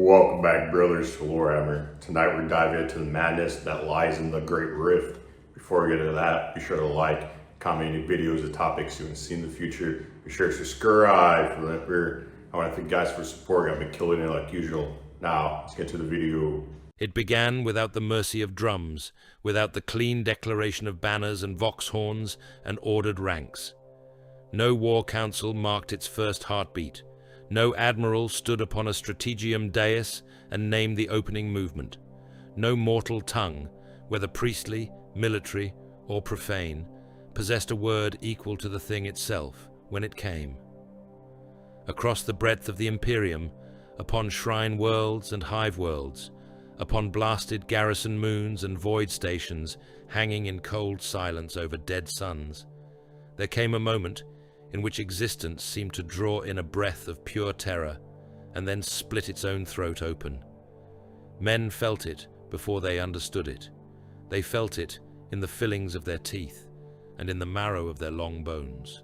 Welcome back, brothers, to Warhammer. Tonight we're diving into the madness that lies in the Great Rift. Before we get into that, be sure to like, comment any videos or topics you want to see in the future. Be sure to subscribe for the Emperor. I want to thank you guys for support. I've been killing it like usual. Now, let's get to the video. It began without the mercy of drums, without the clean declaration of banners and vox horns and ordered ranks. No war council marked its first heartbeat. No admiral stood upon a strategium dais and named the opening movement. No mortal tongue, whether priestly, military, or profane, possessed a word equal to the thing itself when it came. Across the breadth of the Imperium, upon shrine worlds and hive worlds, upon blasted garrison moons and void stations hanging in cold silence over dead suns, there came a moment in which existence seemed to draw in a breath of pure terror and then split its own throat open. Men felt it before they understood it. They felt it in the fillings of their teeth and in the marrow of their long bones.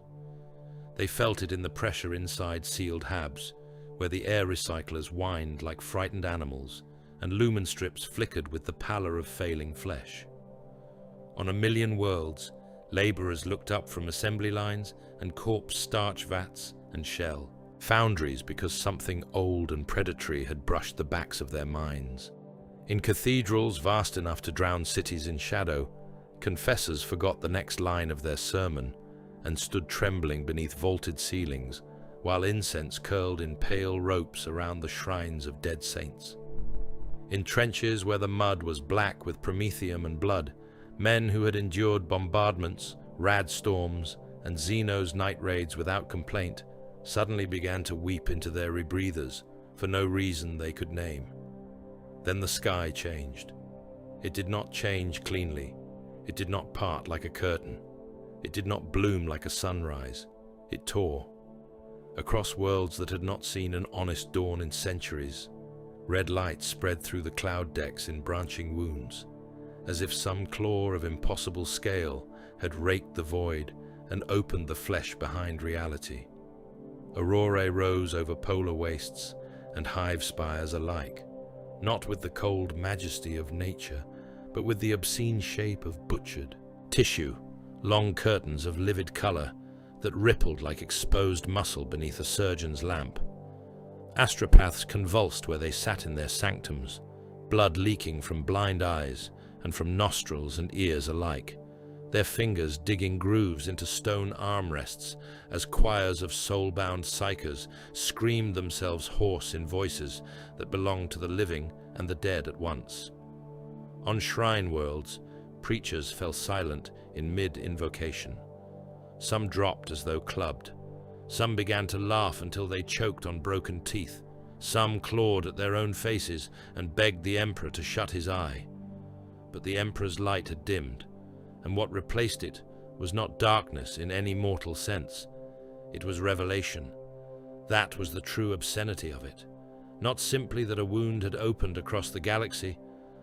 They felt it in the pressure inside sealed habs, where the air recyclers whined like frightened animals and lumen strips flickered with the pallor of failing flesh. On a million worlds, laborers looked up from assembly lines and corpse starch vats and shell, foundries because something old and predatory had brushed the backs of their minds. In cathedrals vast enough to drown cities in shadow, confessors forgot the next line of their sermon and stood trembling beneath vaulted ceilings, while incense curled in pale ropes around the shrines of dead saints. In trenches where the mud was black with promethium and blood, men who had endured bombardments, rad storms, and Xeno's night raids without complaint suddenly began to weep into their rebreathers for no reason they could name. Then the sky changed. It did not change cleanly. It did not part like a curtain. It did not bloom like a sunrise. It tore. Across worlds that had not seen an honest dawn in centuries, red light spread through the cloud decks in branching wounds, as if some claw of impossible scale had raked the void and opened the flesh behind reality. Aurorae rose over polar wastes and hive spires alike, not with the cold majesty of nature, but with the obscene shape of butchered tissue, long curtains of livid color that rippled like exposed muscle beneath a surgeon's lamp. Astropaths convulsed where they sat in their sanctums, blood leaking from blind eyes and from nostrils and ears alike, their fingers digging grooves into stone armrests as choirs of soul-bound psychers screamed themselves hoarse in voices that belonged to the living and the dead at once. On shrine worlds, preachers fell silent in mid-invocation. Some dropped as though clubbed. Some began to laugh until they choked on broken teeth. Some clawed at their own faces and begged the Emperor to shut his eye. But the Emperor's light had dimmed, and what replaced it was not darkness in any mortal sense. It was revelation. That was the true obscenity of it. Not simply that a wound had opened across the galaxy,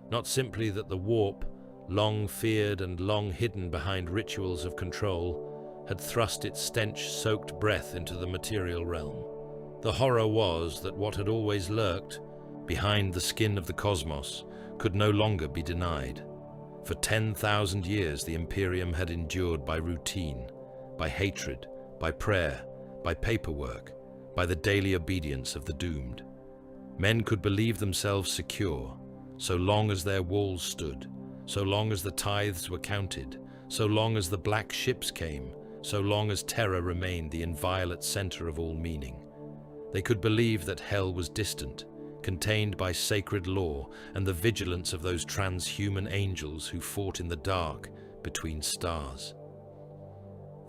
not simply that the warp, long feared and long hidden behind rituals of control, had thrust its stench-soaked breath into the material realm. The horror was that what had always lurked behind the skin of the cosmos could no longer be denied. For 10,000 years the Imperium had endured by routine, by hatred, by prayer, by paperwork, by the daily obedience of the doomed. Men could believe themselves secure, so long as their walls stood, so long as the tithes were counted, so long as the black ships came, so long as terror remained the inviolate center of all meaning. They could believe that hell was distant, contained by sacred law and the vigilance of those transhuman angels who fought in the dark between stars.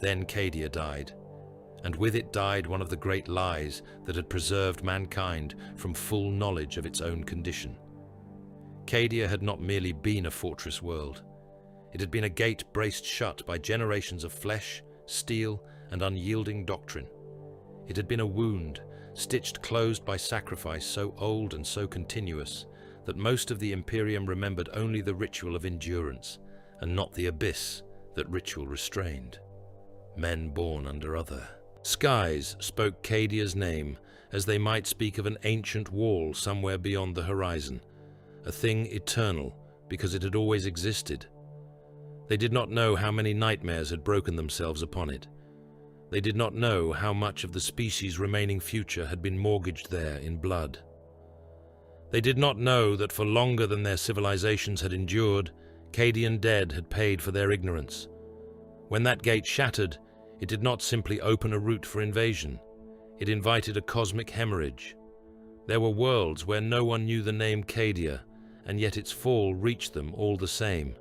Then Cadia died, and with it died one of the great lies that had preserved mankind from full knowledge of its own condition. Cadia had not merely been a fortress world. It had been a gate braced shut by generations of flesh, steel, and unyielding doctrine. It had been a wound stitched closed by sacrifice so old and so continuous that most of the Imperium remembered only the ritual of endurance and not the abyss that ritual restrained. Men born under other skies spoke Cadia's name as they might speak of an ancient wall somewhere beyond the horizon, a thing eternal because it had always existed. They did not know how many nightmares had broken themselves upon it. They did not know how much of the species' remaining future had been mortgaged there in blood. They did not know that for longer than their civilizations had endured, Cadian dead had paid for their ignorance. When that gate shattered, it did not simply open a route for invasion. It invited a cosmic hemorrhage. There were worlds where no one knew the name Cadia, and yet its fall reached them all the same.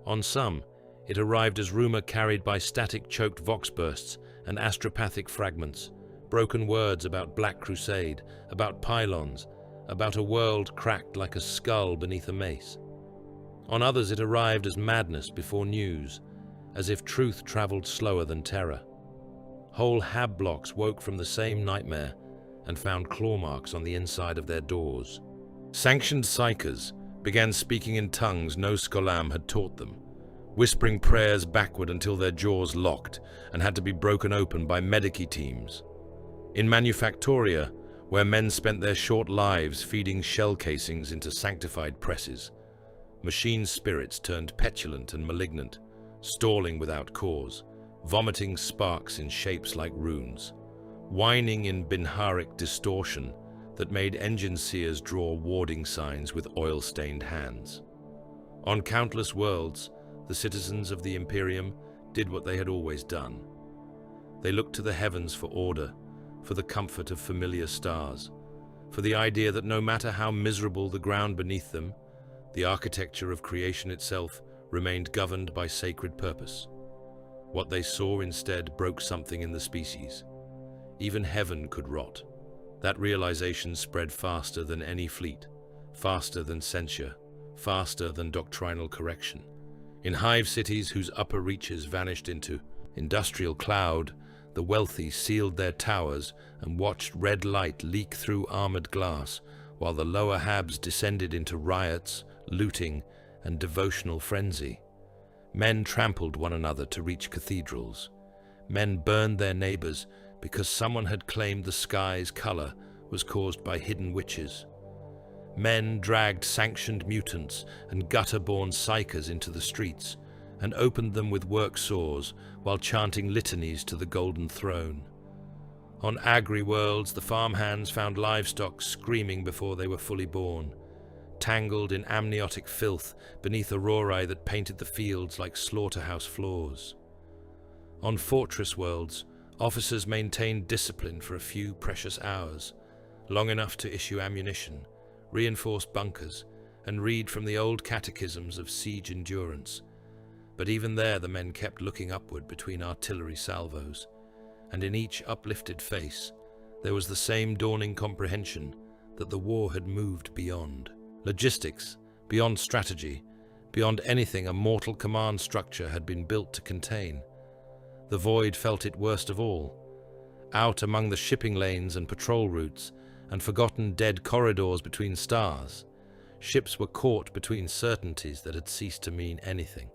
On some, it arrived as rumor carried by static-choked vox bursts and astropathic fragments, broken words about Black Crusade, about pylons, about a world cracked like a skull beneath a mace. On others it arrived as madness before news, as if truth traveled slower than terror. Whole hab blocks woke from the same nightmare and found claw marks on the inside of their doors. Sanctioned psychers began speaking in tongues no Scholam had taught them, whispering prayers backward until their jaws locked and had to be broken open by medici teams. In Manufactoria, where men spent their short lives feeding shell casings into sanctified presses, machine spirits turned petulant and malignant, stalling without cause, vomiting sparks in shapes like runes, whining in Binharic distortion that made engine seers draw warding signs with oil-stained hands. On countless worlds, the citizens of the Imperium did what they had always done. They looked to the heavens for order, for the comfort of familiar stars, for the idea that no matter how miserable the ground beneath them, the architecture of creation itself remained governed by sacred purpose. What they saw instead broke something in the species. Even heaven could rot. That realization spread faster than any fleet, faster than censure, faster than doctrinal correction. In hive cities whose upper reaches vanished into industrial cloud, the wealthy sealed their towers and watched red light leak through armored glass, while the lower habs descended into riots, looting, and devotional frenzy. Men trampled one another to reach cathedrals. Men burned their neighbors because someone had claimed the sky's color was caused by hidden witches. Men dragged sanctioned mutants and gutter-born psychers into the streets and opened them with work saws while chanting litanies to the Golden Throne. On agri-worlds, the farmhands found livestock screaming before they were fully born, tangled in amniotic filth beneath aurorae that painted the fields like slaughterhouse floors. On fortress worlds, officers maintained discipline for a few precious hours, long enough to issue ammunition, reinforce bunkers, and read from the old catechisms of siege endurance. But even there the men kept looking upward between artillery salvos, and in each uplifted face there was the same dawning comprehension that the war had moved beyond logistics, beyond strategy, beyond anything a mortal command structure had been built to contain. The void felt it worst of all. Out among the shipping lanes and patrol routes, and forgotten dead corridors between stars, ships were caught between certainties that had ceased to mean anything.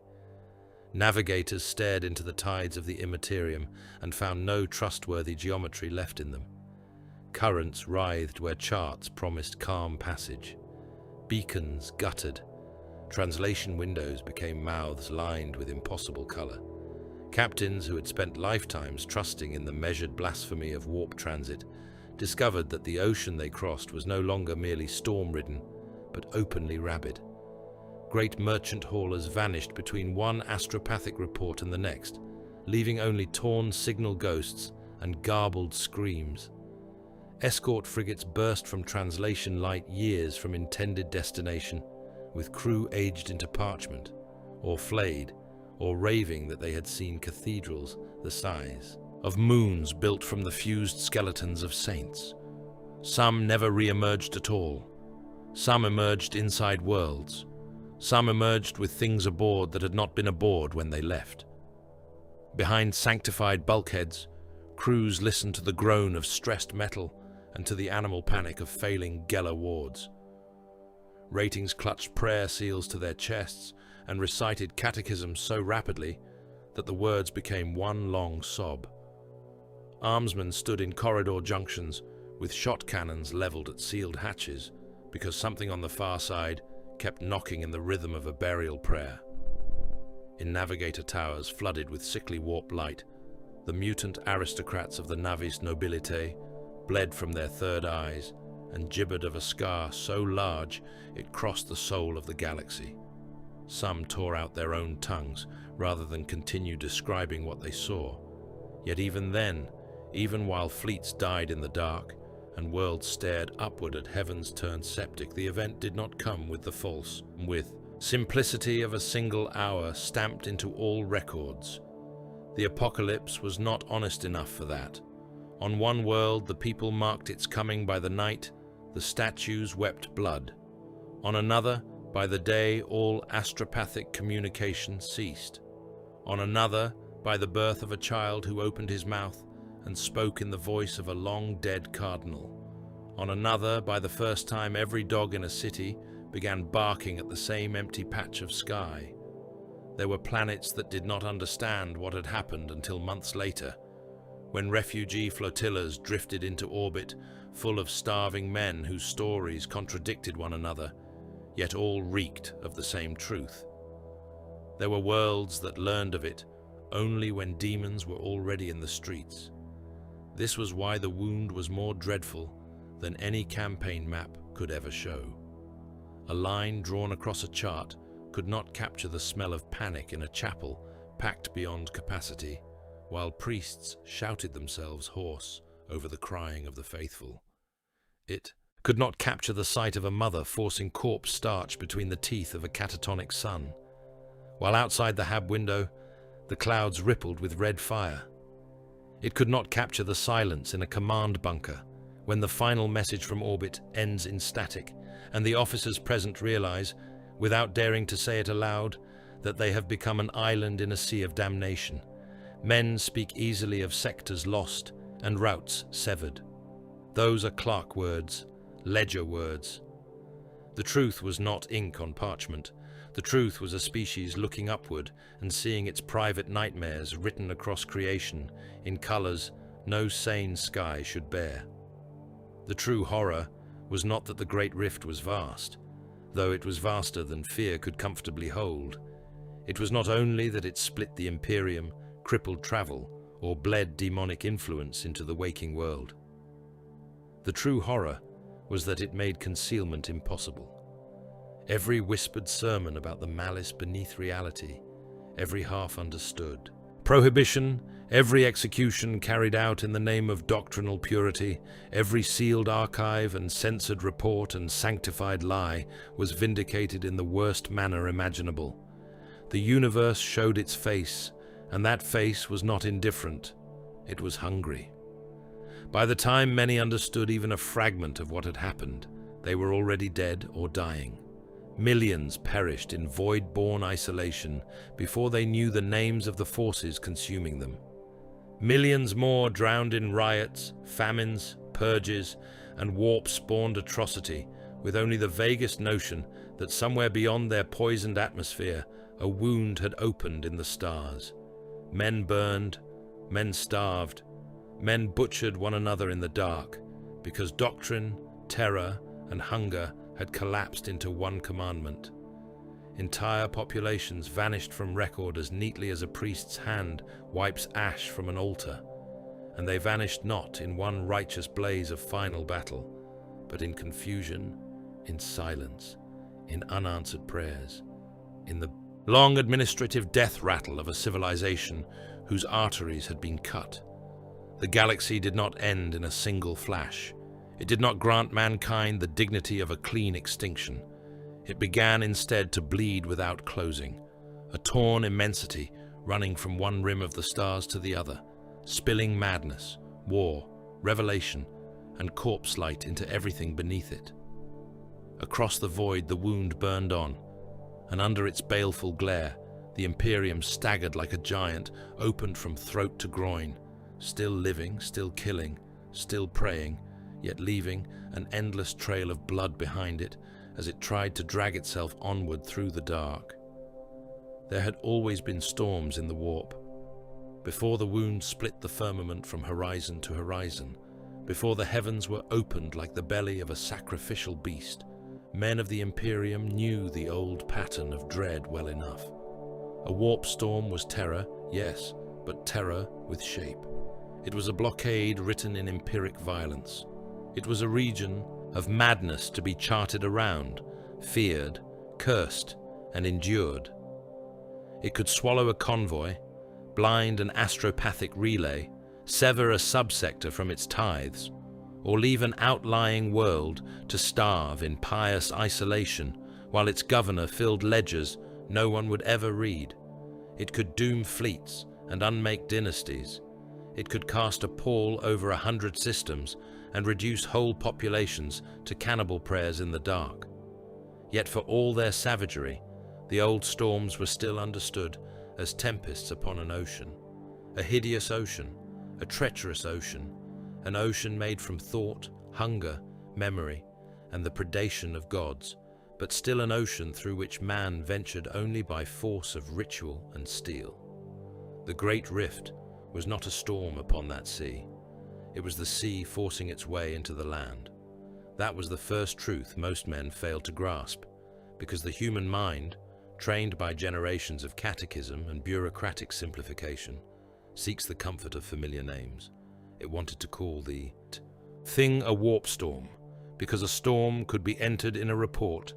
Navigators stared into the tides of the immaterium and found no trustworthy geometry left in them. Currents writhed where charts promised calm passage. Beacons guttered. Translation windows became mouths lined with impossible color. Captains who had spent lifetimes trusting in the measured blasphemy of warp transit discovered that the ocean they crossed was no longer merely storm-ridden, but openly rabid. Great merchant haulers vanished between one astropathic report and the next, leaving only torn signal ghosts and garbled screams. Escort frigates burst from translation light years from intended destination, with crew aged into parchment, or flayed, or raving that they had seen cathedrals the size of moons built from the fused skeletons of saints. Some never re-emerged at all. Some emerged inside worlds. Some emerged with things aboard that had not been aboard when they left. Behind sanctified bulkheads, crews listened to the groan of stressed metal and to the animal panic of failing Geller wards. Ratings clutched prayer seals to their chests and recited catechisms so rapidly that the words became one long sob. Armsmen stood in corridor junctions, with shot cannons leveled at sealed hatches because something on the far side kept knocking in the rhythm of a burial prayer. In navigator towers flooded with sickly warp light, the mutant aristocrats of the navis nobilitae bled from their third eyes and gibbered of a scar so large it crossed the soul of the galaxy. Some tore out their own tongues rather than continue describing what they saw. Yet even then, even while fleets died in the dark and worlds stared upward at heavens turned septic, the event did not come with the false, with simplicity of a single hour stamped into all records. The apocalypse was not honest enough for that. On one world, the people marked its coming by the night, the statues wept blood. On another, by the day, all astropathic communication ceased. On another, by the birth of a child who opened his mouth and spoke in the voice of a long-dead cardinal. On another, by the first time every dog in a city began barking at the same empty patch of sky. There were planets that did not understand what had happened until months later, when refugee flotillas drifted into orbit full of starving men whose stories contradicted one another, yet all reeked of the same truth. There were worlds that learned of it only when demons were already in the streets. This was why the wound was more dreadful than any campaign map could ever show. A line drawn across a chart could not capture the smell of panic in a chapel packed beyond capacity, while priests shouted themselves hoarse over the crying of the faithful. It could not capture the sight of a mother forcing corpse starch between the teeth of a catatonic son, while outside the hab window the clouds rippled with red fire. It could not capture the silence in a command bunker when the final message from orbit ends in static and the officers present realize, without daring to say it aloud, that they have become an island in a sea of damnation. Men speak easily of sectors lost and routes severed. Those are clerk words, ledger words. The truth was not ink on parchment. The truth was a species looking upward and seeing its private nightmares written across creation in colors no sane sky should bear. The true horror was not that the Great Rift was vast, though it was vaster than fear could comfortably hold. It was not only that it split the Imperium, crippled travel, or bled demonic influence into the waking world. The true horror was that it made concealment impossible. Every whispered sermon about the malice beneath reality, every half understood prohibition, every execution carried out in the name of doctrinal purity, every sealed archive and censored report and sanctified lie was vindicated in the worst manner imaginable. The universe showed its face, and that face was not indifferent. It was hungry. By the time many understood even a fragment of what had happened, they were already dead or dying. Millions perished in void-born isolation before they knew the names of the forces consuming them. Millions more drowned in riots, famines, purges, and warp-spawned atrocity, with only the vaguest notion that somewhere beyond their poisoned atmosphere a wound had opened in the stars. Men burned, men starved, men butchered one another in the dark, because doctrine, terror, and hunger had collapsed into one commandment. Entire populations vanished from record as neatly as a priest's hand wipes ash from an altar, and they vanished not in one righteous blaze of final battle, but in confusion, in silence, in unanswered prayers, in the long administrative death rattle of a civilization whose arteries had been cut. The galaxy did not end in a single flash. It did not grant mankind the dignity of a clean extinction. It began instead to bleed without closing, a torn immensity running from one rim of the stars to the other, spilling madness, war, revelation, and corpse light into everything beneath it. Across the void the wound burned on, and under its baleful glare, the Imperium staggered like a giant, opened from throat to groin, still living, still killing, still praying, yet leaving an endless trail of blood behind it as it tried to drag itself onward through the dark. There had always been storms in the warp. Before the wound split the firmament from horizon to horizon, before the heavens were opened like the belly of a sacrificial beast, men of the Imperium knew the old pattern of dread well enough. A warp storm was terror, yes, but terror with shape. It was a blockade written in empiric violence. It was a region of madness to be charted around, feared, cursed, and endured. It could swallow a convoy, blind an astropathic relay, sever a subsector from its tithes, or leave an outlying world to starve in pious isolation while its governor filled ledgers no one would ever read. It could doom fleets and unmake dynasties. It could cast a pall over 100 systems and reduce whole populations to cannibal prayers in the dark. Yet for all their savagery, the old storms were still understood as tempests upon an ocean, a hideous ocean, a treacherous ocean, an ocean made from thought, hunger, memory, and the predation of gods, but still an ocean through which man ventured only by force of ritual and steel. The Great Rift was not a storm upon that sea. It was the sea forcing its way into the land. That was the first truth most men failed to grasp, because the human mind, trained by generations of catechism and bureaucratic simplification, seeks the comfort of familiar names. It wanted to call the thing a warp storm, because a storm could be entered in a report,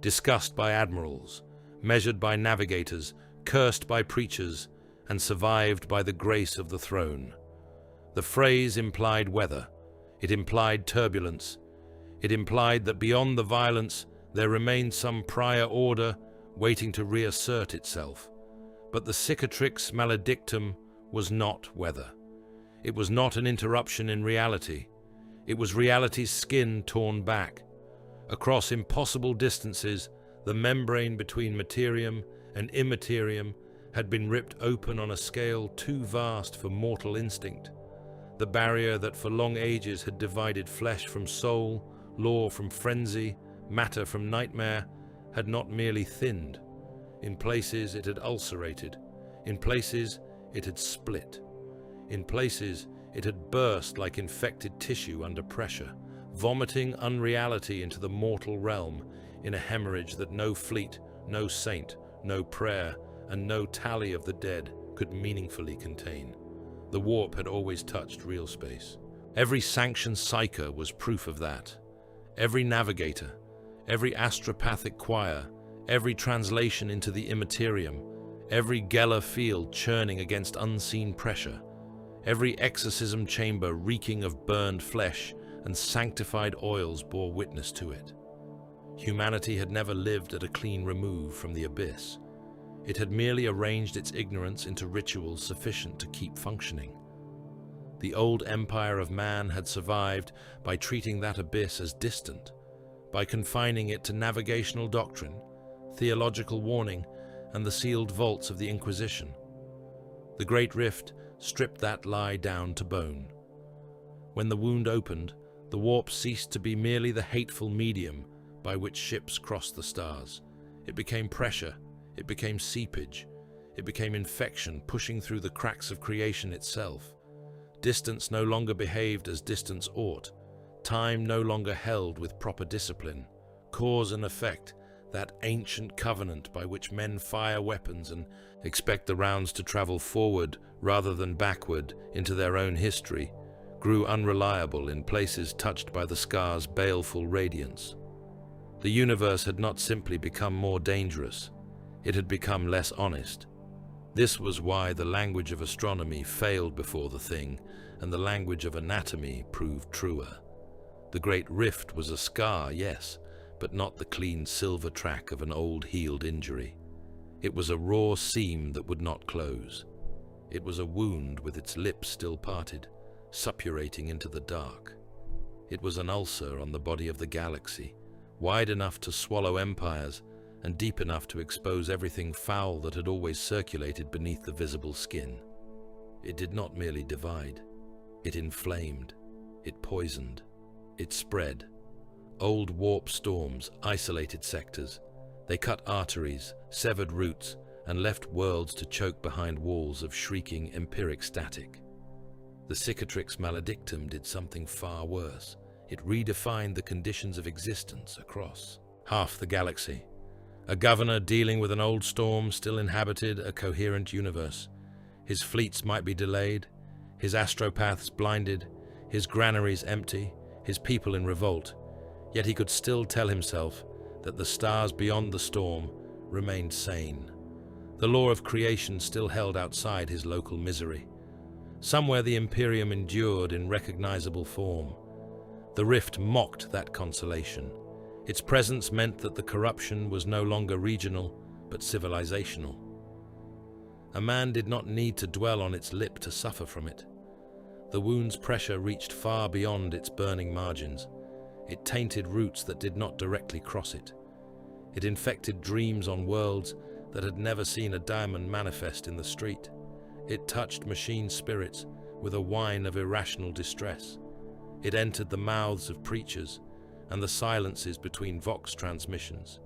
discussed by admirals, measured by navigators, cursed by preachers, and survived by the grace of the throne. The phrase implied weather. It implied turbulence. It implied that beyond the violence there remained some prior order waiting to reassert itself. But the cicatrix maledictum was not weather. It was not an interruption in reality. It was reality's skin torn back. Across impossible distances, the membrane between materium and immaterium had been ripped open on a scale too vast for mortal instinct. The barrier that for long ages had divided flesh from soul, law from frenzy, matter from nightmare, had not merely thinned. In places it had ulcerated. In places it had split. In places it had burst like infected tissue under pressure, vomiting unreality into the mortal realm in a hemorrhage that no fleet, no saint, no prayer, and no tally of the dead could meaningfully contain. The warp had always touched real space. Every sanctioned psyker was proof of that. Every navigator, every astropathic choir, every translation into the immaterium, every Geller field churning against unseen pressure, every exorcism chamber reeking of burned flesh and sanctified oils bore witness to it. Humanity had never lived at a clean remove from the abyss. It had merely arranged its ignorance into rituals sufficient to keep functioning. The old empire of man had survived by treating that abyss as distant, by confining it to navigational doctrine, theological warning, and the sealed vaults of the Inquisition. The Great Rift stripped that lie down to bone. When the wound opened, the warp ceased to be merely the hateful medium by which ships crossed the stars. It became pressure, it became seepage, it became infection pushing through the cracks of creation itself. Distance no longer behaved as distance ought. Time no longer held with proper discipline. Cause and effect, that ancient covenant by which men fire weapons and expect the rounds to travel forward rather than backward into their own history, grew unreliable in places touched by the scar's baleful radiance. The universe had not simply become more dangerous, it had become less honest. This was why the language of astronomy failed before the thing, and the language of anatomy proved truer. The Great Rift was a scar, yes, but not the clean silver track of an old healed injury. It was a raw seam that would not close. It was a wound with its lips still parted, suppurating into the dark. It was an ulcer on the body of the galaxy, wide enough to swallow empires and deep enough to expose everything foul that had always circulated beneath the visible skin. It did not merely divide. It inflamed. It poisoned. It spread. Old warp storms isolated sectors. They cut arteries, severed roots, and left worlds to choke behind walls of shrieking empiric static. The cicatrix maledictum did something far worse. It redefined the conditions of existence across half the galaxy. A governor dealing with an old storm still inhabited a coherent universe. His fleets might be delayed, his astropaths blinded, his granaries empty, his people in revolt, yet he could still tell himself that the stars beyond the storm remained sane. The law of creation still held outside his local misery. Somewhere the Imperium endured in recognizable form. The rift mocked that consolation. Its presence meant that the corruption was no longer regional, but civilizational. A man did not need to dwell on its lip to suffer from it. The wound's pressure reached far beyond its burning margins. It tainted roots that did not directly cross it. It infected dreams on worlds that had never seen a diamond manifest in the street. It touched machine spirits with a whine of irrational distress. It entered the mouths of preachers and the silences between Vox transmissions.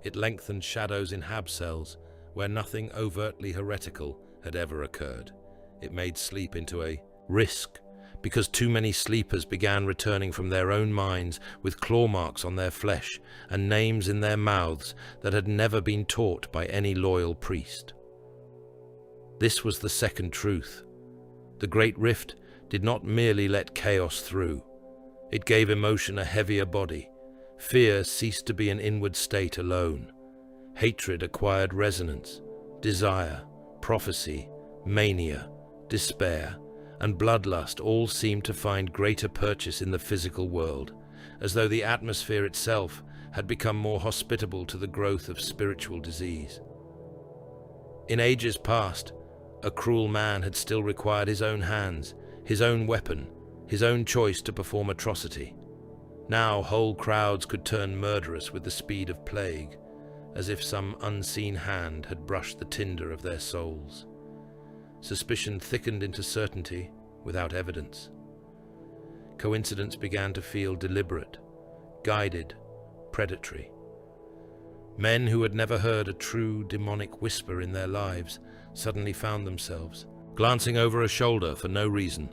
It lengthened shadows in hab cells where nothing overtly heretical had ever occurred. It made sleep into a risk, because too many sleepers began returning from their own minds with claw marks on their flesh and names in their mouths that had never been taught by any loyal priest. This was the second truth. The Great Rift did not merely let chaos through. It gave emotion a heavier body. Fear ceased to be an inward state alone. Hatred acquired resonance. Desire, prophecy, mania, despair, and bloodlust all seemed to find greater purchase in the physical world, as though the atmosphere itself had become more hospitable to the growth of spiritual disease. In ages past, a cruel man had still required his own hands, his own weapon, his own choice to perform atrocity. Now whole crowds could turn murderous with the speed of plague, as if some unseen hand had brushed the tinder of their souls. Suspicion thickened into certainty without evidence. Coincidence began to feel deliberate, guided, predatory. Men who had never heard a true demonic whisper in their lives suddenly found themselves glancing over a shoulder for no reason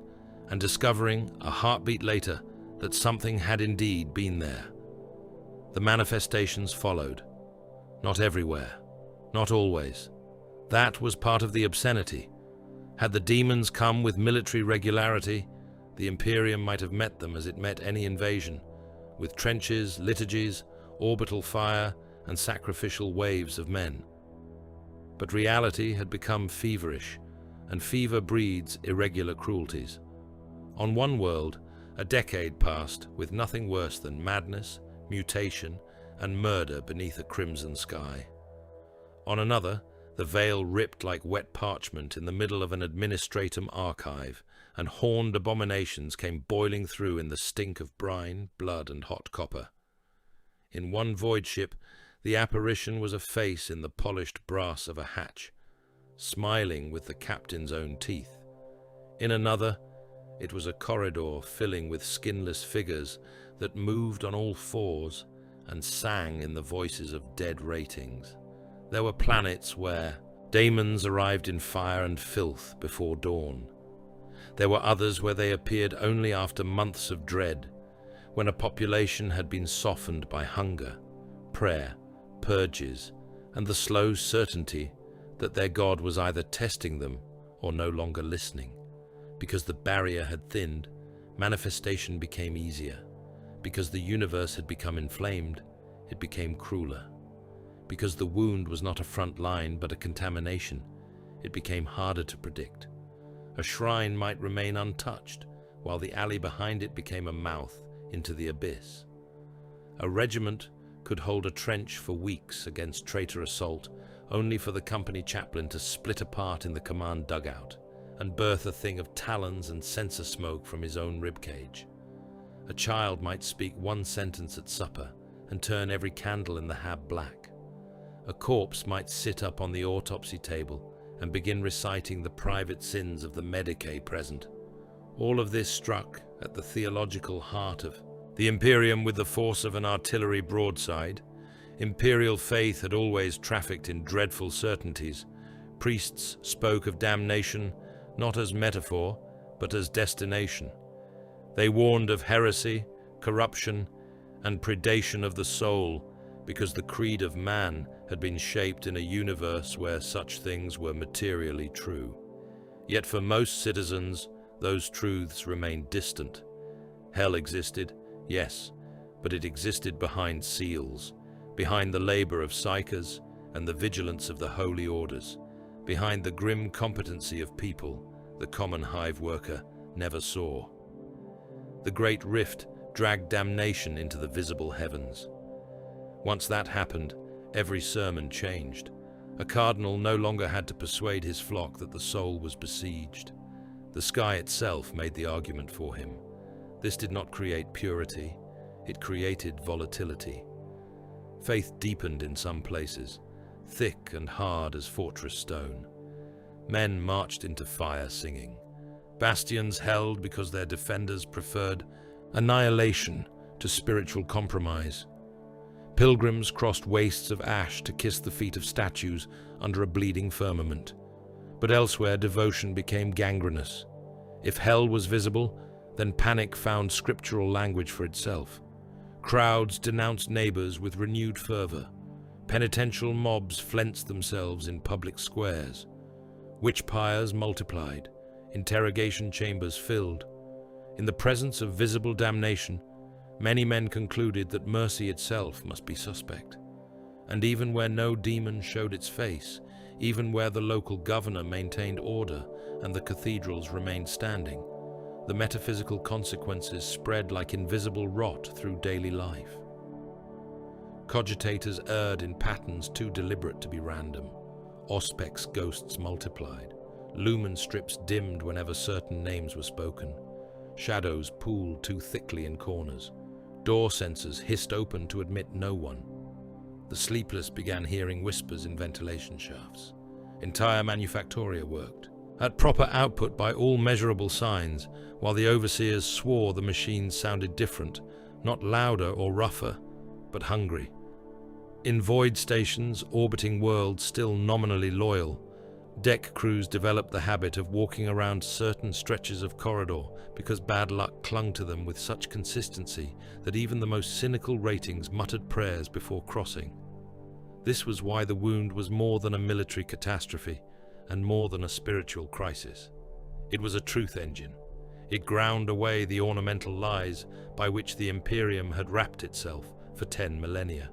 and discovering a heartbeat later that something had indeed been there. The manifestations followed. Not everywhere, not always. That was part of the obscenity. Had the demons come with military regularity, the Imperium might have met them as it met any invasion, with trenches, liturgies, orbital fire, and sacrificial waves of men. But reality had become feverish, and fever breeds irregular cruelties. On one world, a decade passed with nothing worse than madness, mutation, and murder beneath a crimson sky. On another, the veil ripped like wet parchment in the middle of an administratum archive, and horned abominations came boiling through in the stink of brine, blood, and hot copper. In one void ship, the apparition was a face in the polished brass of a hatch, smiling with the captain's own teeth. In another, it was a corridor filling with skinless figures that moved on all fours and sang in the voices of dead ratings. There were planets where daemons arrived in fire and filth before dawn. There were others where they appeared only after months of dread, when a population had been softened by hunger, prayer, purges, and the slow certainty that their God was either testing them or no longer listening. Because the barrier had thinned, manifestation became easier. Because the universe had become inflamed, it became crueler. Because the wound was not a front line but a contamination, it became harder to predict. A shrine might remain untouched, while the alley behind it became a mouth into the abyss. A regiment could hold a trench for weeks against traitor assault, only for the company chaplain to split apart in the command dugout and birth a thing of talons and censer smoke from his own ribcage. A child might speak one sentence at supper and turn every candle in the hab black. A corpse might sit up on the autopsy table and begin reciting the private sins of the medicae present. All of this struck at the theological heart of the Imperium with the force of an artillery broadside. Imperial faith had always trafficked in dreadful certainties. Priests spoke of damnation not as metaphor, but as destination. They warned of heresy, corruption, and predation of the soul, because the creed of man had been shaped in a universe where such things were materially true. Yet for most citizens, those truths remained distant. Hell existed, yes, but it existed behind seals, behind the labor of psychers and the vigilance of the holy orders, behind the grim competency of people the common hive worker never saw. The great rift dragged damnation into the visible heavens. Once that happened, every sermon changed. A cardinal no longer had to persuade his flock that the soul was besieged. The sky itself made the argument for him. This did not create purity, it created volatility. Faith deepened in some places, thick and hard as fortress stone. Men marched into fire singing. Bastions held because their defenders preferred annihilation to spiritual compromise. Pilgrims crossed wastes of ash to kiss the feet of statues under a bleeding firmament. But elsewhere devotion became gangrenous. If hell was visible, then panic found scriptural language for itself. Crowds denounced neighbors with renewed fervor. Penitential mobs flensed themselves in public squares. Witch pyres multiplied. Interrogation chambers filled. In the presence of visible damnation, many men concluded that mercy itself must be suspect. And even where no demon showed its face, even where the local governor maintained order and the cathedrals remained standing, the metaphysical consequences spread like invisible rot through daily life. Cogitators erred in patterns too deliberate to be random. Auspex ghosts multiplied. Lumen strips dimmed whenever certain names were spoken. Shadows pooled too thickly in corners. Door sensors hissed open to admit no one. The sleepless began hearing whispers in ventilation shafts. Entire manufactoria worked, at proper output by all measurable signs, while the overseers swore the machines sounded different, not louder or rougher, but hungry. In void stations orbiting worlds still nominally loyal, deck crews developed the habit of walking around certain stretches of corridor because bad luck clung to them with such consistency that even the most cynical ratings muttered prayers before crossing. This was why the wound was more than a military catastrophe and more than a spiritual crisis. It was a truth engine. It ground away the ornamental lies by which the Imperium had wrapped itself for 10 millennia.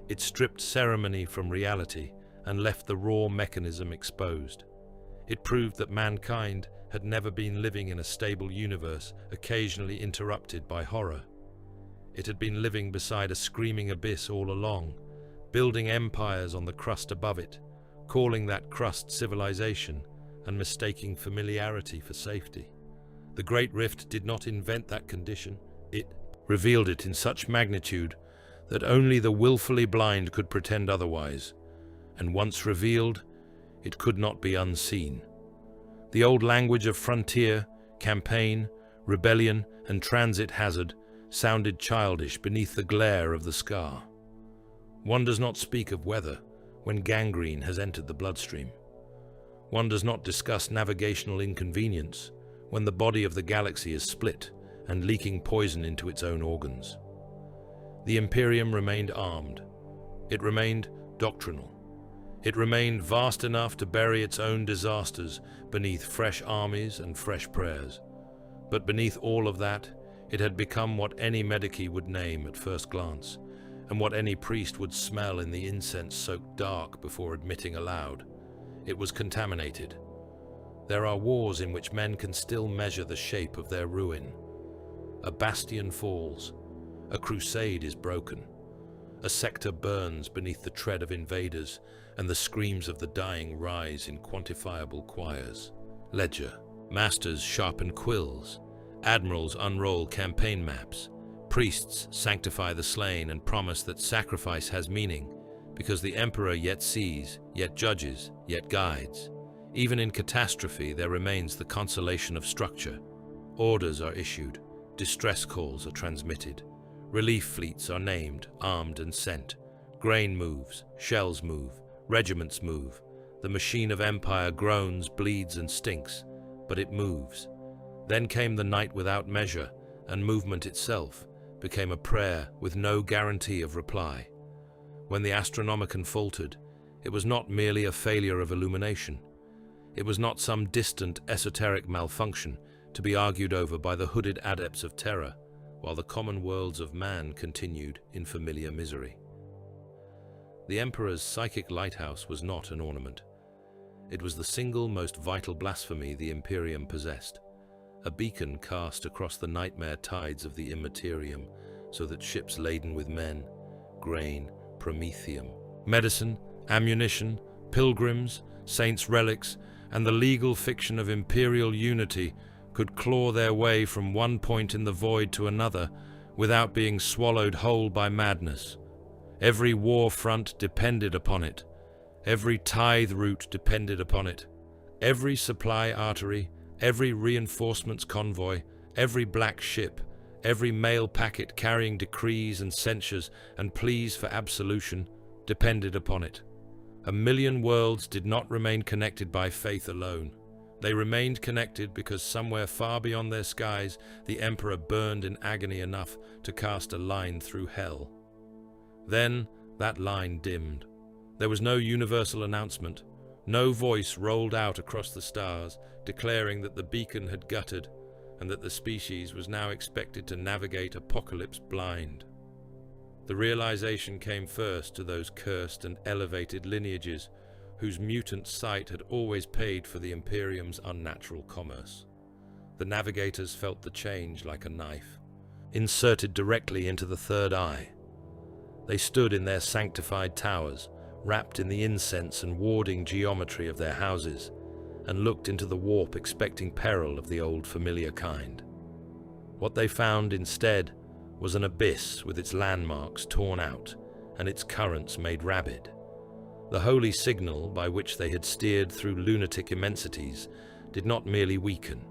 It stripped ceremony from reality and left the raw mechanism exposed. It proved that mankind had never been living in a stable universe, occasionally interrupted by horror. It had been living beside a screaming abyss all along, building empires on the crust above it, calling that crust civilization and mistaking familiarity for safety. The Great Rift did not invent that condition. It revealed it in such magnitude that only the willfully blind could pretend otherwise, and once revealed, it could not be unseen. The old language of frontier, campaign, rebellion, and transit hazard sounded childish beneath the glare of the scar. One does not speak of weather when gangrene has entered the bloodstream. One does not discuss navigational inconvenience when the body of the galaxy is split and leaking poison into its own organs. The Imperium remained armed. It remained doctrinal. It remained vast enough to bury its own disasters beneath fresh armies and fresh prayers. But beneath all of that, it had become what any medici would name at first glance, and what any priest would smell in the incense-soaked dark before admitting aloud. It was contaminated. There are wars in which men can still measure the shape of their ruin. A bastion falls. A crusade is broken. A sector burns beneath the tread of invaders, and the screams of the dying rise in quantifiable choirs. Ledger. Masters sharpen quills. Admirals unroll campaign maps. Priests sanctify the slain and promise that sacrifice has meaning, because the emperor yet sees, yet judges, yet guides. Even in catastrophe, there remains the consolation of structure. Orders are issued. Distress calls are transmitted. Relief fleets are named, armed, and sent. Grain moves, shells move, regiments move. The machine of empire groans, bleeds, and stinks, but it moves. Then came the night without measure, and movement itself became a prayer with no guarantee of reply. When the Astronomicon faltered, it was not merely a failure of illumination. It was not some distant esoteric malfunction to be argued over by the hooded adepts of terror, while the common worlds of man continued in familiar misery. The Emperor's psychic lighthouse was not an ornament. It was the single most vital blasphemy the Imperium possessed, a beacon cast across the nightmare tides of the immaterium, so that ships laden with men, grain, promethium, medicine, ammunition, pilgrims, saints' relics, and the legal fiction of imperial unity could claw their way from one point in the void to another without being swallowed whole by madness. Every war front depended upon it. Every tithe route depended upon it. Every supply artery, every reinforcements convoy, every black ship, every mail packet carrying decrees and censures and pleas for absolution depended upon it. A million worlds did not remain connected by faith alone. They remained connected because somewhere far beyond their skies, the Emperor burned in agony enough to cast a line through hell. Then that line dimmed. There was no universal announcement. No voice rolled out across the stars, declaring that the beacon had guttered and that the species was now expected to navigate apocalypse blind. The realization came first to those cursed and elevated lineages whose mutant sight had always paid for the Imperium's unnatural commerce. The navigators felt the change like a knife, inserted directly into the third eye. They stood in their sanctified towers, wrapped in the incense and warding geometry of their houses, and looked into the warp expecting peril of the old familiar kind. What they found instead was an abyss with its landmarks torn out and its currents made rabid. The holy signal by which they had steered through lunatic immensities did not merely weaken.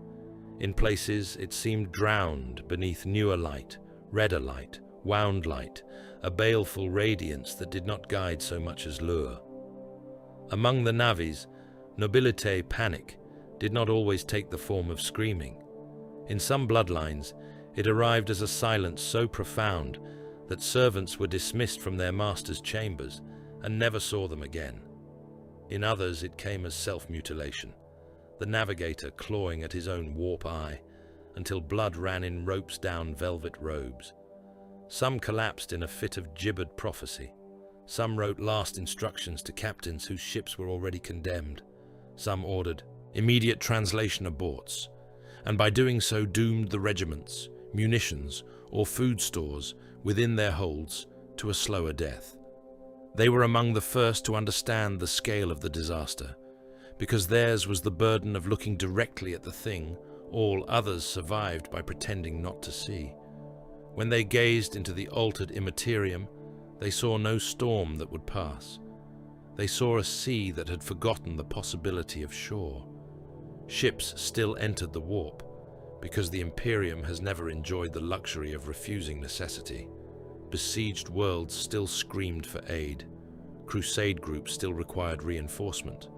In places it seemed drowned beneath newer light, redder light, wound light, a baleful radiance that did not guide so much as lure. Among the navis, nobilite panic did not always take the form of screaming. In some bloodlines, it arrived as a silence so profound that servants were dismissed from their masters' chambers and never saw them again. In others, it came as self-mutilation, the navigator clawing at his own warp eye until blood ran in ropes down velvet robes. Some collapsed in a fit of gibbered prophecy. Some wrote last instructions to captains whose ships were already condemned. Some ordered immediate translation aborts, and by doing so doomed the regiments, munitions, or food stores within their holds to a slower death. They were among the first to understand the scale of the disaster, because theirs was the burden of looking directly at the thing all others survived by pretending not to see. When they gazed into the altered immaterium, they saw no storm that would pass. They saw a sea that had forgotten the possibility of shore. Ships still entered the warp, because the Imperium has never enjoyed the luxury of refusing necessity. Besieged worlds still screamed for aid. Crusade groups still required reinforcement.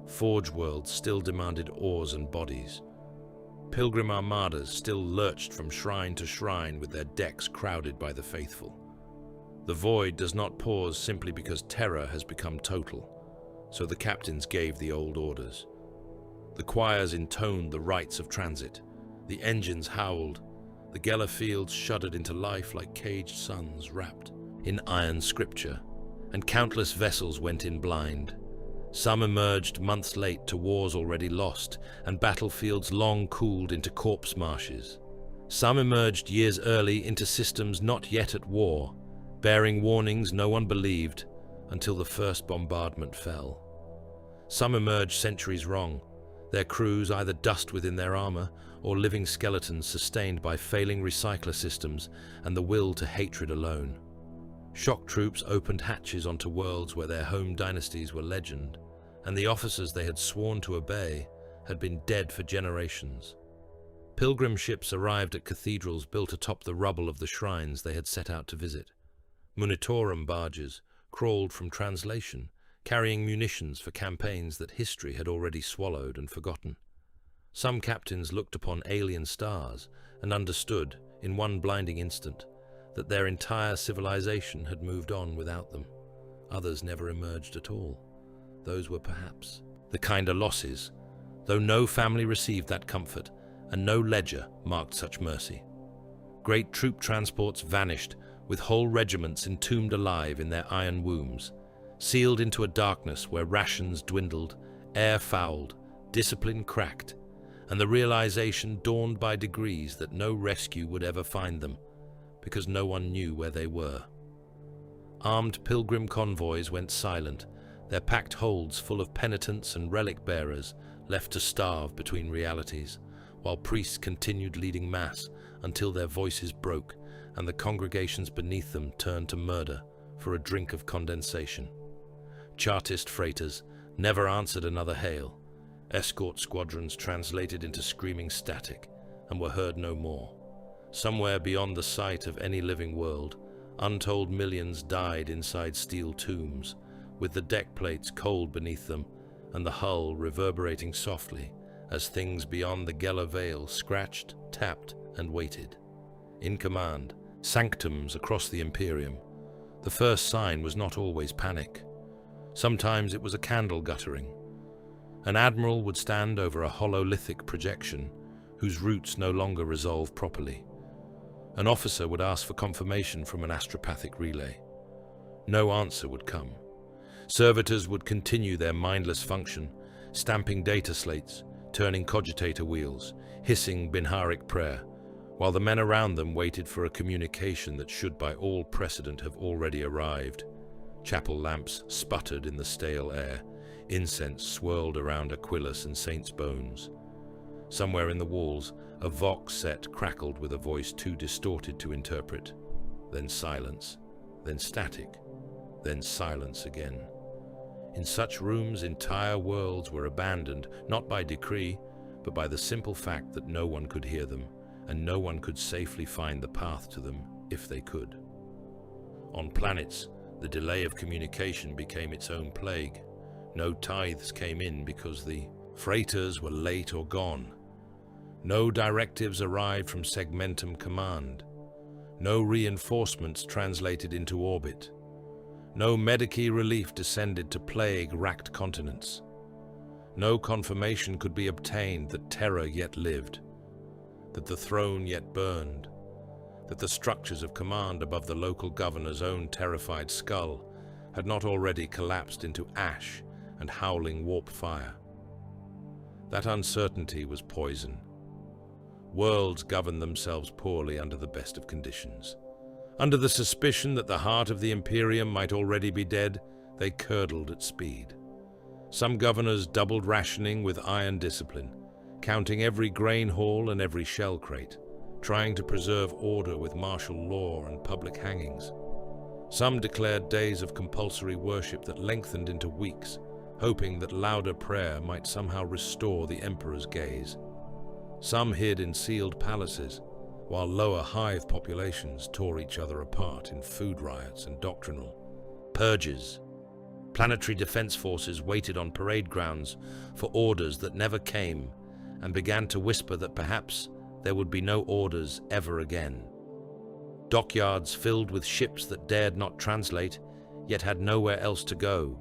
Forge worlds still demanded oars and bodies. Pilgrim armadas still lurched from shrine to shrine with their decks crowded by the faithful. The void does not pause simply because terror has become total, so the captains gave the old orders. The choirs intoned the rites of transit. The engines howled. The Geller fields shuddered into life like caged suns wrapped in iron scripture, and countless vessels went in blind. Some emerged months late to wars already lost, and battlefields long cooled into corpse marshes. Some emerged years early into systems not yet at war, bearing warnings no one believed until the first bombardment fell. Some emerged centuries wrong, their crews either dust within their armor or living skeletons sustained by failing recycler systems and the will to hatred alone. Shock troops opened hatches onto worlds where their home dynasties were legend, and the officers they had sworn to obey had been dead for generations. Pilgrim ships arrived at cathedrals built atop the rubble of the shrines they had set out to visit. Munitorum barges crawled from translation, carrying munitions for campaigns that history had already swallowed and forgotten. Some captains looked upon alien stars and understood, in one blinding instant, that their entire civilization had moved on without them. Others never emerged at all. Those were perhaps the kinder losses, though no family received that comfort, and no ledger marked such mercy. Great troop transports vanished, with whole regiments entombed alive in their iron wombs, sealed into a darkness where rations dwindled, air fouled, discipline cracked, and the realization dawned by degrees that no rescue would ever find them, because no one knew where they were. Armed pilgrim convoys went silent, their packed holds full of penitents and relic bearers left to starve between realities, while priests continued leading mass until their voices broke and the congregations beneath them turned to murder for a drink of condensation. Chartist freighters never answered another hail. Escort squadrons translated into screaming static and were heard no more. Somewhere beyond the sight of any living world, untold millions died inside steel tombs, with the deck plates cold beneath them and the hull reverberating softly as things beyond the Geller Veil scratched, tapped, and waited. In command, sanctums across the Imperium, the first sign was not always panic. Sometimes it was a candle guttering. An admiral would stand over a hololithic projection whose roots no longer resolve properly. An officer would ask for confirmation from an astropathic relay. No answer would come. Servitors would continue their mindless function, stamping data slates, turning cogitator wheels, hissing Binharic prayer, while the men around them waited for a communication that should by all precedent have already arrived. Chapel lamps sputtered in the stale air. Incense swirled around Aquilus and Saints' bones. Somewhere in the walls, a vox set crackled with a voice too distorted to interpret. Then silence, then static, then silence again. In such rooms, entire worlds were abandoned, not by decree, but by the simple fact that no one could hear them, and no one could safely find the path to them if they could. On planets, the delay of communication became its own plague. No tithes came in because the freighters were late or gone. No directives arrived from Segmentum Command. No reinforcements translated into orbit. No Medici relief descended to plague-racked continents. No confirmation could be obtained that terror yet lived, that the throne yet burned, that the structures of command above the local governor's own terrified skull had not already collapsed into ash and howling warp fire. That uncertainty was poison. Worlds governed themselves poorly under the best of conditions. Under the suspicion that the heart of the Imperium might already be dead, they curdled at speed. Some governors doubled rationing with iron discipline, counting every grain haul and every shell crate, trying to preserve order with martial law and public hangings. Some declared days of compulsory worship that lengthened into weeks, hoping that louder prayer might somehow restore the emperor's gaze. Some hid in sealed palaces, while lower hive populations tore each other apart in food riots and doctrinal purges. Planetary defense forces waited on parade grounds for orders that never came and began to whisper that perhaps there would be no orders ever again. Dockyards filled with ships that dared not translate, yet had nowhere else to go.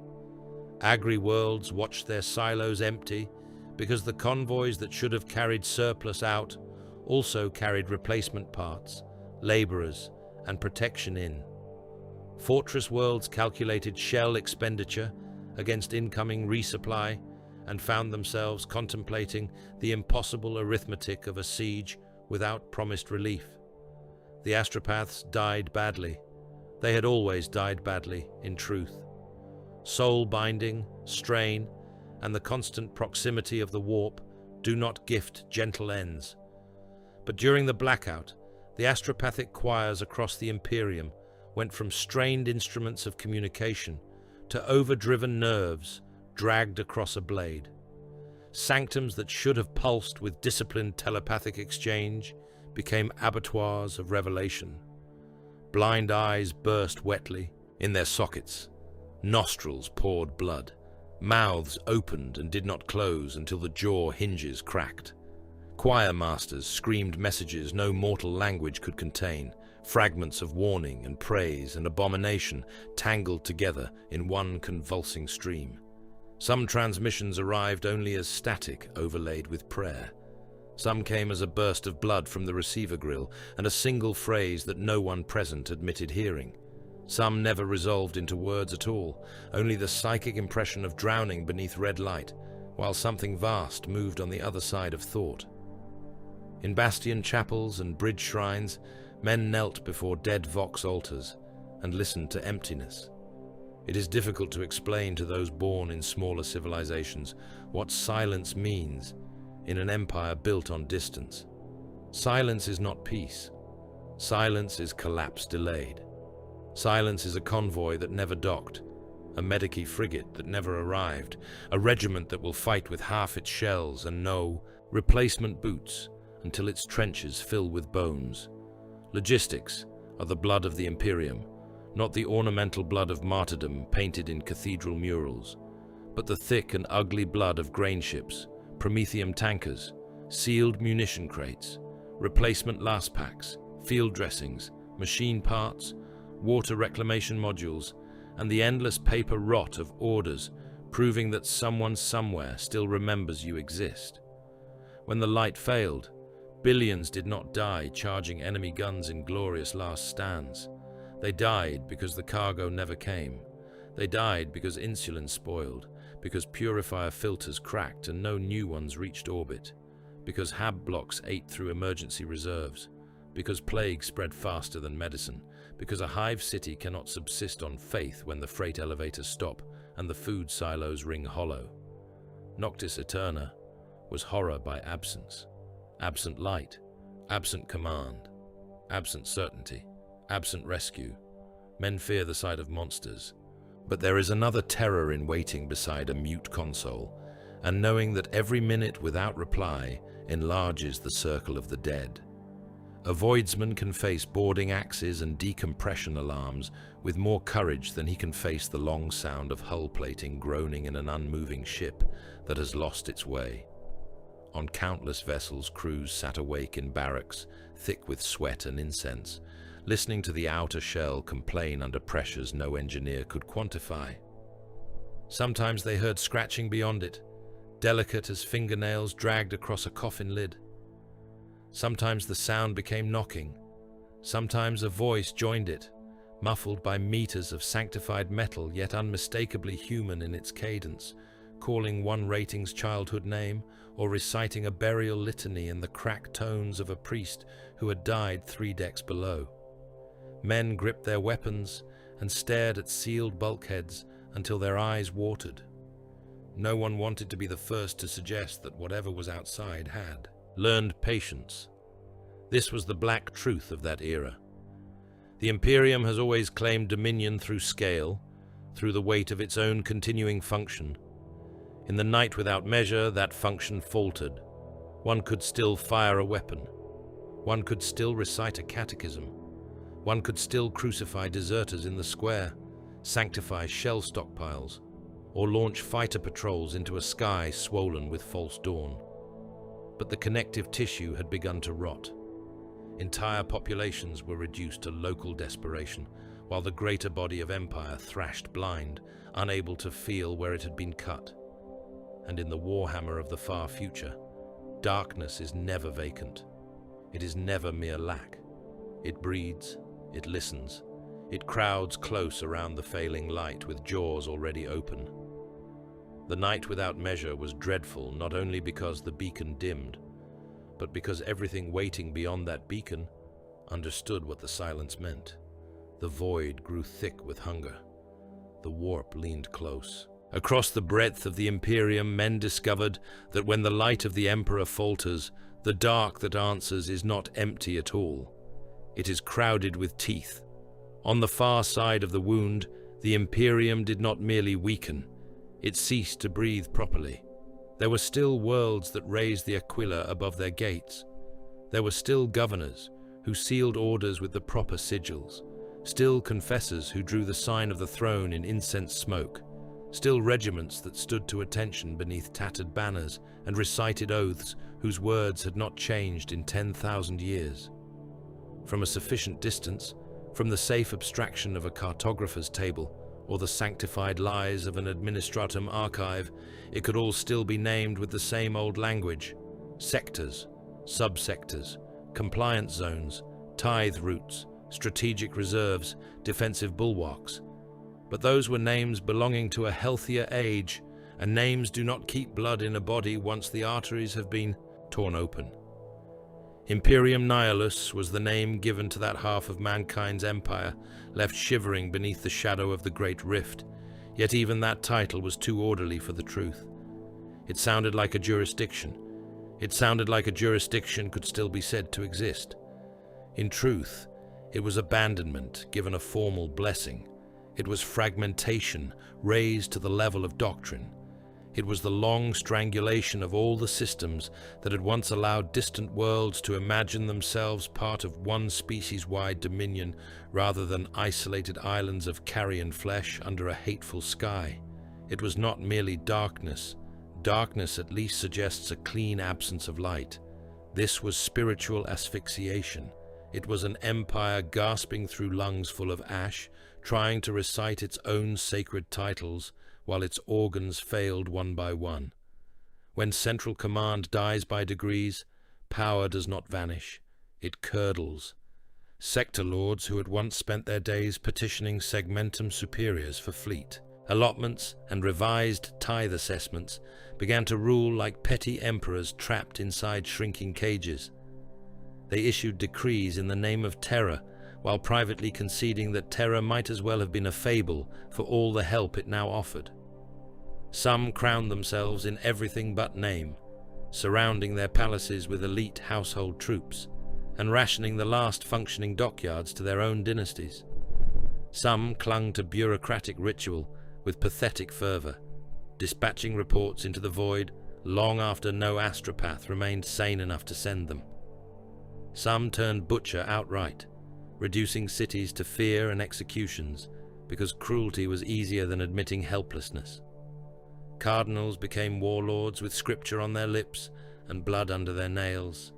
Agri-worlds watched their silos empty because the convoys that should have carried surplus out also carried replacement parts, laborers, and protection in. Fortress worlds calculated shell expenditure against incoming resupply and found themselves contemplating the impossible arithmetic of a siege without promised relief. The astropaths died badly. They had always died badly, in truth. Soul binding, strain, and the constant proximity of the warp do not gift gentle ends. But during the blackout, the astropathic choirs across the Imperium went from strained instruments of communication to overdriven nerves dragged across a blade. Sanctums that should have pulsed with disciplined telepathic exchange became abattoirs of revelation. Blind eyes burst wetly in their sockets. Nostrils poured blood. Mouths opened and did not close until the jaw hinges cracked. Choir masters screamed messages no mortal language could contain, fragments of warning and praise and abomination tangled together in one convulsing stream. Some transmissions arrived only as static overlaid with prayer. Some came as a burst of blood from the receiver grill and a single phrase that no one present admitted hearing. Some never resolved into words at all, only the psychic impression of drowning beneath red light, while something vast moved on the other side of thought. In bastion chapels and bridge shrines, men knelt before dead vox altars and listened to emptiness. It is difficult to explain to those born in smaller civilizations what silence means in an empire built on distance. Silence is not peace. Silence is collapse delayed. Silence is a convoy that never docked, a Medici frigate that never arrived, a regiment that will fight with half its shells and no replacement boots until its trenches fill with bones. Logistics are the blood of the Imperium, not the ornamental blood of martyrdom painted in cathedral murals, but the thick and ugly blood of grain ships, Prometheum tankers, sealed munition crates, replacement last packs, field dressings, machine parts, water reclamation modules, and the endless paper rot of orders proving that someone somewhere still remembers you exist. When the light failed, billions did not die charging enemy guns in glorious last stands. They died because the cargo never came. They died because insulin spoiled, because purifier filters cracked and no new ones reached orbit, because hab blocks ate through emergency reserves, because plague spread faster than medicine, because a hive city cannot subsist on faith when the freight elevators stop and the food silos ring hollow. Noctis Eterna was horror by absence. Absent light, absent command, absent certainty, absent rescue. Men fear the sight of monsters. But there is another terror in waiting beside a mute console, and knowing that every minute without reply enlarges the circle of the dead. A voidsman can face boarding axes and decompression alarms with more courage than he can face the long sound of hull plating groaning in an unmoving ship that has lost its way. On countless vessels, crews sat awake in barracks, thick with sweat and incense, listening to the outer shell complain under pressures no engineer could quantify. Sometimes they heard scratching beyond it, delicate as fingernails dragged across a coffin lid. Sometimes the sound became knocking. Sometimes a voice joined it, muffled by meters of sanctified metal yet unmistakably human in its cadence, calling one rating's childhood name or reciting a burial litany in the cracked tones of a priest who had died 3 decks below. Men gripped their weapons and stared at sealed bulkheads until their eyes watered. No one wanted to be the first to suggest that whatever was outside had learned patience. This was the black truth of that era. The Imperium has always claimed dominion through scale, through the weight of its own continuing function. In the night without measure, that function faltered. One could still fire a weapon. One could still recite a catechism. One could still crucify deserters in the square, sanctify shell stockpiles, or launch fighter patrols into a sky swollen with false dawn. But the connective tissue had begun to rot. Entire populations were reduced to local desperation, while the greater body of empire thrashed blind, unable to feel where it had been cut. And in the Warhammer of the far future, darkness is never vacant. It is never mere lack. It breeds, it listens, it crowds close around the failing light with jaws already open. The night without measure was dreadful not only because the beacon dimmed, but because everything waiting beyond that beacon understood what the silence meant. The void grew thick with hunger. The warp leaned close. Across the breadth of the Imperium, men discovered that when the light of the Emperor falters, the dark that answers is not empty at all. It is crowded with teeth. On the far side of the wound, the Imperium did not merely weaken, it ceased to breathe properly. There were still worlds that raised the Aquila above their gates. There were still governors who sealed orders with the proper sigils, still confessors who drew the sign of the throne in incense smoke, still regiments that stood to attention beneath tattered banners and recited oaths whose words had not changed in 10,000 years. From a sufficient distance, from the safe abstraction of a cartographer's table, or the sanctified lies of an administratum archive, it could all still be named with the same old language: sectors, subsectors, compliance zones, tithe routes, strategic reserves, defensive bulwarks. But those were names belonging to a healthier age, and names do not keep blood in a body once the arteries have been torn open. Imperium Nihilus was the name given to that half of mankind's empire left shivering beneath the shadow of the Great Rift, yet even that title was too orderly for the truth. It sounded like a jurisdiction. It sounded like a jurisdiction could still be said to exist. In truth, it was abandonment given a formal blessing. It was fragmentation raised to the level of doctrine. It was the long strangulation of all the systems that had once allowed distant worlds to imagine themselves part of one species-wide dominion rather than isolated islands of carrion flesh under a hateful sky. It was not merely darkness. Darkness at least suggests a clean absence of light. This was spiritual asphyxiation. It was an empire gasping through lungs full of ash, trying to recite its own sacred titles, while its organs failed one by one. When central command dies by degrees, power does not vanish, it curdles. Sector lords who had once spent their days petitioning segmentum superiors for fleet, allotments, and revised tithe assessments began to rule like petty emperors trapped inside shrinking cages. They issued decrees in the name of terror, while privately conceding that terror might as well have been a fable for all the help it now offered. Some crowned themselves in everything but name, surrounding their palaces with elite household troops, and rationing the last functioning dockyards to their own dynasties. Some clung to bureaucratic ritual with pathetic fervor, dispatching reports into the void long after no astropath remained sane enough to send them. Some turned butcher outright, reducing cities to fear and executions because cruelty was easier than admitting helplessness. Cardinals became warlords with scripture on their lips and blood under their nails.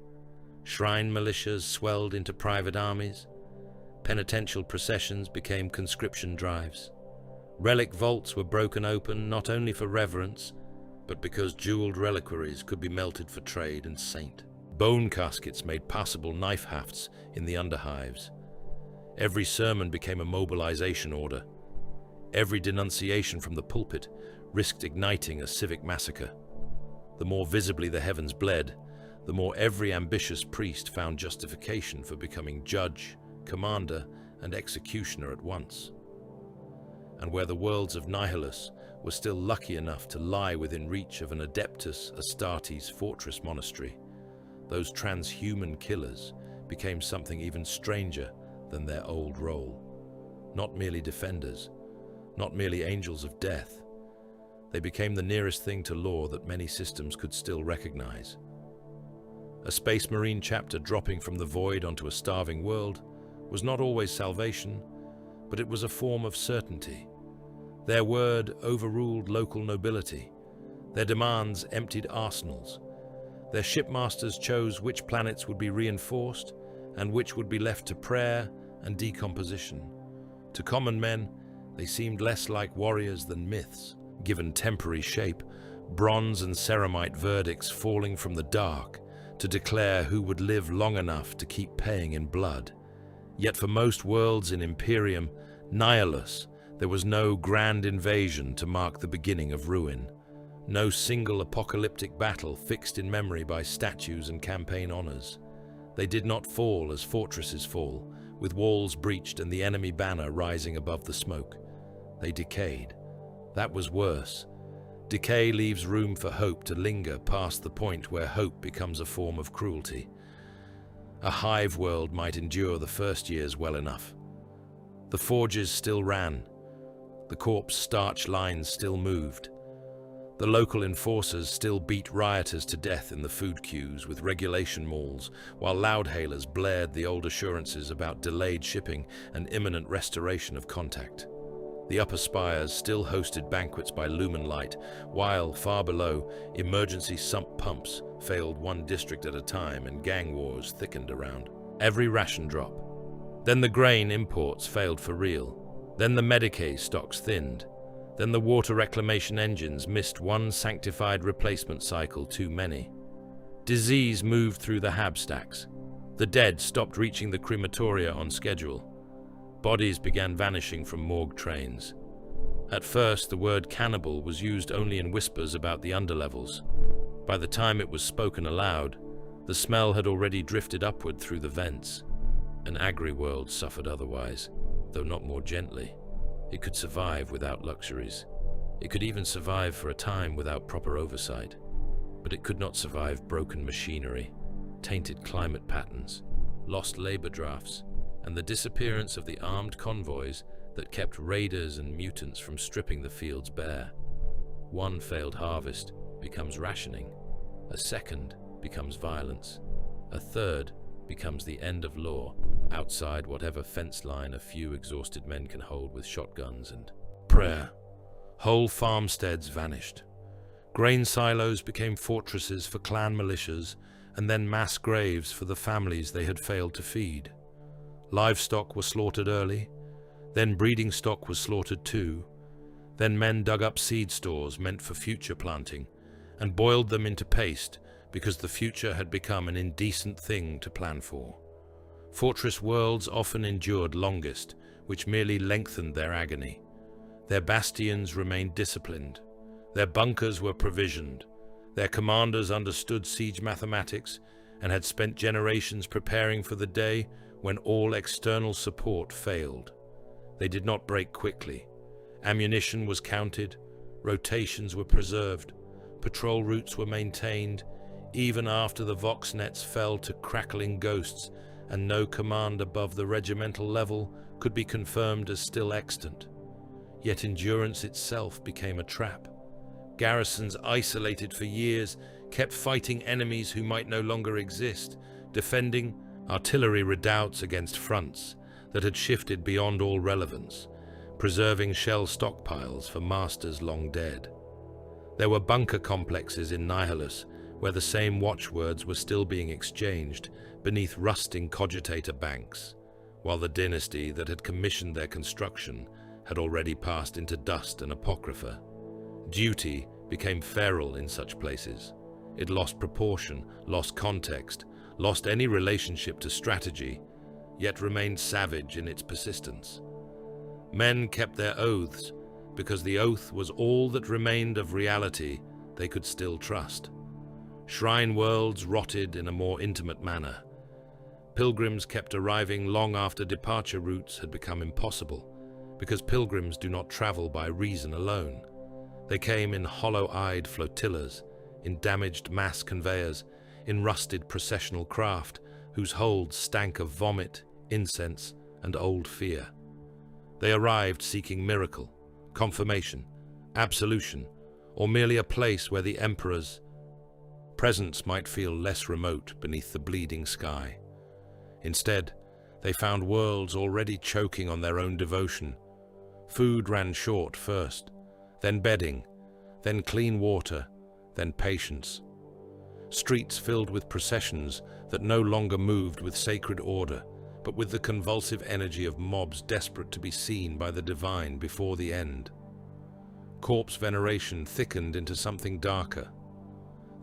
Shrine militias swelled into private armies. Penitential processions became conscription drives. Relic vaults were broken open not only for reverence, but because jeweled reliquaries could be melted for trade and saint. Bone caskets made passable knife hafts in the underhives. Every sermon became a mobilization order. Every denunciation from the pulpit risked igniting a civic massacre. The more visibly the heavens bled, the more every ambitious priest found justification for becoming judge, commander, and executioner at once. And where the worlds of Nihilus were still lucky enough to lie within reach of an Adeptus Astartes fortress monastery, those transhuman killers became something even stranger than their old role. Not merely defenders, not merely angels of death. They became the nearest thing to law that many systems could still recognize. A Space Marine chapter dropping from the void onto a starving world was not always salvation, but it was a form of certainty. Their word overruled local nobility. Their demands emptied arsenals. Their shipmasters chose which planets would be reinforced and which would be left to prayer and decomposition. To common men, they seemed less like warriors than myths, given temporary shape, bronze and ceramite verdicts falling from the dark to declare who would live long enough to keep paying in blood. Yet for most worlds in Imperium Nihilus, there was no grand invasion to mark the beginning of ruin. No single apocalyptic battle fixed in memory by statues and campaign honors. They did not fall as fortresses fall, with walls breached and the enemy banner rising above the smoke. They decayed. That was worse. Decay leaves room for hope to linger past the point where hope becomes a form of cruelty. A hive world might endure the first years well enough. The forges still ran. The corpse starch lines still moved. The local enforcers still beat rioters to death in the food queues with regulation malls, while loudhailers blared the old assurances about delayed shipping and imminent restoration of contact. The upper spires still hosted banquets by lumen light, while, far below, emergency sump pumps failed one district at a time and gang wars thickened around every ration drop. Then the grain imports failed for real. Then the Medicaid stocks thinned. Then the water reclamation engines missed one sanctified replacement cycle too many. Disease moved through the hab stacks. The dead stopped reaching the crematoria on schedule. Bodies began vanishing from morgue trains. At first, the word cannibal was used only in whispers about the underlevels. By the time it was spoken aloud, the smell had already drifted upward through the vents. An agri-world suffered otherwise, though not more gently. It could survive without luxuries. It could even survive for a time without proper oversight. But it could not survive broken machinery, tainted climate patterns, lost labor drafts, and the disappearance of the armed convoys that kept raiders and mutants from stripping the fields bare. One failed harvest becomes rationing. A second becomes violence. A third becomes the end of law, outside whatever fence line a few exhausted men can hold with shotguns and prayer. Whole farmsteads vanished. Grain silos became fortresses for clan militias, and then mass graves for the families they had failed to feed. Livestock were slaughtered early, then breeding stock was slaughtered too. Then men dug up seed stores meant for future planting and boiled them into paste because the future had become an indecent thing to plan for. Fortress worlds often endured longest, which merely lengthened their agony. Their bastions remained disciplined. Their bunkers were provisioned. Their commanders understood siege mathematics and had spent generations preparing for the day when all external support failed. They did not break quickly. Ammunition was counted, rotations were preserved, patrol routes were maintained, even after the vox nets fell to crackling ghosts and no command above the regimental level could be confirmed as still extant. Yet endurance itself became a trap. Garrisons isolated for years kept fighting enemies who might no longer exist, defending artillery redoubts against fronts that had shifted beyond all relevance, preserving shell stockpiles for masters long dead. There were bunker complexes in Nihilus where the same watchwords were still being exchanged beneath rusting cogitator banks, while the dynasty that had commissioned their construction had already passed into dust and apocrypha. Duty became feral in such places. It lost proportion, lost context, lost any relationship to strategy, yet remained savage in its persistence. Men kept their oaths because the oath was all that remained of reality they could still trust. Shrine worlds rotted in a more intimate manner. Pilgrims kept arriving long after departure routes had become impossible, because pilgrims do not travel by reason alone. They came in hollow-eyed flotillas, in damaged mass conveyors, in rusted processional craft whose holds stank of vomit, incense, and old fear. They arrived seeking miracle, confirmation, absolution, or merely a place where the Emperor's presence might feel less remote beneath the bleeding sky. Instead, they found worlds already choking on their own devotion. Food ran short first, then bedding, then clean water, then patience. Streets filled with processions that no longer moved with sacred order, but with the convulsive energy of mobs desperate to be seen by the divine before the end. Corpse veneration thickened into something darker.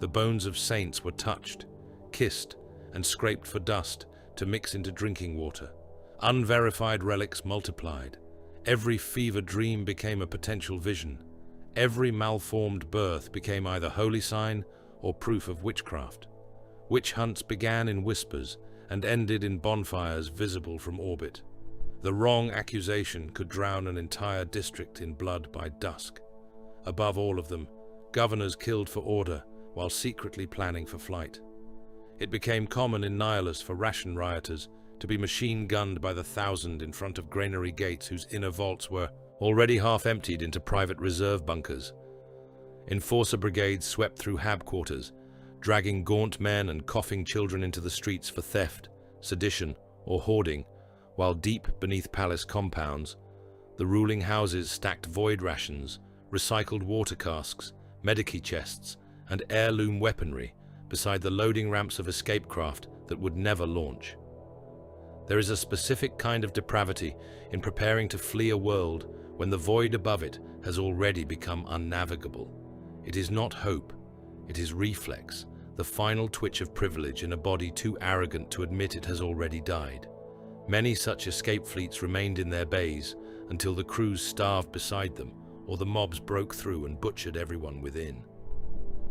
The bones of saints were touched, kissed, and scraped for dust to mix into drinking water. Unverified relics multiplied. Every fever dream became a potential vision. Every malformed birth became either holy sign or proof of witchcraft. Witch hunts began in whispers and ended in bonfires visible from orbit. The wrong accusation could drown an entire district in blood by dusk. Above all of them, governors killed for order while secretly planning for flight. It became common in Nihilus for ration rioters to be machine-gunned by the thousand in front of granary gates whose inner vaults were already half-emptied into private reserve bunkers. Enforcer brigades swept through hab quarters, dragging gaunt men and coughing children into the streets for theft, sedition, or hoarding, while deep beneath palace compounds, the ruling houses stacked void rations, recycled water casks, medici chests, and heirloom weaponry beside the loading ramps of escape craft that would never launch. There is a specific kind of depravity in preparing to flee a world when the void above it has already become unnavigable. It is not hope, it is reflex, the final twitch of privilege in a body too arrogant to admit it has already died. Many such escape fleets remained in their bays until the crews starved beside them or the mobs broke through and butchered everyone within.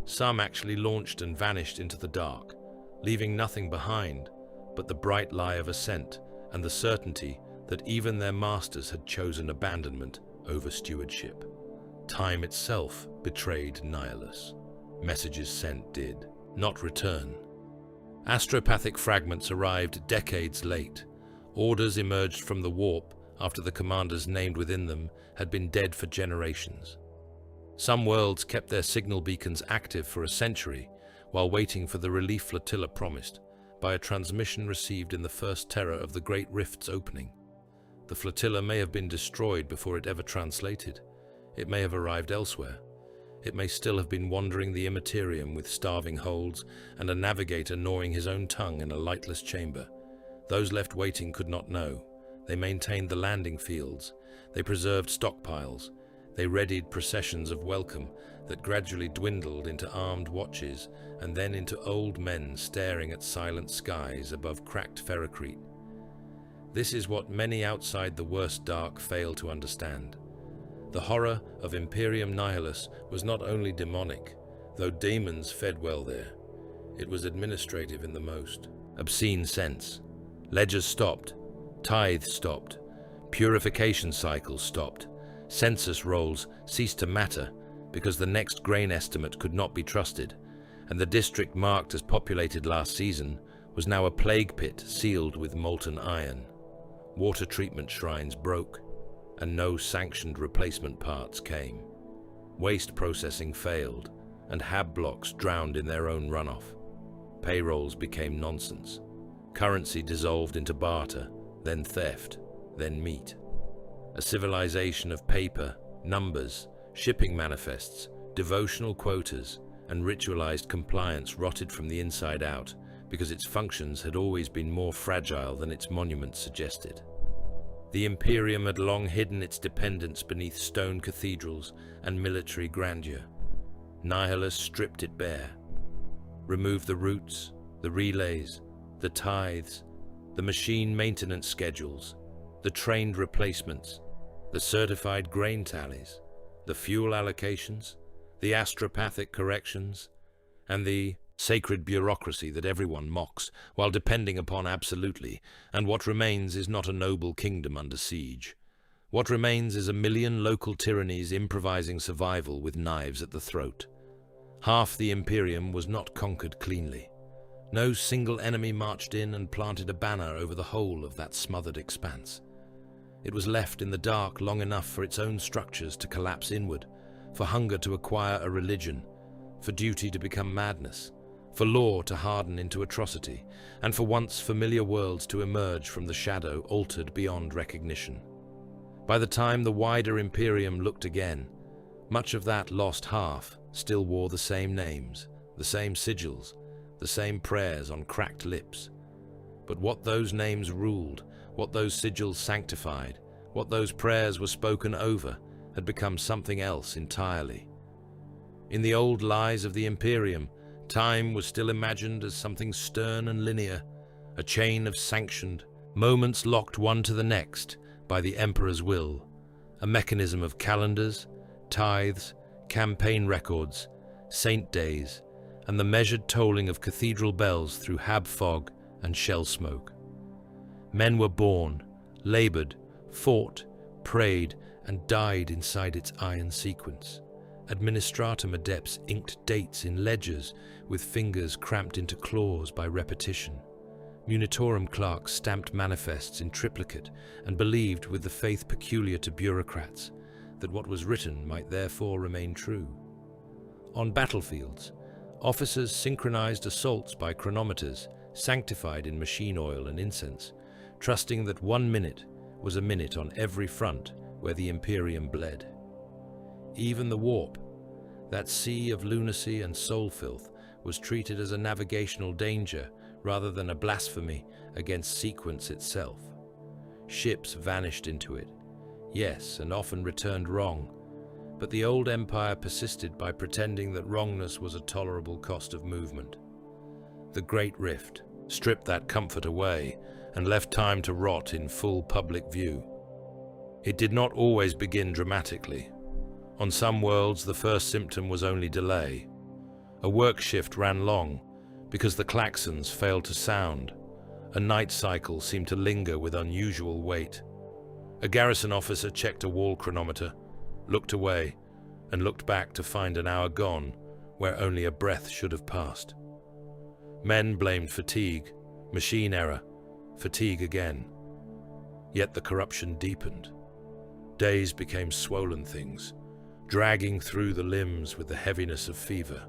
Some actually launched and vanished into the dark, leaving nothing behind but the bright lie of ascent and the certainty that even their masters had chosen abandonment over stewardship. Time itself betrayed Nihilus. Messages sent did not return. Astropathic fragments arrived decades late. Orders emerged from the warp after the commanders named within them had been dead for generations. Some worlds kept their signal beacons active for a century while waiting for the relief flotilla promised by a transmission received in the first terror of the Great Rift's opening. The flotilla may have been destroyed before it ever translated. It may have arrived elsewhere. It may still have been wandering the immaterium with starving holds and a navigator gnawing his own tongue in a lightless chamber. Those left waiting could not know. They maintained the landing fields. They preserved stockpiles. They readied processions of welcome that gradually dwindled into armed watches and then into old men staring at silent skies above cracked ferrocrete. This is what many outside the worst dark fail to understand. The horror of Imperium Nihilus was not only demonic, though demons fed well there. It was administrative in the most obscene sense. Ledgers stopped, tithes stopped, purification cycles stopped, census rolls ceased to matter because the next grain estimate could not be trusted, and the district marked as populated last season was now a plague pit sealed with molten iron. Water treatment shrines broke, and no sanctioned replacement parts came. Waste processing failed, and hab blocks drowned in their own runoff. Payrolls became nonsense. Currency dissolved into barter, then theft, then meat. A civilization of paper, numbers, shipping manifests, devotional quotas, and ritualized compliance rotted from the inside out because its functions had always been more fragile than its monuments suggested. The Imperium had long hidden its dependence beneath stone cathedrals and military grandeur. Nihilus stripped it bare, removed the routes, the relays, the tithes, the machine maintenance schedules, the trained replacements, the certified grain tallies, the fuel allocations, the astropathic corrections, and the sacred bureaucracy that everyone mocks while depending upon absolutely, and what remains is not a noble kingdom under siege. What remains is a million local tyrannies improvising survival with knives at the throat. Half the Imperium was not conquered cleanly. No single enemy marched in and planted a banner over the whole of that smothered expanse. It was left in the dark long enough for its own structures to collapse inward, for hunger to acquire a religion, for duty to become madness, for law to harden into atrocity, and for once familiar worlds to emerge from the shadow altered beyond recognition. By the time the wider Imperium looked again, much of that lost half still wore the same names, the same sigils, the same prayers on cracked lips. But what those names ruled, what those sigils sanctified, what those prayers were spoken over, had become something else entirely. In the old lies of the Imperium, time was still imagined as something stern and linear, a chain of sanctioned moments locked one to the next by the Emperor's will, a mechanism of calendars, tithes, campaign records, saint days, and the measured tolling of cathedral bells through hab fog and shell smoke. Men were born, labored, fought, prayed, and died inside its iron sequence. Administratum adepts inked dates in ledgers with fingers cramped into claws by repetition. Munitorum clerks stamped manifests in triplicate and believed, with the faith peculiar to bureaucrats, that what was written might therefore remain true. On battlefields, officers synchronized assaults by chronometers, sanctified in machine oil and incense, trusting that 1 minute was a minute on every front where the Imperium bled. Even the warp, that sea of lunacy and soul filth, was treated as a navigational danger rather than a blasphemy against sequence itself. Ships vanished into it, yes, and often returned wrong, but the old empire persisted by pretending that wrongness was a tolerable cost of movement. The Great Rift stripped that comfort away and left time to rot in full public view. It did not always begin dramatically. On some worlds, the first symptom was only delay. A work shift ran long because the klaxons failed to sound. A night cycle seemed to linger with unusual weight. A garrison officer checked a wall chronometer, looked away, and looked back to find an hour gone where only a breath should have passed. Men blamed fatigue, machine error, fatigue again. Yet the corruption deepened. Days became swollen things, dragging through the limbs with the heaviness of fever.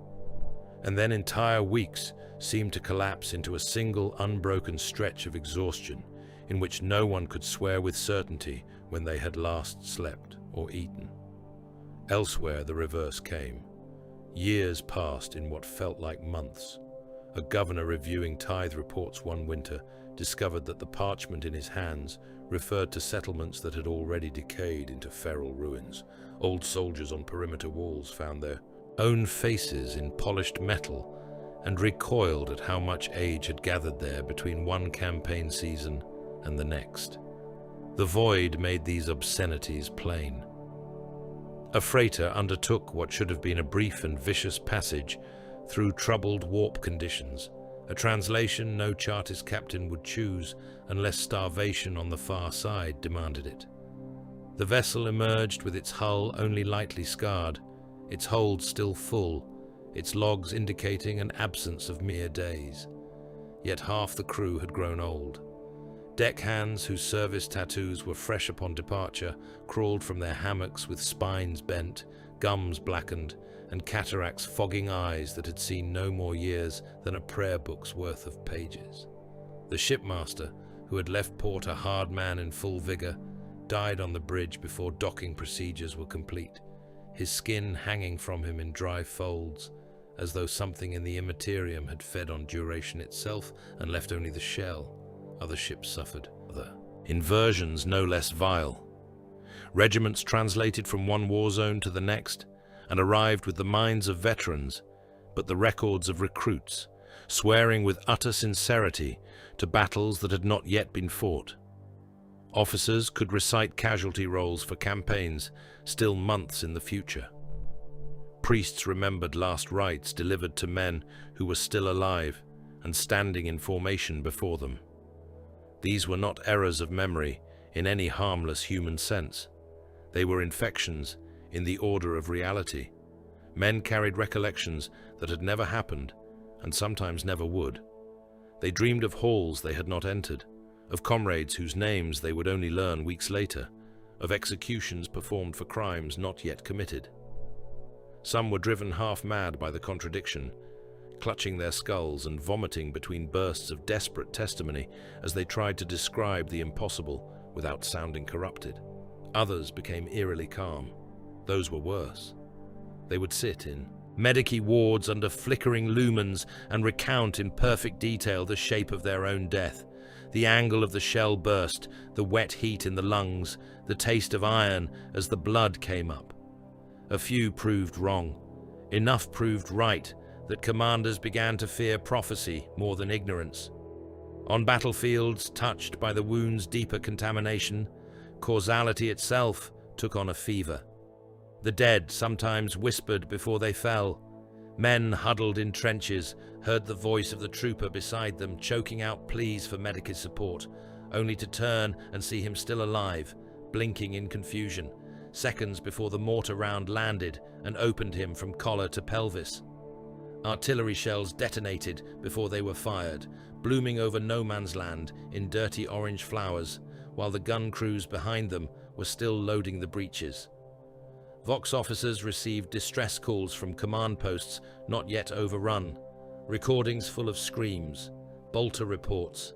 And then entire weeks seemed to collapse into a single unbroken stretch of exhaustion in which no one could swear with certainty when they had last slept or eaten. Elsewhere the reverse came. Years passed in what felt like months. A governor reviewing tithe reports one winter discovered that the parchment in his hands referred to settlements that had already decayed into feral ruins. Old soldiers on perimeter walls found their own faces in polished metal and recoiled at how much age had gathered there between one campaign season and the next. The void made these obscenities plain. A freighter undertook what should have been a brief and vicious passage through troubled warp conditions, a translation no Chartist captain would choose unless starvation on the far side demanded it. The vessel emerged with its hull only lightly scarred, its hold still full, its logs indicating an absence of mere days. Yet half the crew had grown old. Deckhands whose service tattoos were fresh upon departure crawled from their hammocks with spines bent, gums blackened, and cataracts fogging eyes that had seen no more years than a prayer book's worth of pages. The shipmaster, who had left port a hard man in full vigor, died on the bridge before docking procedures were complete, his skin hanging from him in dry folds, as though something in the immaterium had fed on duration itself and left only the shell. Other ships suffered. Other inversions no less vile. Regiments translated from one war zone to the next and arrived with the minds of veterans, but the records of recruits, swearing with utter sincerity to battles that had not yet been fought. Officers could recite casualty rolls for campaigns still months in the future. Priests remembered last rites delivered to men who were still alive and standing in formation before them. These were not errors of memory in any harmless human sense. They were infections in the order of reality. Men carried recollections that had never happened and sometimes never would. They dreamed of halls they had not entered, of comrades whose names they would only learn weeks later, of executions performed for crimes not yet committed. Some were driven half-mad by the contradiction, clutching their skulls and vomiting between bursts of desperate testimony as they tried to describe the impossible without sounding corrupted. Others became eerily calm. Those were worse. They would sit in medici wards under flickering lumens and recount in perfect detail the shape of their own death, the angle of the shell burst, the wet heat in the lungs, the taste of iron as the blood came up. A few proved wrong. Enough proved right that commanders began to fear prophecy more than ignorance. On battlefields touched by the wound's deeper contamination, causality itself took on a fever. The dead sometimes whispered before they fell. Men huddled in trenches heard the voice of the trooper beside them choking out pleas for medical support, only to turn and see him still alive, blinking in confusion, seconds before the mortar round landed and opened him from collar to pelvis. Artillery shells detonated before they were fired, blooming over no man's land in dirty orange flowers, while the gun crews behind them were still loading the breaches. Vox officers received distress calls from command posts not yet overrun, recordings full of screams, bolter reports,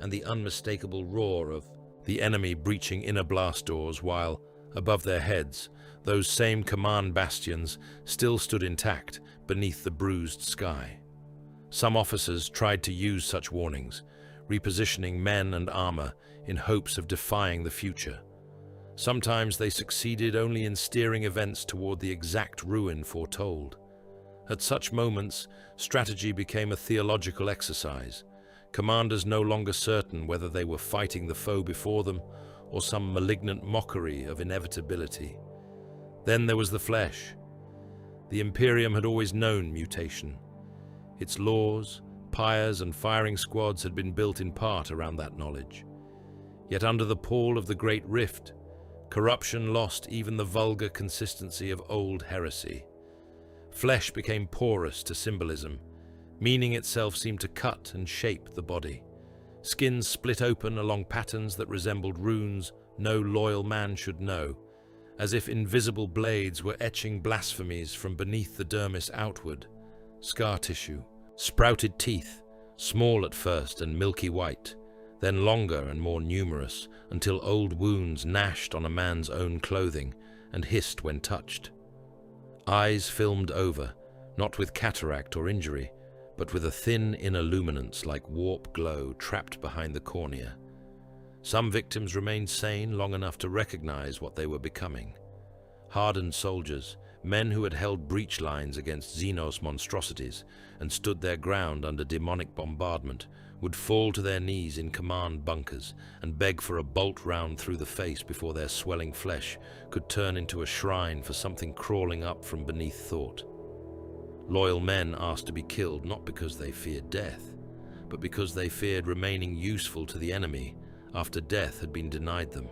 and the unmistakable roar of the enemy breaching inner blast doors while, above their heads, those same command bastions still stood intact beneath the bruised sky. Some officers tried to use such warnings, repositioning men and armor in hopes of defying the future. Sometimes they succeeded only in steering events toward the exact ruin foretold. At such moments, strategy became a theological exercise, commanders no longer certain whether they were fighting the foe before them or some malignant mockery of inevitability. Then there was the flesh. The Imperium had always known mutation. Its laws, pyres and firing squads had been built in part around that knowledge. Yet under the pall of the Great Rift, corruption lost even the vulgar consistency of old heresy. Flesh became porous to symbolism. Meaning itself seemed to cut and shape the body. Skins split open along patterns that resembled runes no loyal man should know, as if invisible blades were etching blasphemies from beneath the dermis outward. Scar tissue, sprouted teeth, small at first and milky white, then longer and more numerous, until old wounds gnashed on a man's own clothing and hissed when touched. Eyes filmed over, not with cataract or injury, but with a thin inner luminance like warp glow trapped behind the cornea. Some victims remained sane long enough to recognize what they were becoming. Hardened soldiers, men who had held breach lines against Xenos monstrosities and stood their ground under demonic bombardment, would fall to their knees in command bunkers and beg for a bolt round through the face before their swelling flesh could turn into a shrine for something crawling up from beneath thought. Loyal men asked to be killed not because they feared death, but because they feared remaining useful to the enemy after death had been denied them.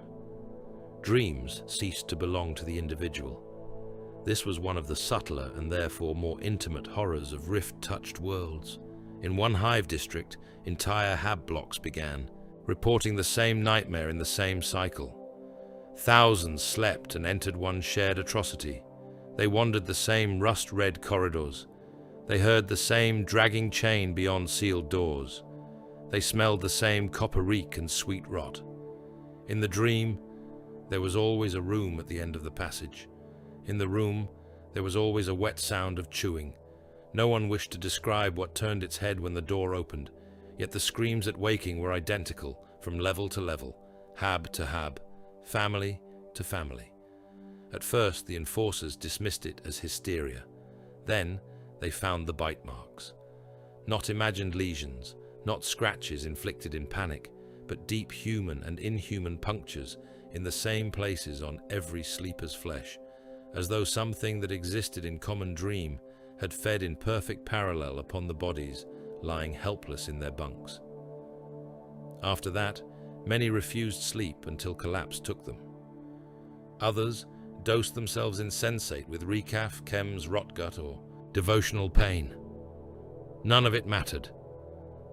Dreams ceased to belong to the individual. This was one of the subtler and therefore more intimate horrors of rift-touched worlds. In one hive district, entire hab blocks began, reporting the same nightmare in the same cycle. Thousands slept and entered one shared atrocity. They wandered the same rust-red corridors. They heard the same dragging chain beyond sealed doors. They smelled the same copper reek and sweet rot. In the dream, there was always a room at the end of the passage. In the room, there was always a wet sound of chewing. No one wished to describe what turned its head when the door opened, yet the screams at waking were identical from level to level, hab to hab, family to family. At first, the enforcers dismissed it as hysteria. Then, they found the bite marks. Not imagined lesions, not scratches inflicted in panic, but deep human and inhuman punctures in the same places on every sleeper's flesh, as though something that existed in common dream had fed in perfect parallel upon the bodies lying helpless in their bunks. After that, many refused sleep until collapse took them. Others dosed themselves insensate with recaf, chems, rotgut, or devotional pain. None of it mattered.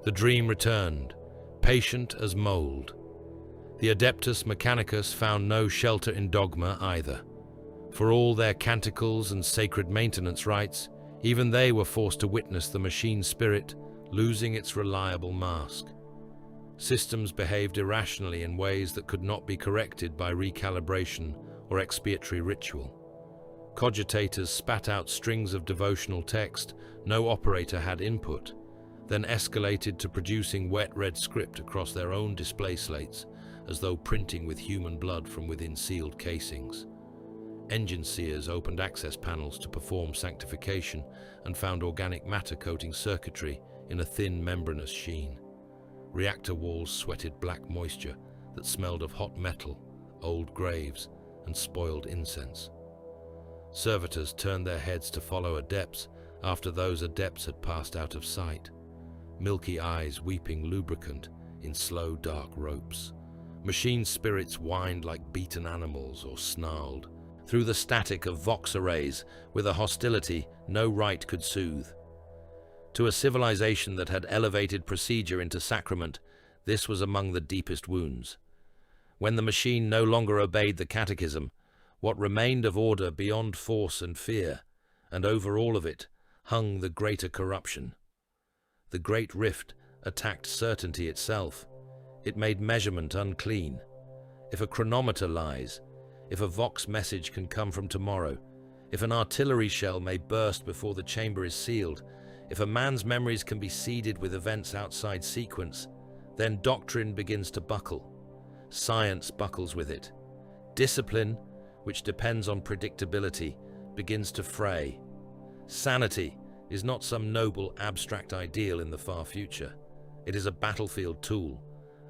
The dream returned, patient as mold. The Adeptus Mechanicus found no shelter in dogma either. For all their canticles and sacred maintenance rites, even they were forced to witness the machine spirit losing its reliable mask. Systems behaved irrationally in ways that could not be corrected by recalibration or expiatory ritual. Cogitators spat out strings of devotional text no operator had input, then escalated to producing wet red script across their own display slates, as though printing with human blood from within sealed casings. Engine seers opened access panels to perform sanctification and found organic matter coating circuitry in a thin membranous sheen. Reactor walls sweated black moisture that smelled of hot metal, old graves, and spoiled incense. Servitors turned their heads to follow adepts after those adepts had passed out of sight, milky eyes weeping lubricant in slow dark ropes. Machine spirits whined like beaten animals or snarled through the static of vox arrays with a hostility no rite could soothe. To a civilization that had elevated procedure into sacrament, this was among the deepest wounds. When the machine no longer obeyed the catechism, what remained of order beyond force and fear, and over all of it, hung the greater corruption. The great rift attacked certainty itself. It made measurement unclean. If a chronometer lies, if a vox message can come from tomorrow, if an artillery shell may burst before the chamber is sealed, If a man's memories can be seeded with events outside sequence, then doctrine begins to buckle. Science buckles with it. Discipline, which depends on predictability, begins to fray. Sanity is not some noble abstract ideal in the far future. It is a battlefield tool,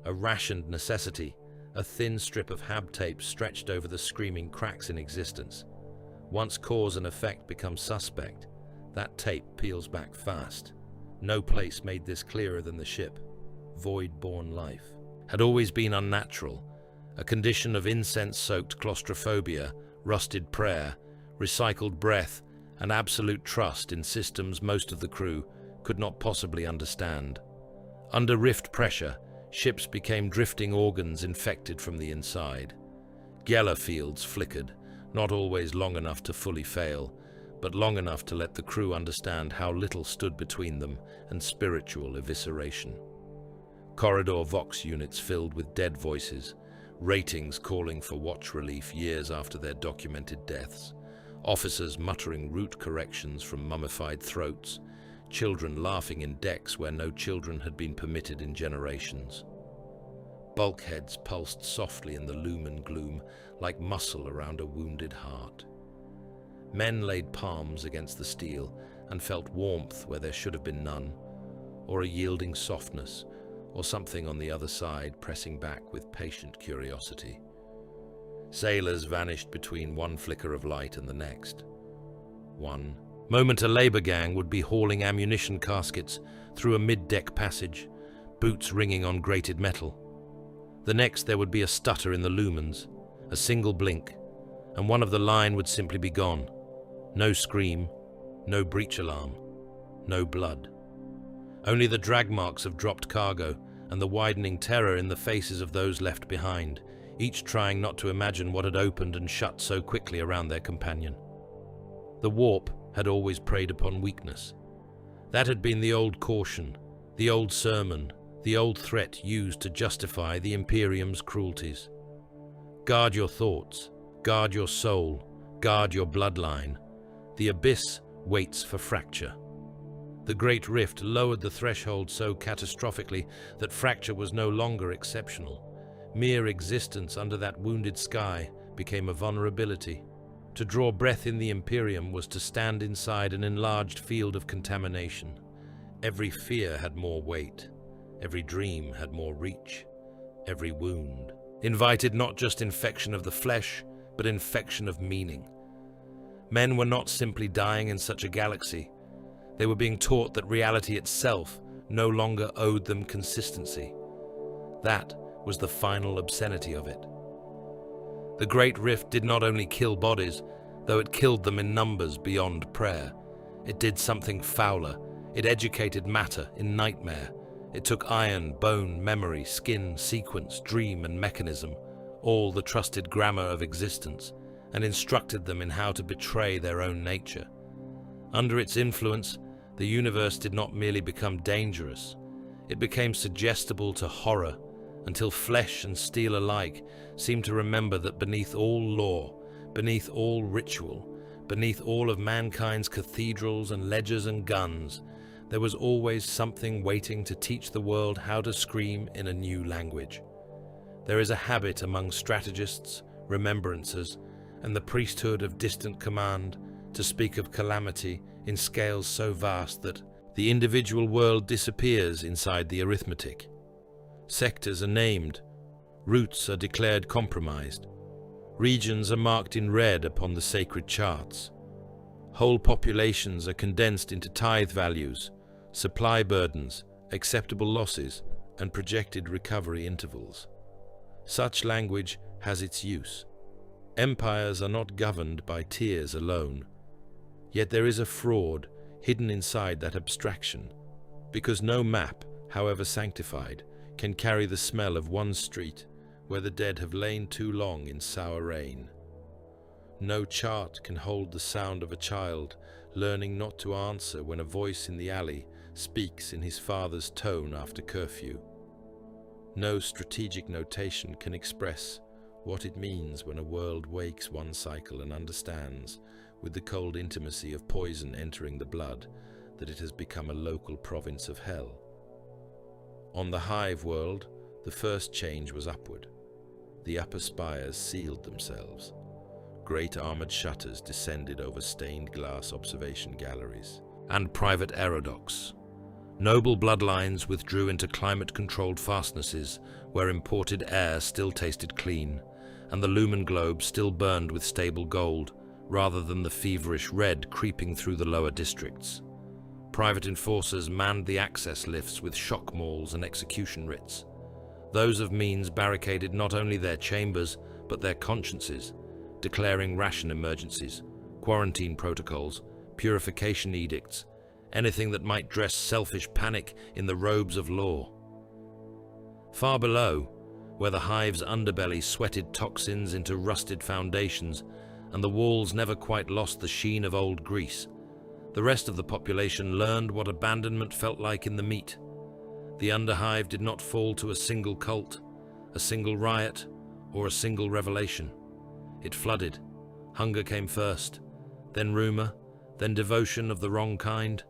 a rationed necessity, a thin strip of hab tape stretched over the screaming cracks in existence. Once cause and effect become suspect, that tape peels back fast. No place made this clearer than the ship. Void-born life had always been unnatural, a condition of incense-soaked claustrophobia, rusted prayer, recycled breath, and absolute trust in systems most of the crew could not possibly understand. Under rift pressure, ships became drifting organs infected from the inside. Geller fields flickered, not always long enough to fully fail, but long enough to let the crew understand how little stood between them and spiritual evisceration. Corridor Vox units filled with dead voices, ratings calling for watch relief years after their documented deaths, officers muttering root corrections from mummified throats, children laughing in decks where no children had been permitted in generations. Bulkheads pulsed softly in the lumen gloom like muscle around a wounded heart. Men laid palms against the steel and felt warmth where there should have been none, or a yielding softness, or something on the other side pressing back with patient curiosity. Sailors vanished between one flicker of light and the next. One moment a labor gang would be hauling ammunition caskets through a mid-deck passage, boots ringing on grated metal. The next there would be a stutter in the lumens, a single blink, and one of the line would simply be gone. No scream, no breach alarm, no blood. Only the drag marks of dropped cargo and the widening terror in the faces of those left behind, each trying not to imagine what had opened and shut so quickly around their companion. The warp had always preyed upon weakness. That had been the old caution, the old sermon, the old threat used to justify the Imperium's cruelties. Guard your thoughts, guard your soul, guard your bloodline. The abyss waits for fracture. The Great Rift lowered the threshold so catastrophically that fracture was no longer exceptional. Mere existence under that wounded sky became a vulnerability. To draw breath in the Imperium was to stand inside an enlarged field of contamination. Every fear had more weight. Every dream had more reach. Every wound invited not just infection of the flesh, but infection of meaning. Men were not simply dying in such a galaxy. They were being taught that reality itself no longer owed them consistency. That was the final obscenity of it. The Great Rift did not only kill bodies, though it killed them in numbers beyond prayer. It did something fouler. It educated matter in nightmare. It took iron, bone, memory, skin, sequence, dream, and mechanism, all the trusted grammar of existence, and instructed them in how to betray their own nature. Under its influence, the universe did not merely become dangerous. It became suggestible to horror, until flesh and steel alike seemed to remember that beneath all law, beneath all ritual, beneath all of mankind's cathedrals and ledgers and guns, there was always something waiting to teach the world how to scream in a new language. There is a habit among strategists, remembrancers, and the priesthood of distant command to speak of calamity in scales so vast that the individual world disappears inside the arithmetic. Sectors are named, routes are declared compromised, regions are marked in red upon the sacred charts. Whole populations are condensed into tithe values, supply burdens, acceptable losses, and projected recovery intervals. Such language has its use. Empires are not governed by tears alone. Yet there is a fraud hidden inside that abstraction, because no map, however sanctified, can carry the smell of one street where the dead have lain too long in sour rain. No chart can hold the sound of a child learning not to answer when a voice in the alley speaks in his father's tone after curfew. No strategic notation can express what it means when a world wakes one cycle and understands, with the cold intimacy of poison entering the blood, that it has become a local province of hell. On the hive world, the first change was upward. The upper spires sealed themselves. Great armored shutters descended over stained glass observation galleries and private aerodocs. Noble bloodlines withdrew into climate-controlled fastnesses where imported air still tasted clean, and the lumen globe still burned with stable gold, rather than the feverish red creeping through the lower districts. Private enforcers manned the access lifts with shock mauls and execution writs. Those of means barricaded not only their chambers, but their consciences, declaring ration emergencies, quarantine protocols, purification edicts, anything that might dress selfish panic in the robes of law. Far below, where the hive's underbelly sweated toxins into rusted foundations and the walls never quite lost the sheen of old Greece, the rest of the population learned what abandonment felt like in the meat. The underhive did not fall to a single cult, a single riot, or a single revelation. It flooded. Hunger came first, then rumor, then devotion of the wrong kind.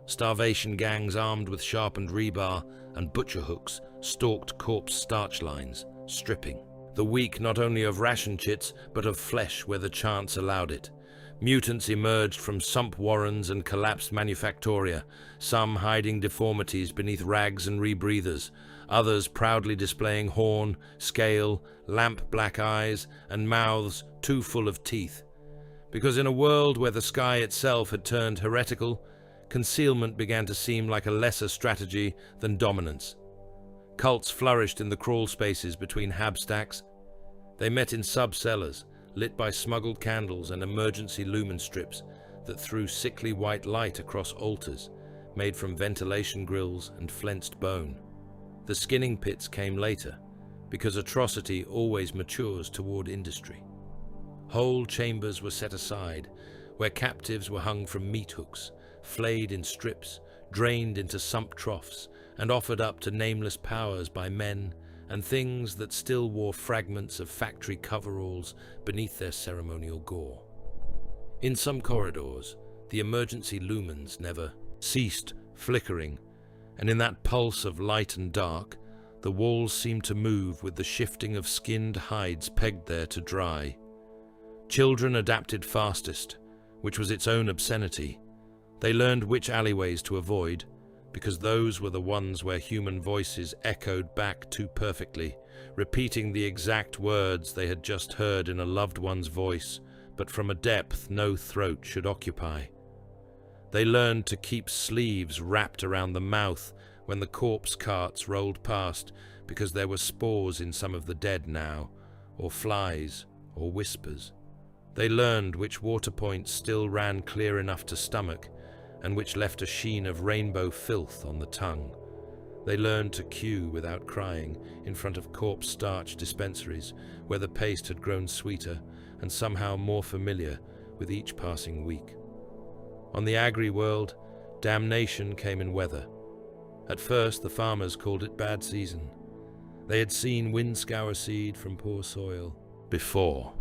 Starvation gangs armed with sharpened rebar and butcher hooks stalked corpse starch lines, stripping the weak not only of ration chits, but of flesh where the chance allowed it. Mutants emerged from sump warrens and collapsed manufactoria, some hiding deformities beneath rags and rebreathers, others proudly displaying horn, scale, lamp-black eyes, and mouths too full of teeth. Because in a world where the sky itself had turned heretical, concealment began to seem like a lesser strategy than dominance. Cults flourished in the crawl spaces between hab stacks. They met in sub-cellars, lit by smuggled candles and emergency lumen strips that threw sickly white light across altars made from ventilation grills and flensed bone. The skinning pits came later, because atrocity always matures toward industry. Whole chambers were set aside, where captives were hung from meat hooks, flayed in strips, drained into sump troughs, and offered up to nameless powers by men and things that still wore fragments of factory coveralls beneath their ceremonial gore. In some corridors, the emergency lumens never ceased flickering, and in that pulse of light and dark, the walls seemed to move with the shifting of skinned hides pegged there to dry. Children adapted fastest, which was its own obscenity. They learned which alleyways to avoid, because those were the ones where human voices echoed back too perfectly, repeating the exact words they had just heard in a loved one's voice, but from a depth no throat should occupy. They learned to keep sleeves wrapped around the mouth when the corpse carts rolled past, because there were spores in some of the dead now, or flies, or whispers. They learned which water points still ran clear enough to stomach, and which left a sheen of rainbow filth on the tongue. They learned to queue without crying in front of corpse starch dispensaries, where the paste had grown sweeter and somehow more familiar with each passing week. On the agri-world, damnation came in weather. At first, the farmers called it bad season. They had seen wind scour seed from poor soil before.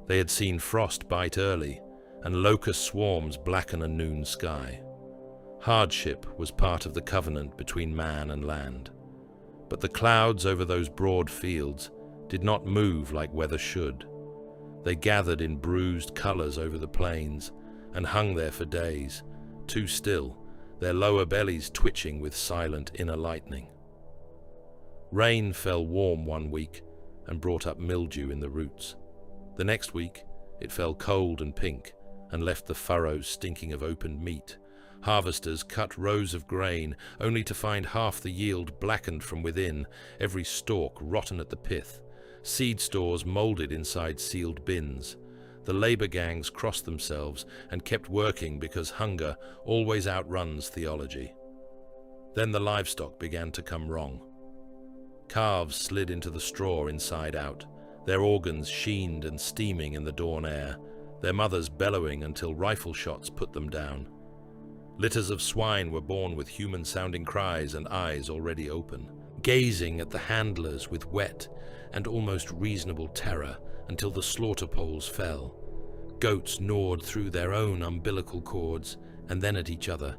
They had seen frost bite early, and locust swarms blacken a noon sky. Hardship was part of the covenant between man and land. But the clouds over those broad fields did not move like weather should. They gathered in bruised colors over the plains and hung there for days, too still, their lower bellies twitching with silent inner lightning. Rain fell warm one week and brought up mildew in the roots. The next week, it fell cold and pink and left the furrows stinking of opened meat. Harvesters cut rows of grain, only to find half the yield blackened from within, every stalk rotten at the pith, seed stores molded inside sealed bins. The labor gangs crossed themselves and kept working because hunger always outruns theology. Then the livestock began to come wrong. Calves slid into the straw inside out, their organs sheened and steaming in the dawn air, their mothers bellowing until rifle shots put them down. Litters of swine were born with human-sounding cries and eyes already open, gazing at the handlers with wet and almost reasonable terror until the slaughter poles fell. Goats gnawed through their own umbilical cords and then at each other,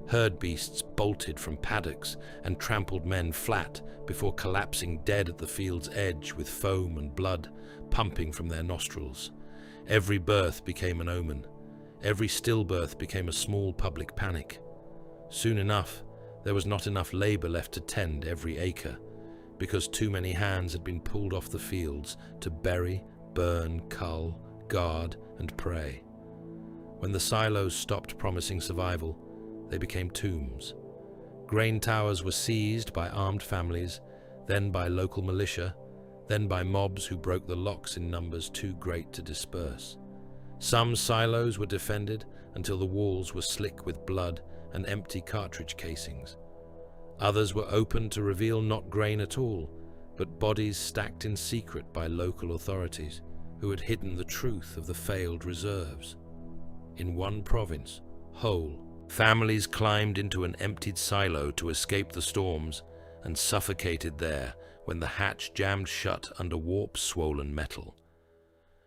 Herd beasts bolted from paddocks and trampled men flat before collapsing dead at the field's edge with foam and blood pumping from their nostrils. Every birth became an omen. Every stillbirth became a small public panic. Soon enough, there was not enough labor left to tend every acre, because too many hands had been pulled off the fields to bury, burn, cull, guard, and pray. When the silos stopped promising survival, they became tombs. Grain towers were seized by armed families, then by local militia, then by mobs who broke the locks in numbers too great to disperse. Some silos were defended until the walls were slick with blood and empty cartridge casings. Others were opened to reveal not grain at all, but bodies stacked in secret by local authorities who had hidden the truth of the failed reserves. In one province, whole, families climbed into an emptied silo to escape the storms and suffocated there when the hatch jammed shut under warp-swollen metal.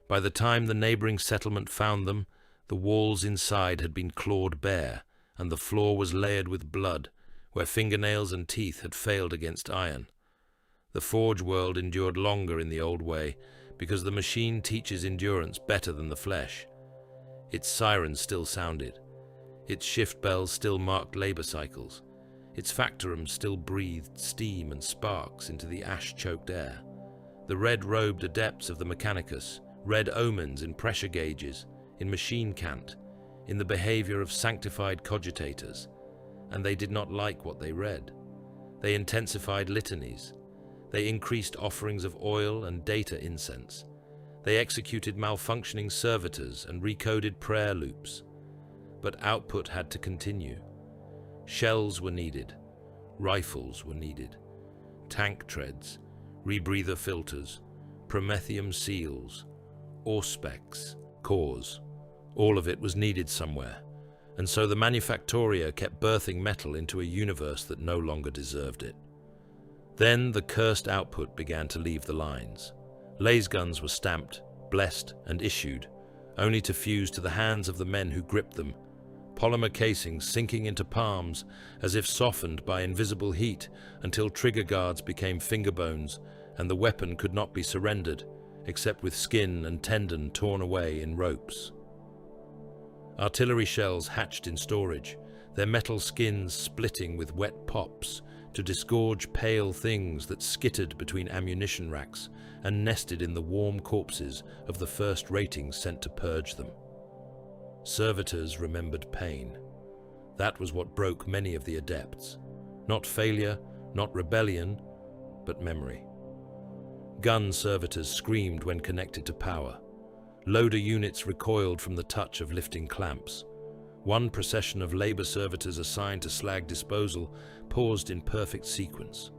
By the time the neighboring settlement found them, the walls inside had been clawed bare, and the floor was layered with blood, where fingernails and teeth had failed against iron. The forge world endured longer in the old way, because the machine teaches endurance better than the flesh. Its sirens still sounded. Its shift bells still marked labor cycles. Its factorums still breathed steam and sparks into the ash-choked air. The red-robed adepts of the Mechanicus read omens in pressure gauges, in machine cant, in the behavior of sanctified cogitators, and they did not like what they read. They intensified litanies. They increased offerings of oil and data incense. They executed malfunctioning servitors and recoded prayer loops. But output had to continue. Shells were needed. Rifles were needed. Tank treads, rebreather filters, promethium seals, auspex, cores. All of it was needed somewhere, and so the manufactoria kept birthing metal into a universe that no longer deserved it. Then the cursed output began to leave the lines. Laser guns were stamped, blessed, and issued, only to fuse to the hands of the men who gripped them, polymer casings sinking into palms as if softened by invisible heat until trigger guards became finger bones and the weapon could not be surrendered, except with skin and tendon torn away in ropes. Artillery shells hatched in storage, their metal skins splitting with wet pops to disgorge pale things that skittered between ammunition racks and nested in the warm corpses of the first ratings sent to purge them. Servitors remembered pain. That was what broke many of the adepts. Not failure, not rebellion, but memory. Gun servitors screamed when connected to power. Loader units recoiled from the touch of lifting clamps. One procession of labor servitors assigned to slag disposal paused in perfect sequence,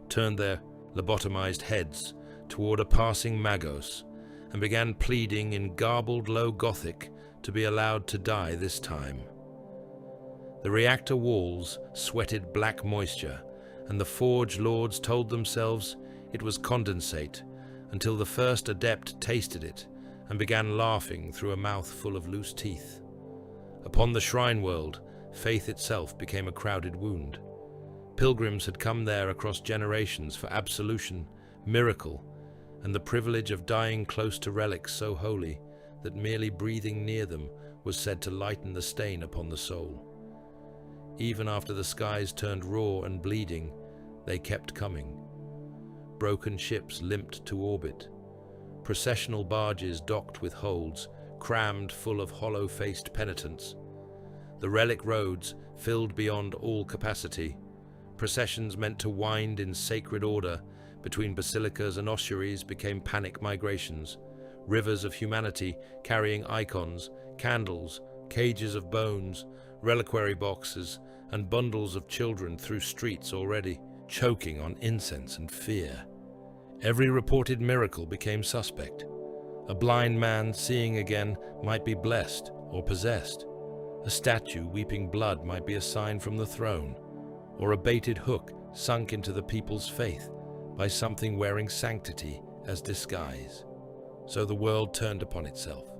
turned their lobotomized heads toward a passing magos, and began pleading in garbled low Gothic to be allowed to die this time. The reactor walls sweated black moisture, and the forge lords told themselves it was condensate until the first adept tasted it and began laughing through a mouth full of loose teeth. Upon the shrine world, faith itself became a crowded wound. Pilgrims had come there across generations for absolution, miracle, and the privilege of dying close to relics so holy that merely breathing near them was said to lighten the stain upon the soul. Even after the skies turned raw and bleeding, they kept coming. Broken ships limped to orbit. Processional barges docked with holds, crammed full of hollow-faced penitents. The relic roads filled beyond all capacity. Processions meant to wind in sacred order between basilicas and ossuaries became panic migrations. Rivers of humanity carrying icons, candles, cages of bones, reliquary boxes, and bundles of children through streets already choking on incense and fear. Every reported miracle became suspect. A blind man seeing again might be blessed or possessed. A statue weeping blood might be a sign from the throne, or a baited hook sunk into the people's faith by something wearing sanctity as disguise. So the world turned upon itself.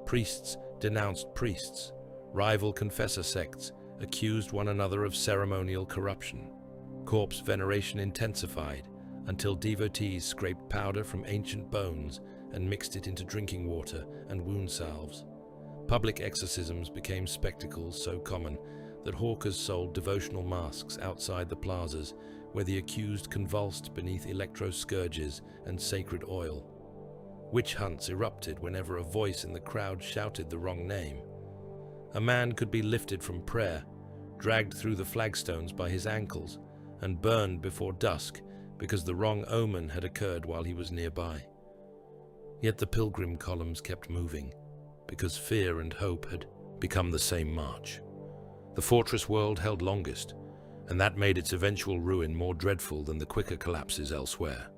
Priests denounced priests. Rival confessor sects accused one another of ceremonial corruption. Corpse veneration intensified until devotees scraped powder from ancient bones and mixed it into drinking water and wound salves. Public exorcisms became spectacles so common that hawkers sold devotional masks outside the plazas where the accused convulsed beneath electro-scourges and sacred oil. Witch hunts erupted whenever a voice in the crowd shouted the wrong name. A man could be lifted from prayer, dragged through the flagstones by his ankles, and burned before dusk because the wrong omen had occurred while he was nearby. Yet the pilgrim columns kept moving, because fear and hope had become the same march. The fortress world held longest, and that made its eventual ruin more dreadful than the quicker collapses elsewhere.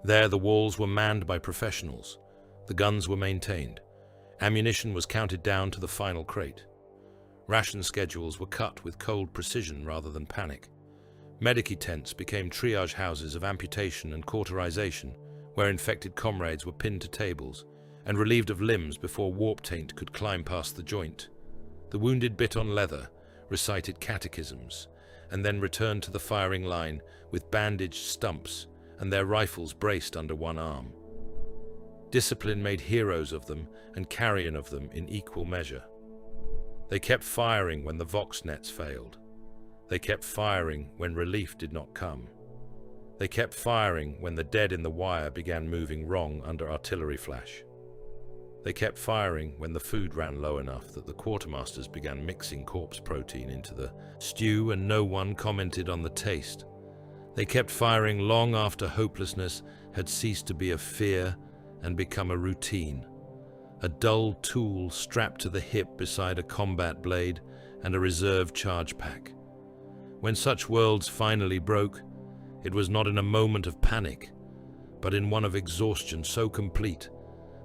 There the walls were manned by professionals, the guns were maintained, ammunition was counted down to the final crate. Ration schedules were cut with cold precision rather than panic. Medici tents became triage houses of amputation and cauterization, where infected comrades were pinned to tables and relieved of limbs before warp taint could climb past the joint. The wounded bit on leather, recited catechisms, and then returned to the firing line with bandaged stumps and their rifles braced under one arm. Discipline made heroes of them and carrion of them in equal measure. They kept firing when the Vox nets failed. They kept firing when relief did not come. They kept firing when the dead in the wire began moving wrong under artillery flash. They kept firing when the food ran low enough that the quartermasters began mixing corpse protein into the stew and no one commented on the taste. They kept firing long after hopelessness had ceased to be a fear and become a routine, a dull tool strapped to the hip beside a combat blade and a reserve charge pack. When such worlds finally broke, it was not in a moment of panic, but in one of exhaustion so complete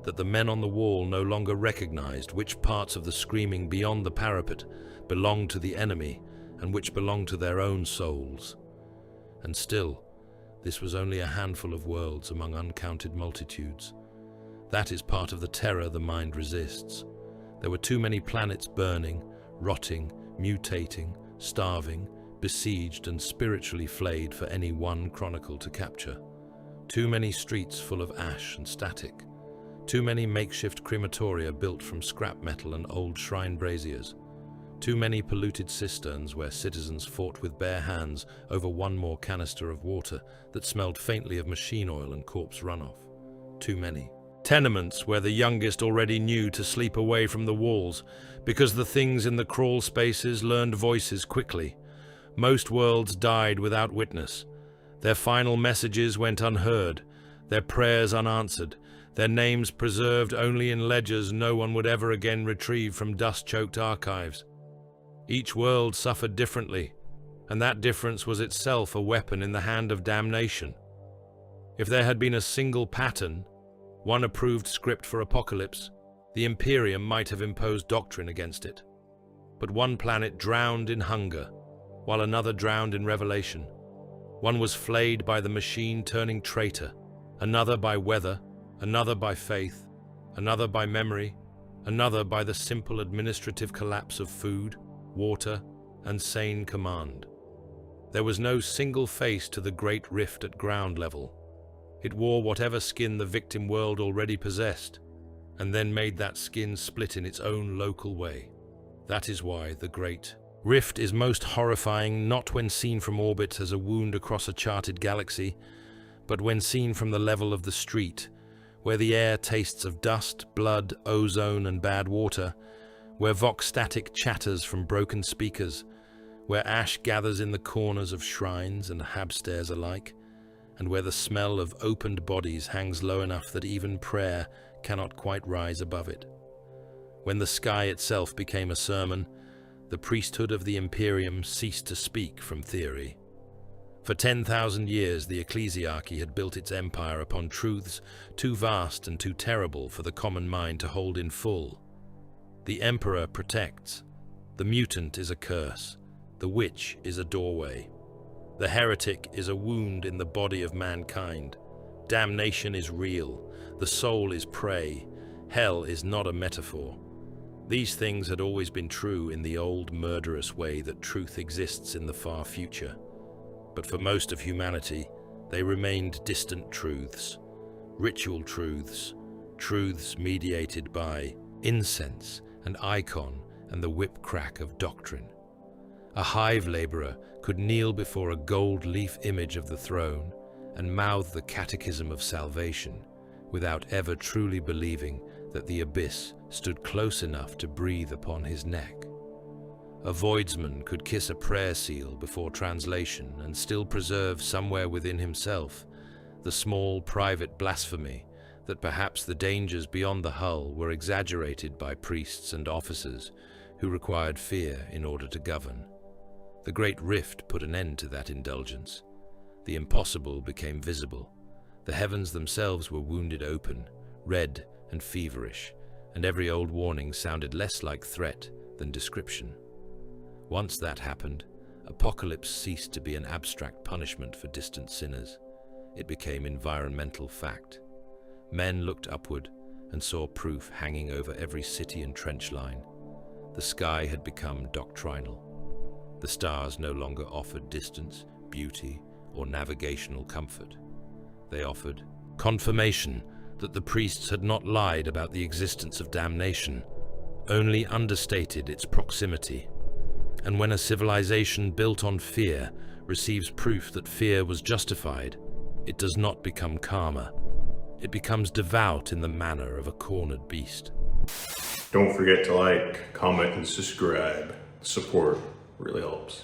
that the men on the wall no longer recognized which parts of the screaming beyond the parapet belonged to the enemy and which belonged to their own souls. And still, this was only a handful of worlds among uncounted multitudes. That is part of the terror the mind resists. There were too many planets burning, rotting, mutating, starving, besieged and spiritually flayed for any one chronicle to capture. Too many streets full of ash and static. Too many makeshift crematoria built from scrap metal and old shrine braziers. Too many polluted cisterns where citizens fought with bare hands over one more canister of water that smelled faintly of machine oil and corpse runoff. Too many. Tenements where the youngest already knew to sleep away from the walls because the things in the crawl spaces learned voices quickly. Most worlds died without witness. Their final messages went unheard, their prayers unanswered, their names preserved only in ledgers no one would ever again retrieve from dust-choked archives. Each world suffered differently, and that difference was itself a weapon in the hand of damnation. If there had been a single pattern, one approved script for apocalypse, the Imperium might have imposed doctrine against it. But one planet drowned in hunger, while another drowned in revelation. One was flayed by the machine turning traitor, another by weather, another by faith, another by memory, another by the simple administrative collapse of food, water, and sane command. There was no single face to the great rift at ground level. It wore whatever skin the victim world already possessed, and then made that skin split in its own local way. That is why the great rift is most horrifying not when seen from orbit as a wound across a charted galaxy, but when seen from the level of the street, where the air tastes of dust, blood, ozone, and bad water, where vox static chatters from broken speakers, where ash gathers in the corners of shrines and habstairs alike, and where the smell of opened bodies hangs low enough that even prayer cannot quite rise above it. When the sky itself became a sermon, the priesthood of the Imperium ceased to speak from theory. For 10,000 years the ecclesiarchy had built its empire upon truths too vast and too terrible for the common mind to hold in full. The emperor protects, the mutant is a curse, the witch is a doorway. The heretic is a wound in the body of mankind. Damnation is real, the soul is prey, hell is not a metaphor. These things had always been true in the old murderous way that truth exists in the far future. But for most of humanity, they remained distant truths, ritual truths, truths mediated by incense and icon and the whip-crack of doctrine. A hive laborer could kneel before a gold leaf image of the throne and mouth the catechism of salvation without ever truly believing that the abyss stood close enough to breathe upon his neck. A voidsman could kiss a prayer seal before translation and still preserve somewhere within himself the small private blasphemy that perhaps the dangers beyond the hull were exaggerated by priests and officers who required fear in order to govern. The Great Rift put an end to that indulgence. The impossible became visible. The heavens themselves were wounded open, red and feverish, and every old warning sounded less like threat than description. Once that happened, apocalypse ceased to be an abstract punishment for distant sinners. It became environmental fact. Men looked upward and saw proof hanging over every city and trench line. The sky had become doctrinal. The stars no longer offered distance, beauty, or navigational comfort. They offered confirmation that the priests had not lied about the existence of damnation, only understated its proximity. And when a civilization built on fear receives proof that fear was justified, it does not become calmer. It becomes devout in the manner of a cornered beast. Don't forget to like, comment, and subscribe. Support really helps.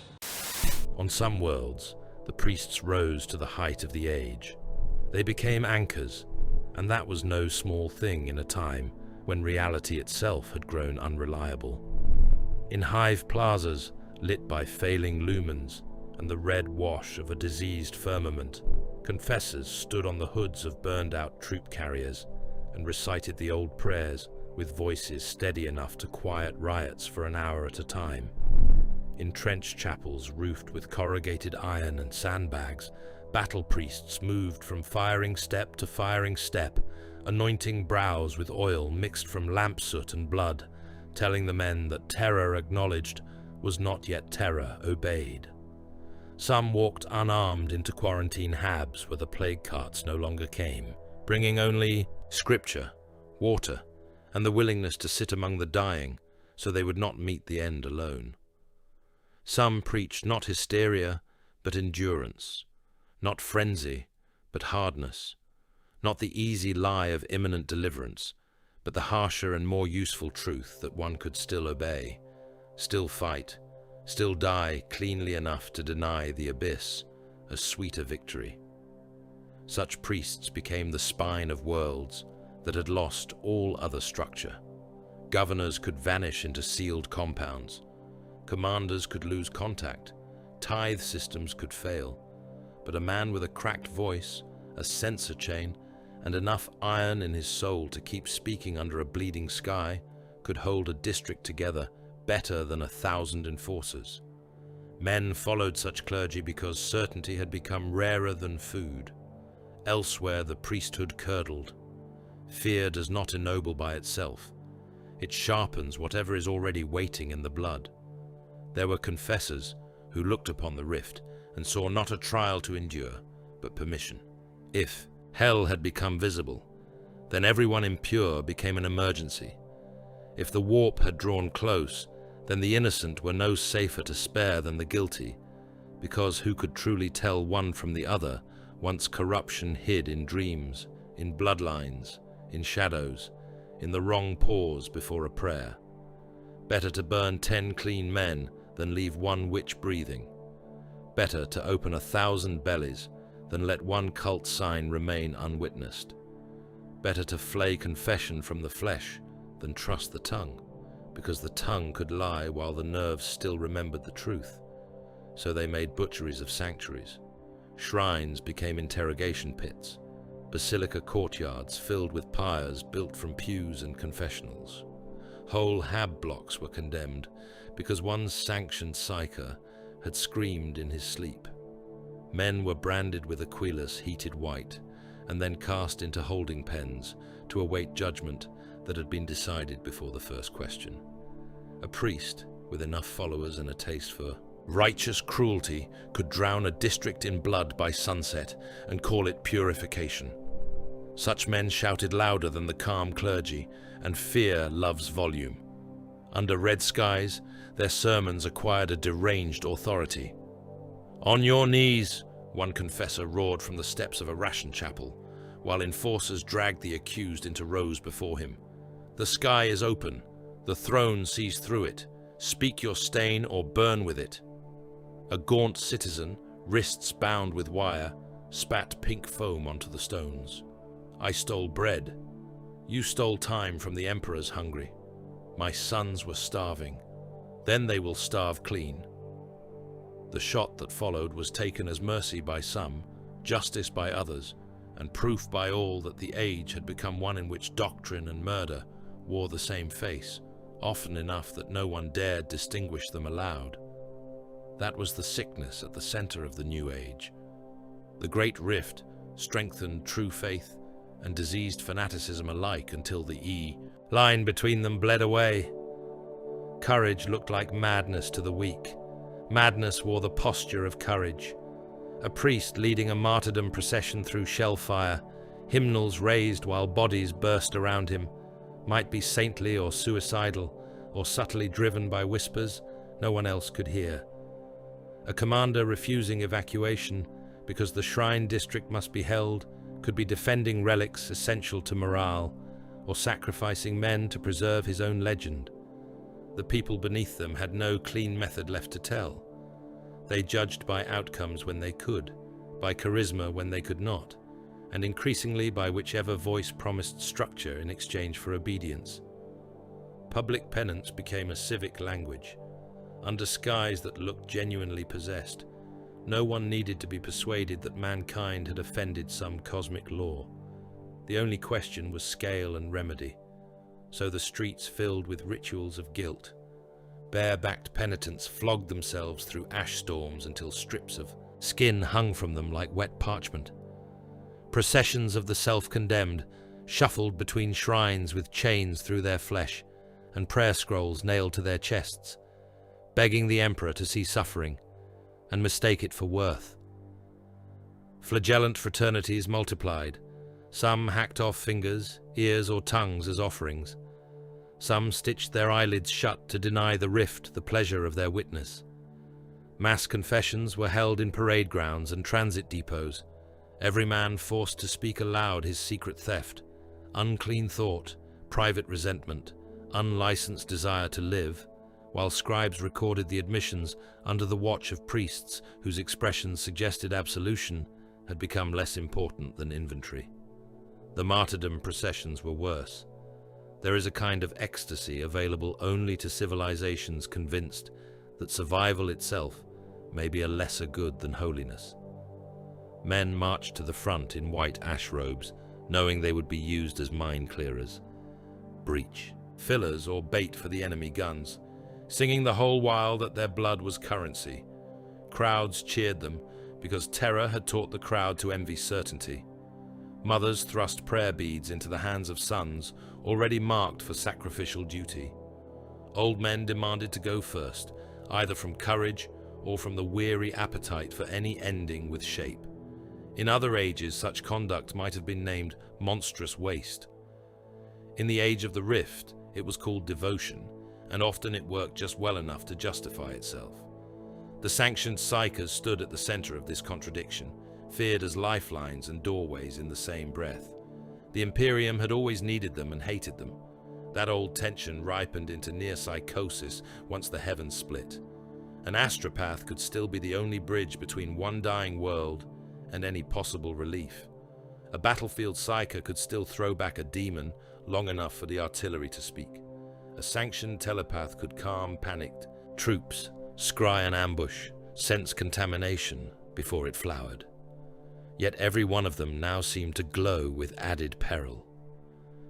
On some worlds, the priests rose to the height of the age. They became anchors, and that was no small thing in a time when reality itself had grown unreliable. In hive plazas, lit by failing lumens and the red wash of a diseased firmament, confessors stood on the hoods of burned-out troop carriers and recited the old prayers with voices steady enough to quiet riots for an hour at a time. In trench chapels roofed with corrugated iron and sandbags, battle priests moved from firing step to firing step, anointing brows with oil mixed from lamp soot and blood, telling the men that terror acknowledged was not yet terror obeyed. Some walked unarmed into quarantine habs where the plague carts no longer came, bringing only scripture, water, and the willingness to sit among the dying so they would not meet the end alone. Some preached not hysteria, but endurance, not frenzy, but hardness, not the easy lie of imminent deliverance, but the harsher and more useful truth that one could still obey, still fight, still die cleanly enough to deny the abyss a sweeter victory. Such priests became the spine of worlds that had lost all other structure. Governors could vanish into sealed compounds. Commanders could lose contact. Tithe systems could fail. But a man with a cracked voice, a sensor chain, and enough iron in his soul to keep speaking under a bleeding sky could hold a district together better than 1,000 enforcers. Men followed such clergy because certainty had become rarer than food. Elsewhere the priesthood curdled. Fear does not ennoble by itself. It sharpens whatever is already waiting in the blood. There were confessors who looked upon the rift and saw not a trial to endure, but permission. If hell had become visible, then everyone impure became an emergency. If the warp had drawn close, then the innocent were no safer to spare than the guilty, because who could truly tell one from the other once corruption hid in dreams, in bloodlines, in shadows, in the wrong pause before a prayer? Better to burn 10 clean men than leave one witch breathing. Better to open 1,000 bellies than let one cult sign remain unwitnessed. Better to flay confession from the flesh than trust the tongue, because the tongue could lie while the nerves still remembered the truth. So they made butcheries of sanctuaries. Shrines became interrogation pits. Basilica courtyards filled with pyres built from pews and confessionals. Whole hab blocks were condemned because one sanctioned psyker had screamed in his sleep. Men were branded with Aquilas heated white and then cast into holding pens to await judgment that had been decided before the first question. A priest, with enough followers and a taste for righteous cruelty, could drown a district in blood by sunset and call it purification. Such men shouted louder than the calm clergy, and fear loves volume. Under red skies, their sermons acquired a deranged authority. "On your knees," one confessor roared from the steps of a ration chapel, while enforcers dragged the accused into rows before him. "The sky is open. The throne sees through it. Speak your stain or burn with it." A gaunt citizen, wrists bound with wire, spat pink foam onto the stones. "I stole bread. You stole time from the emperors hungry. My sons were starving. Then they will starve clean." The shot that followed was taken as mercy by some, justice by others, and proof by all that the age had become one in which doctrine and murder wore the same face, often enough that no one dared distinguish them aloud. That was the sickness at the center of the New Age. The Great Rift strengthened true faith and diseased fanaticism alike until the line between them bled away. Courage looked like madness to the weak. Madness wore the posture of courage. A priest leading a martyrdom procession through shellfire, hymnals raised while bodies burst around him, might be saintly or suicidal, or subtly driven by whispers no one else could hear. A commander refusing evacuation because the shrine district must be held could be defending relics essential to morale, or sacrificing men to preserve his own legend. The people beneath them had no clean method left to tell. They judged by outcomes when they could, by charisma when they could not, and increasingly by whichever voice promised structure in exchange for obedience. Public penance became a civic language, under skies that looked genuinely possessed. No one needed to be persuaded that mankind had offended some cosmic law. The only question was scale and remedy. So the streets filled with rituals of guilt. Bare-backed penitents flogged themselves through ash storms until strips of skin hung from them like wet parchment. Processions of the self-condemned shuffled between shrines with chains through their flesh and prayer scrolls nailed to their chests, begging the emperor to see suffering and mistake it for worth. Flagellant fraternities multiplied. Some hacked off fingers, ears, or tongues as offerings. Some stitched their eyelids shut to deny the rift the pleasure of their witness. Mass confessions were held in parade grounds and transit depots, every man forced to speak aloud his secret theft, unclean thought, private resentment, unlicensed desire to live, while scribes recorded the admissions under the watch of priests whose expressions suggested absolution had become less important than inventory. The martyrdom processions were worse. There is a kind of ecstasy available only to civilizations convinced that survival itself may be a lesser good than holiness. Men marched to the front in white ash robes, knowing they would be used as mine clearers. Breach, fillers or bait for the enemy guns, singing the whole while that their blood was currency. Crowds cheered them because terror had taught the crowd to envy certainty. Mothers thrust prayer beads into the hands of sons already marked for sacrificial duty. Old men demanded to go first, either from courage or from the weary appetite for any ending with shape. In other ages, such conduct might have been named monstrous waste. In the age of the Rift, it was called devotion, and often it worked just well enough to justify itself. The sanctioned psychers stood at the center of this contradiction, feared as lifelines and doorways in the same breath. The Imperium had always needed them and hated them. That old tension ripened into near psychosis once the heavens split. An astropath could still be the only bridge between one dying world and any possible relief. A battlefield psyker could still throw back a demon long enough for the artillery to speak. A sanctioned telepath could calm panicked troops, scry an ambush, sense contamination before it flowered. Yet every one of them now seemed to glow with added peril.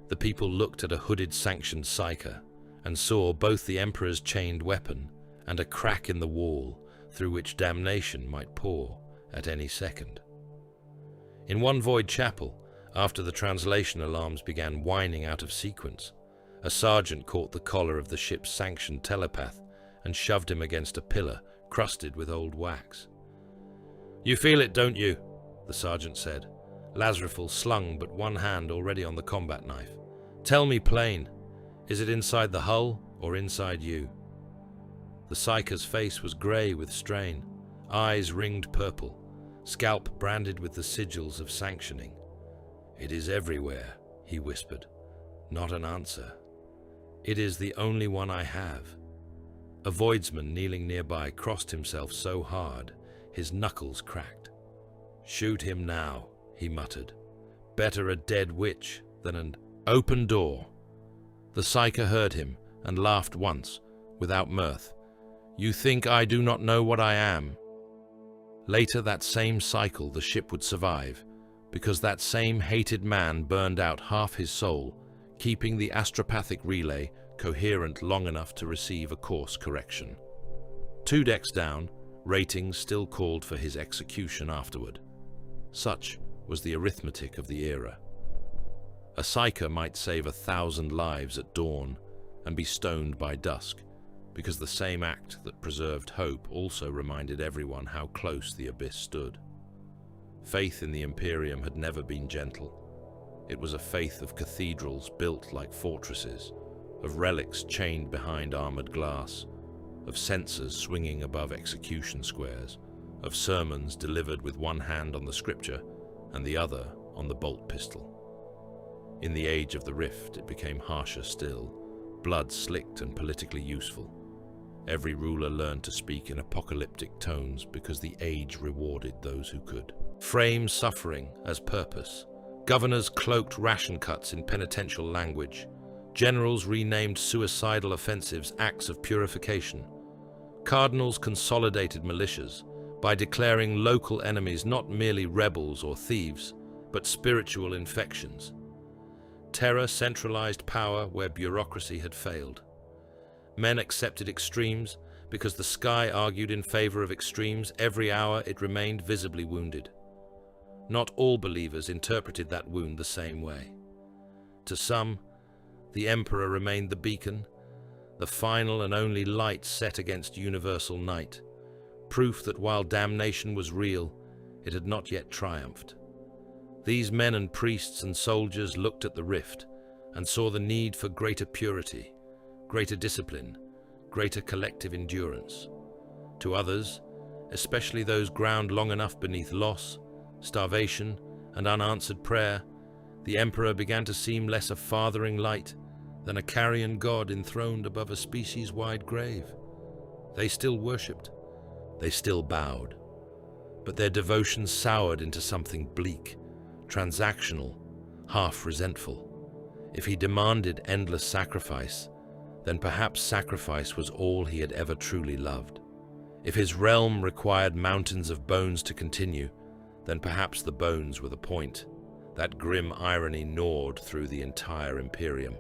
The people looked at a hooded sanctioned psyker and saw both the Emperor's chained weapon and a crack in the wall through which damnation might pour at any second. In one void chapel, after the translation alarms began whining out of sequence, A sergeant caught the collar of the ship's sanctioned telepath and shoved him against a pillar crusted with old wax. "You feel it, don't you?" the sergeant said, Lazarifal slung but one hand already on the combat knife. "Tell me plain, is it inside the hull or inside you?" The psyker's face was grey with strain, eyes ringed purple, scalp branded with the sigils of sanctioning. "It is everywhere," he whispered. Not an answer. "It is the only one I have." A voidsman kneeling nearby crossed himself so hard, his knuckles cracked. "Shoot him now," he muttered. "Better a dead witch than an open door." The psyker heard him and laughed once, without mirth. "You think I do not know what I am?" Later that same cycle the ship would survive, because that same hated man burned out half his soul, keeping the astropathic relay coherent long enough to receive a course correction. 2 decks down, ratings still called for his execution afterward. Such was the arithmetic of the era. A psyker might save 1,000 lives at dawn and be stoned by dusk, because the same act that preserved hope also reminded everyone how close the abyss stood. Faith in the Imperium had never been gentle. It was a faith of cathedrals built like fortresses, of relics chained behind armored glass, of censers swinging above execution squares, of sermons delivered with one hand on the scripture and the other on the bolt pistol. In the age of the rift, it became harsher still, blood slicked and politically useful. Every ruler learned to speak in apocalyptic tones because the age rewarded those who could. Frame suffering as purpose. Governors cloaked ration cuts in penitential language. Generals renamed suicidal offensives acts of purification. Cardinals consolidated militias by declaring local enemies not merely rebels or thieves, but spiritual infections. Terror centralized power where bureaucracy had failed. Men accepted extremes because the sky argued in favor of extremes every hour it remained visibly wounded. Not all believers interpreted that wound the same way. To some, the Emperor remained the beacon, the final and only light set against universal night, proof that while damnation was real, it had not yet triumphed. These men and priests and soldiers looked at the rift and saw the need for greater purity, greater discipline, greater collective endurance. To others, especially those ground long enough beneath loss, starvation, and unanswered prayer, the Emperor began to seem less a fathering light than a carrion god enthroned above a species-wide grave. They still worshipped, they still bowed, but their devotion soured into something bleak, transactional, half resentful. If he demanded endless sacrifice, then perhaps sacrifice was all he had ever truly loved. If his realm required mountains of bones to continue, then perhaps the bones were the point. That grim irony gnawed through the entire Imperium.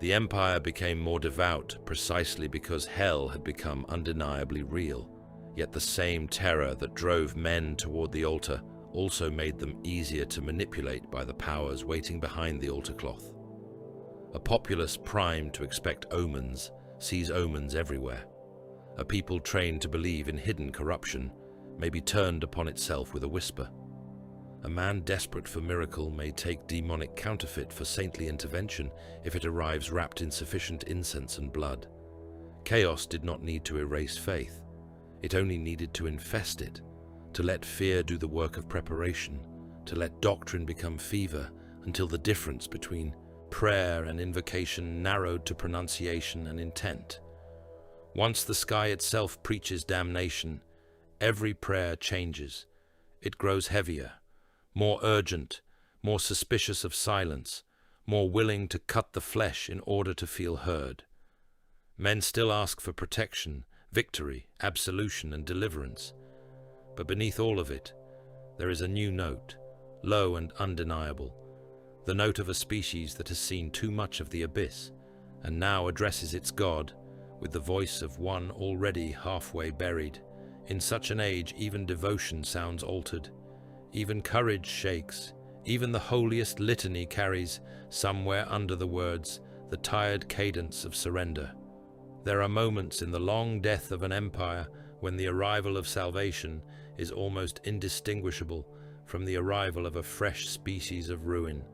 The Empire became more devout precisely because hell had become undeniably real, yet the same terror that drove men toward the altar also made them easier to manipulate by the powers waiting behind the altar cloth. A populace primed to expect omens sees omens everywhere. A people trained to believe in hidden corruption may be turned upon itself with a whisper. A man desperate for miracle may take demonic counterfeit for saintly intervention if it arrives wrapped in sufficient incense and blood. Chaos did not need to erase faith. It only needed to infest it, to let fear do the work of preparation, to let doctrine become fever until the difference between prayer and invocation narrowed to pronunciation and intent. Once the sky itself preaches damnation, every prayer changes. It grows heavier, more urgent, more suspicious of silence, more willing to cut the flesh in order to feel heard. Men still ask for protection, victory, absolution, and deliverance. But beneath all of it, there is a new note, low and undeniable, the note of a species that has seen too much of the abyss and now addresses its God with the voice of one already halfway buried. In such an age, even devotion sounds altered. Even courage shakes. Even the holiest litany carries, somewhere under the words, the tired cadence of surrender. There are moments in the long death of an empire when the arrival of salvation is almost indistinguishable from the arrival of a fresh species of ruin.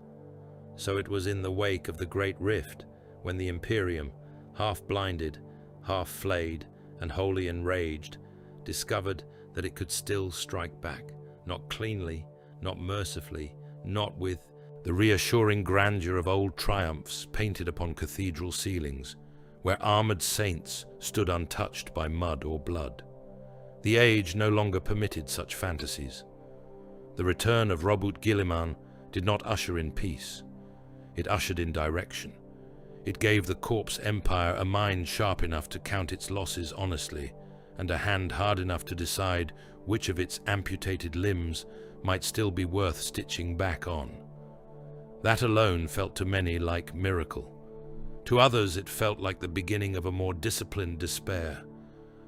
So it was in the wake of the Great Rift, when the Imperium, half blinded, half flayed, and wholly enraged, discovered that it could still strike back, not cleanly, not mercifully, not with the reassuring grandeur of old triumphs painted upon cathedral ceilings, where armored saints stood untouched by mud or blood. The age no longer permitted such fantasies. The return of Robert Guilliman did not usher in peace. It ushered in direction. It gave the Corpse Empire a mind sharp enough to count its losses honestly, and a hand hard enough to decide which of its amputated limbs might still be worth stitching back on. That alone felt to many like miracle. To others it felt like the beginning of a more disciplined despair.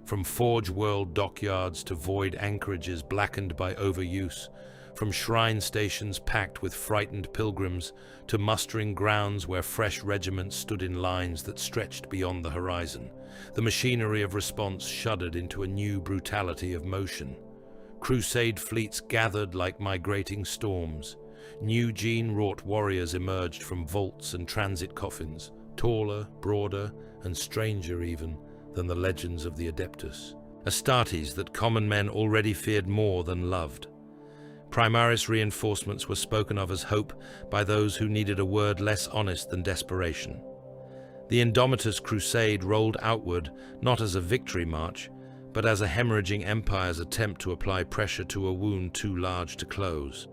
From Forge World dockyards to void anchorages blackened by overuse, from shrine stations packed with frightened pilgrims to mustering grounds where fresh regiments stood in lines that stretched beyond the horizon, the machinery of response shuddered into a new brutality of motion. Crusade fleets gathered like migrating storms. New gene-wrought warriors emerged from vaults and transit coffins, taller, broader, and stranger even than the legends of the Adeptus. Astartes that common men already feared more than loved. Primaris reinforcements were spoken of as hope by those who needed a word less honest than desperation. The Indomitus Crusade rolled outward not as a victory march, but as a hemorrhaging empire's attempt to apply pressure to a wound too large to close.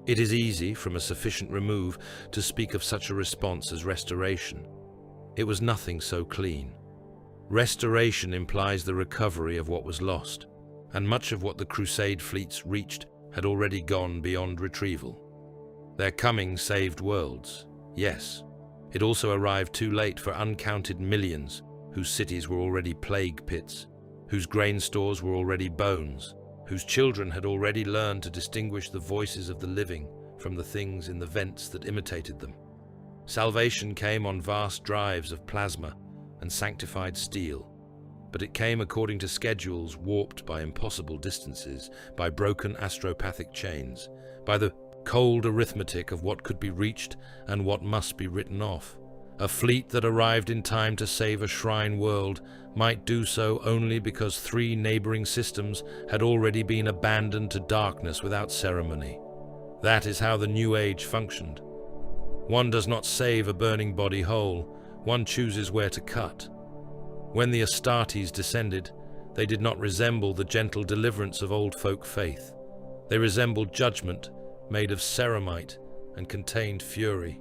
It is easy, from a sufficient remove, to speak of such a response as restoration. It was nothing so clean. Restoration implies the recovery of what was lost, and much of what the Crusade fleets reached had already gone beyond retrieval. Their coming saved worlds, yes. It also arrived too late for uncounted millions whose cities were already plague pits, whose grain stores were already bones, whose children had already learned to distinguish the voices of the living from the things in the vents that imitated them. Salvation came on vast drives of plasma and sanctified steel, but it came according to schedules warped by impossible distances, by broken astropathic chains, by the cold arithmetic of what could be reached and what must be written off. A fleet that arrived in time to save a shrine world might do so only because 3 neighboring systems had already been abandoned to darkness without ceremony. That is how the New Age functioned. One does not save a burning body whole, one chooses where to cut. When the Astartes descended, they did not resemble the gentle deliverance of old folk faith. They resembled judgment made of ceramite and contained fury.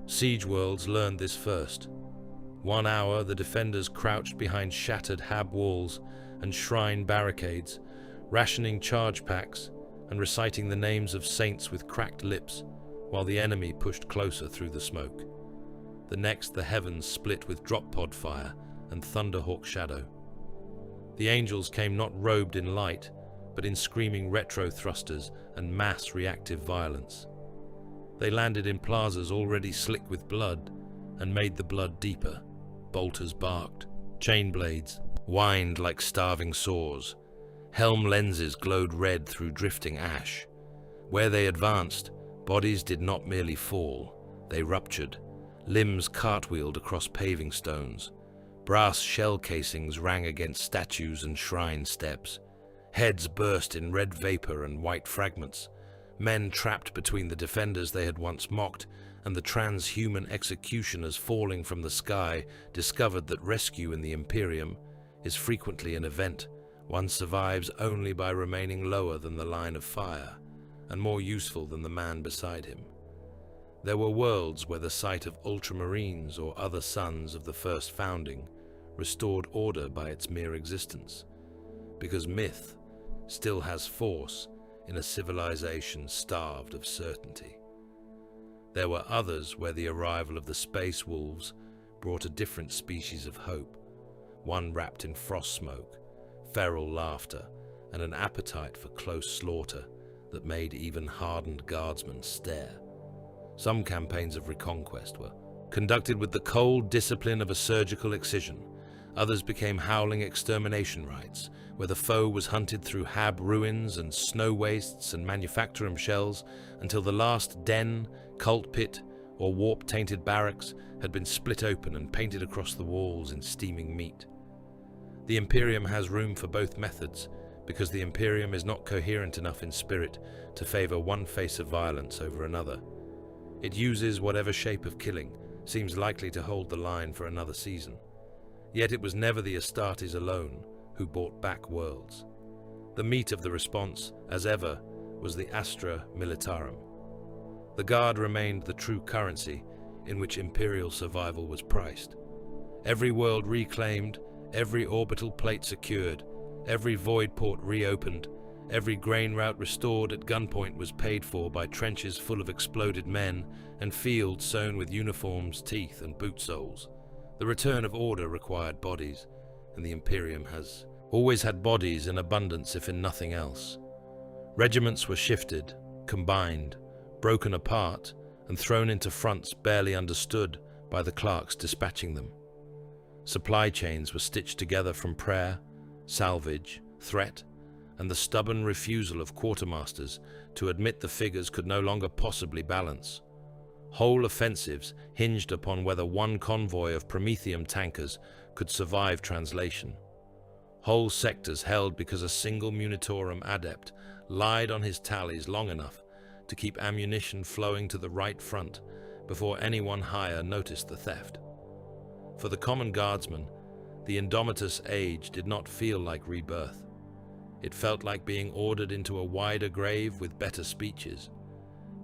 Siege worlds learned this first. 1 hour the defenders crouched behind shattered hab walls and shrine barricades, rationing charge packs and reciting the names of saints with cracked lips, while the enemy pushed closer through the smoke. The next the heavens split with drop pod fire and thunderhawk shadow. The angels came not robed in light, but in screaming retro thrusters and mass reactive violence. They landed in plazas already slick with blood and made the blood deeper. Bolters barked, chain blades whined like starving saws. Helm lenses glowed red through drifting ash. Where they advanced, bodies did not merely fall, they ruptured. Limbs cartwheeled across paving stones. Brass shell casings rang against statues and shrine steps. Heads burst in red vapor and white fragments. Men trapped between the defenders they had once mocked and the transhuman executioners falling from the sky discovered that rescue in the Imperium is frequently an event. One survives only by remaining lower than the line of fire and more useful than the man beside him. There were worlds where the sight of ultramarines or other sons of the first founding restored order by its mere existence, because myth still has force in a civilization starved of certainty. There were others where the arrival of the space wolves brought a different species of hope, one wrapped in frost smoke, feral laughter, and an appetite for close slaughter that made even hardened guardsmen stare. Some campaigns of reconquest were conducted with the cold discipline of a surgical excision. Others became howling extermination rites, where the foe was hunted through Hab ruins and snow wastes and manufactorum shells until the last den, cult pit, or warp-tainted barracks had been split open and painted across the walls in steaming meat. The Imperium has room for both methods, because the Imperium is not coherent enough in spirit to favor one face of violence over another. It uses whatever shape of killing seems likely to hold the line for another season. Yet it was never the Astartes alone who bought back worlds. The meat of the response, as ever, was the Astra Militarum. The Guard remained the true currency in which Imperial survival was priced. Every world reclaimed, every orbital plate secured, every void port reopened, every grain route restored at gunpoint was paid for by trenches full of exploded men and fields sown with uniforms, teeth, and boot soles. The return of order required bodies, and the Imperium has always had bodies in abundance if in nothing else. Regiments were shifted, combined, broken apart, and thrown into fronts barely understood by the clerks dispatching them. Supply chains were stitched together from prayer, salvage, threat, and the stubborn refusal of quartermasters to admit the figures could no longer possibly balance. Whole offensives hinged upon whether one convoy of Prometheum tankers could survive translation. Whole sectors held because a single Munitorum adept lied on his tallies long enough to keep ammunition flowing to the right front before anyone higher noticed the theft. For the common guardsman, the Indomitus age did not feel like rebirth. It felt like being ordered into a wider grave with better speeches.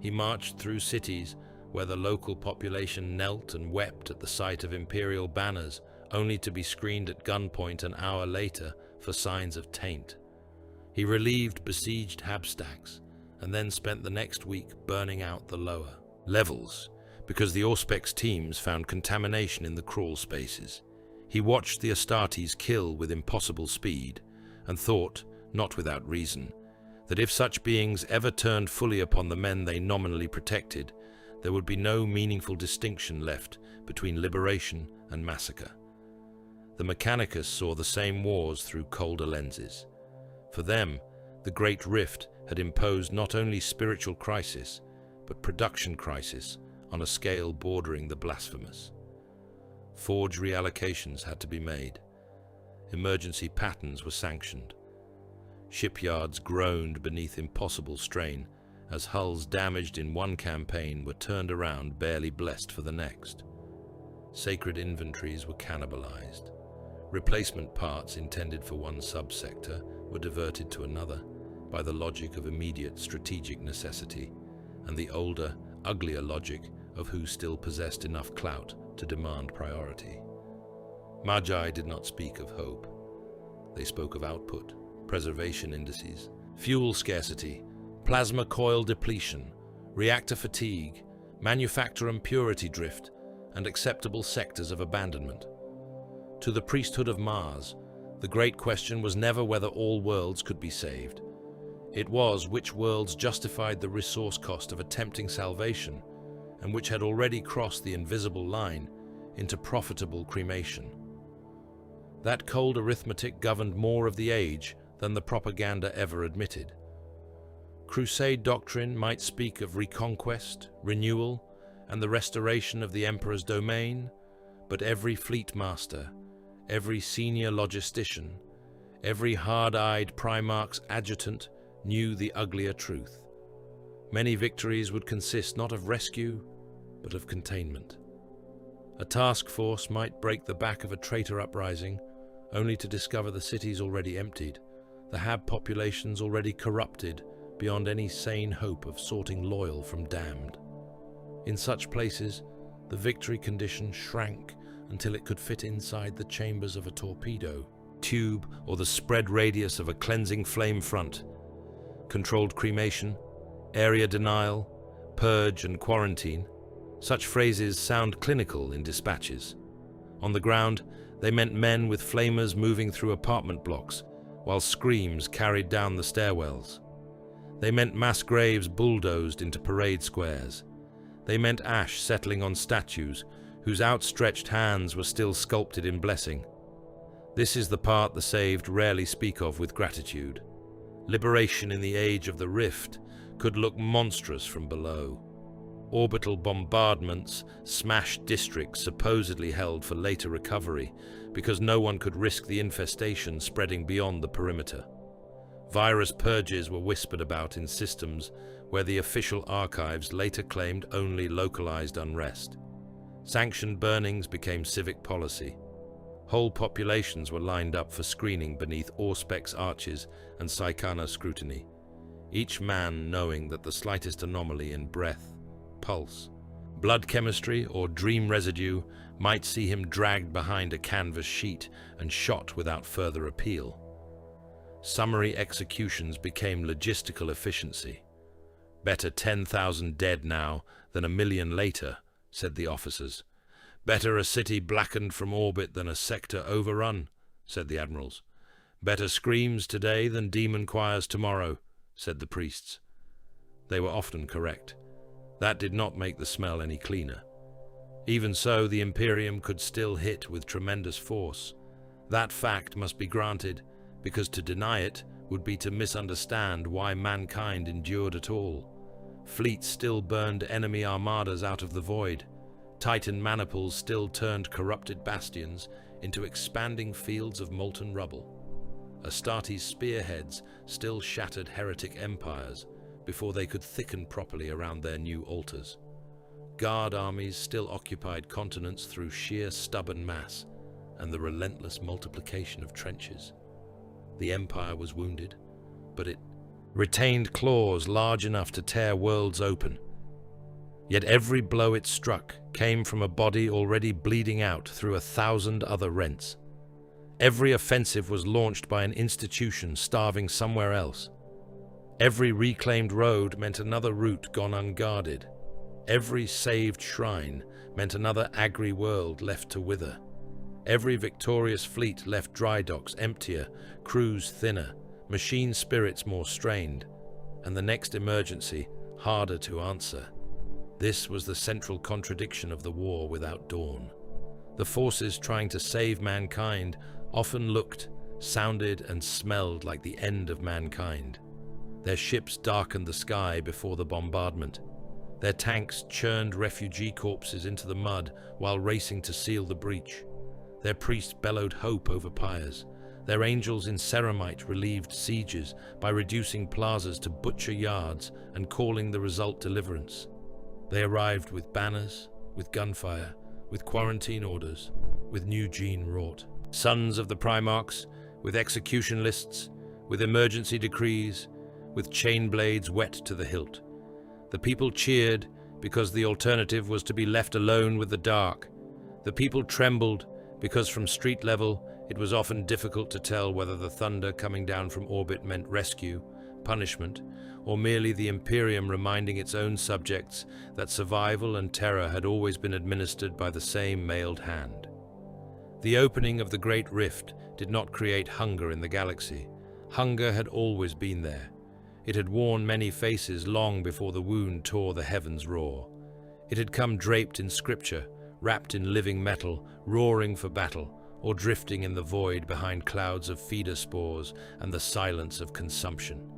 He marched through cities where the local population knelt and wept at the sight of imperial banners, only to be screened at gunpoint an hour later for signs of taint. He relieved besieged habstacks, and then spent the next week burning out the lower levels, because the Auspex teams found contamination in the crawl spaces. He watched the Astartes kill with impossible speed, and thought, not without reason, that if such beings ever turned fully upon the men they nominally protected, there would be no meaningful distinction left between liberation and massacre. The Mechanicus saw the same wars through colder lenses. For them, the Great Rift had imposed not only spiritual crisis, but production crisis on a scale bordering the blasphemous. Forge reallocations had to be made. Emergency patterns were sanctioned. Shipyards groaned beneath impossible strain as hulls damaged in one campaign were turned around barely blessed for the next. Sacred inventories were cannibalized. Replacement parts intended for one subsector were diverted to another by the logic of immediate strategic necessity and the older, uglier logic of who still possessed enough clout to demand priority. Magi did not speak of hope. They spoke of output, preservation indices, fuel scarcity, plasma coil depletion, reactor fatigue, manufacturum purity drift, and acceptable sectors of abandonment. To the priesthood of Mars, the great question was never whether all worlds could be saved. It was which worlds justified the resource cost of attempting salvation, and which had already crossed the invisible line into profitable cremation. That cold arithmetic governed more of the age than the propaganda ever admitted. Crusade doctrine might speak of reconquest, renewal, and the restoration of the Emperor's domain, but every fleet master, every senior logistician, every hard-eyed Primarch's adjutant knew the uglier truth. Many victories would consist not of rescue, but of containment. A task force might break the back of a traitor uprising, only to discover the cities already emptied, the Hab populations already corrupted beyond any sane hope of sorting loyal from damned. In such places, the victory condition shrank until it could fit inside the chambers of a torpedo, tube, or the spread radius of a cleansing flame front. Controlled cremation, area denial, purge and quarantine. Such phrases sound clinical in dispatches. On the ground, they meant men with flamers moving through apartment blocks, while screams carried down the stairwells. They meant mass graves bulldozed into parade squares. They meant ash settling on statues, whose outstretched hands were still sculpted in blessing. This is the part the saved rarely speak of with gratitude. Liberation in the age of the Rift could look monstrous from below. Orbital bombardments smashed districts supposedly held for later recovery because no one could risk the infestation spreading beyond the perimeter. Virus purges were whispered about in systems where the official archives later claimed only localized unrest. Sanctioned burnings became civic policy. Whole populations were lined up for screening beneath Auspex arches and Psychana scrutiny, each man knowing that the slightest anomaly in breath, pulse, blood chemistry, or dream residue might see him dragged behind a canvas sheet and shot without further appeal. Summary executions became logistical efficiency. Better 10,000 dead now than 1 million later, said the officers. Better a city blackened from orbit than a sector overrun, said the admirals. Better screams today than demon choirs tomorrow, said the priests. They were often correct. That did not make the smell any cleaner. Even so, the Imperium could still hit with tremendous force. That fact must be granted, because to deny it would be to misunderstand why mankind endured at all. Fleets still burned enemy armadas out of the void. Titan maniples still turned corrupted bastions into expanding fields of molten rubble. Astartes' spearheads still shattered heretic empires before they could thicken properly around their new altars. Guard armies still occupied continents through sheer stubborn mass and the relentless multiplication of trenches. The empire was wounded, but it retained claws large enough to tear worlds open. Yet every blow it struck came from a body already bleeding out through 1,000 other rents. Every offensive was launched by an institution starving somewhere else. Every reclaimed road meant another route gone unguarded. Every saved shrine meant another agri world left to wither. Every victorious fleet left dry docks emptier, crews thinner, machine spirits more strained, and the next emergency harder to answer. This was the central contradiction of the war without dawn. The forces trying to save mankind often looked, sounded, and smelled like the end of mankind. Their ships darkened the sky before the bombardment. Their tanks churned refugee corpses into the mud while racing to seal the breach. Their priests bellowed hope over pyres. Their angels in ceramite relieved sieges by reducing plazas to butcher yards and calling the result deliverance. They arrived with banners, with gunfire, with quarantine orders, with new gene wrought. Sons of the Primarchs, with execution lists, with emergency decrees, with chain blades wet to the hilt. The people cheered because the alternative was to be left alone with the dark. The people trembled because from street level it was often difficult to tell whether the thunder coming down from orbit meant rescue, punishment, or merely the Imperium reminding its own subjects that survival and terror had always been administered by the same mailed hand. The opening of the Great Rift did not create hunger in the galaxy. Hunger had always been there. It had worn many faces long before the wound tore the heavens raw. It had come draped in scripture, wrapped in living metal, roaring for battle, or drifting in the void behind clouds of feeder spores and the silence of consumption.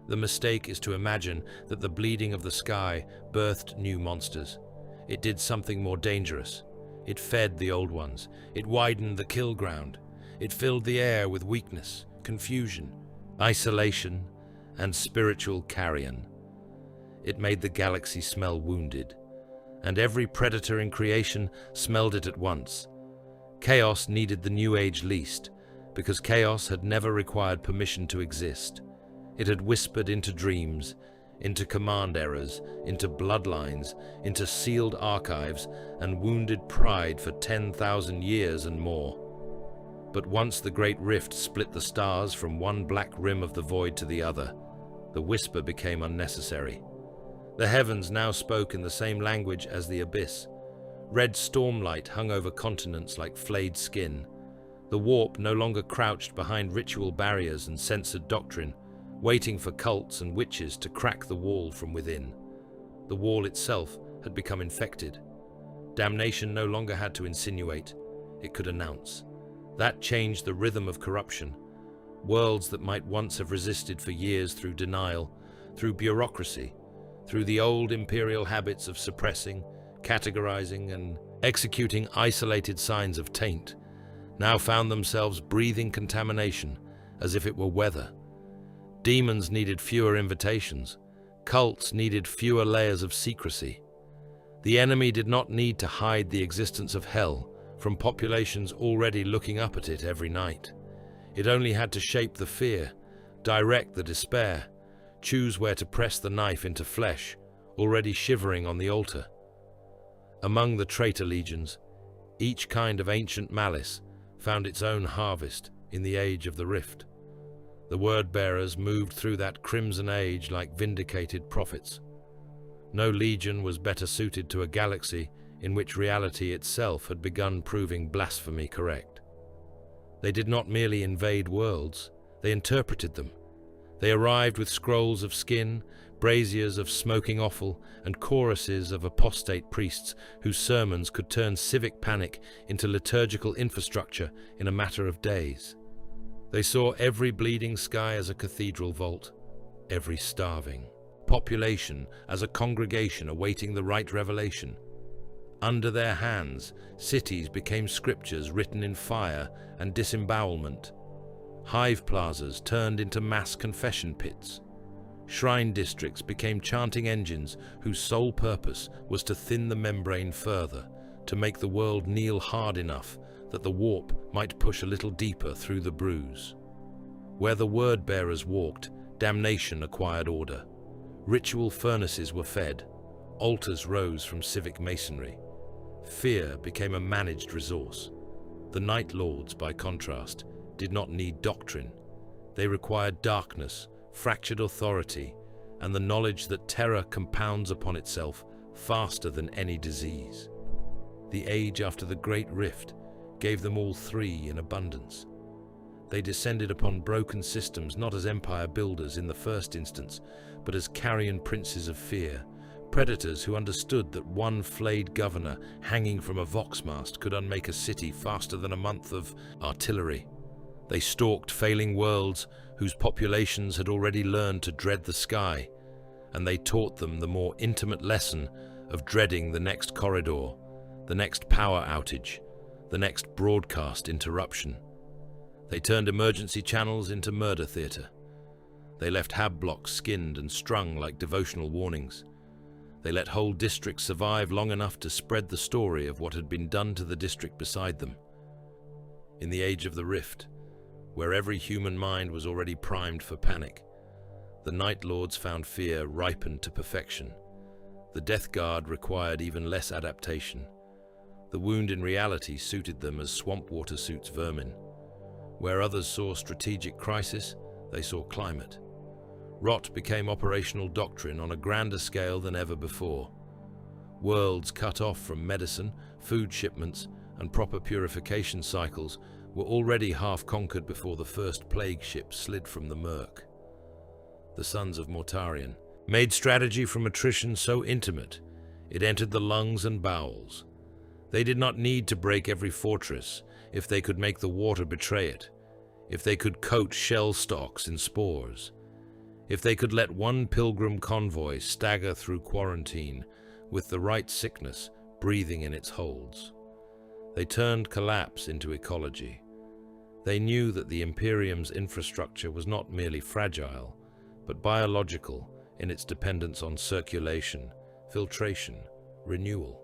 The mistake is to imagine that the bleeding of the sky birthed new monsters. It did something more dangerous. It fed the old ones. It widened the kill ground. It filled the air with weakness, confusion, isolation, and spiritual carrion. It made the galaxy smell wounded, and every predator in creation smelled it at once. Chaos needed the New Age least, because chaos had never required permission to exist. It had whispered into dreams, into command errors, into bloodlines, into sealed archives, and wounded pride for 10,000 years and more. But once the Great Rift split the stars from one black rim of the void to the other, the whisper became unnecessary. The heavens now spoke in the same language as the abyss. Red stormlight hung over continents like flayed skin. The warp no longer crouched behind ritual barriers and censored doctrine, waiting for cults and witches to crack the wall from within. The wall itself had become infected. Damnation no longer had to insinuate, it could announce. That changed the rhythm of corruption. Worlds that might once have resisted for years through denial, through bureaucracy, through the old imperial habits of suppressing, categorizing, and executing isolated signs of taint, now found themselves breathing contamination as if it were weather. Demons needed fewer invitations. Cults needed fewer layers of secrecy. The enemy did not need to hide the existence of hell from populations already looking up at it every night. It only had to shape the fear, direct the despair, choose where to press the knife into flesh, already shivering on the altar. Among the traitor legions, each kind of ancient malice found its own harvest in the Age of the Rift. The word-bearers moved through that crimson age like vindicated prophets. No legion was better suited to a galaxy in which reality itself had begun proving blasphemy correct. They did not merely invade worlds, they interpreted them. They arrived with scrolls of skin, braziers of smoking offal, and choruses of apostate priests whose sermons could turn civic panic into liturgical infrastructure in a matter of days. They saw every bleeding sky as a cathedral vault, every starving population as a congregation awaiting the right revelation. Under their hands, cities became scriptures written in fire and disembowelment. Hive plazas turned into mass confession pits. Shrine districts became chanting engines whose sole purpose was to thin the membrane further, to make the world kneel hard enough that the warp might push a little deeper through the bruise. Where the word-bearers walked, damnation acquired order. Ritual furnaces were fed. Altars rose from civic masonry. Fear became a managed resource. The Night Lords, by contrast, did not need doctrine. They required darkness, fractured authority, and the knowledge that terror compounds upon itself faster than any disease. The age after the Great Rift gave them all three in abundance. They descended upon broken systems not as empire builders in the first instance, but as carrion princes of fear, predators who understood that one flayed governor hanging from a voxmast could unmake a city faster than a month of artillery. They stalked failing worlds whose populations had already learned to dread the sky, and they taught them the more intimate lesson of dreading the next corridor, the next power outage, the next broadcast interruption. They turned emergency channels into murder theater. They left hab blocks skinned and strung like devotional warnings. They let whole districts survive long enough to spread the story of what had been done to the district beside them. In the Age of the Rift, where every human mind was already primed for panic, the Night Lords found fear ripened to perfection. The Death Guard required even less adaptation. The wound in reality suited them as swamp water suits vermin. Where others saw strategic crisis, they saw climate. Rot became operational doctrine on a grander scale than ever before. Worlds cut off from medicine, food shipments, and proper purification cycles were already half conquered before the first plague ship slid from the murk. The sons of Mortarion made strategy from attrition so intimate, it entered the lungs and bowels. They did not need to break every fortress if they could make the water betray it, if they could coat shell stalks in spores, if they could let one pilgrim convoy stagger through quarantine with the right sickness breathing in its holds. They turned collapse into ecology. They knew that the Imperium's infrastructure was not merely fragile, but biological in its dependence on circulation, filtration, renewal.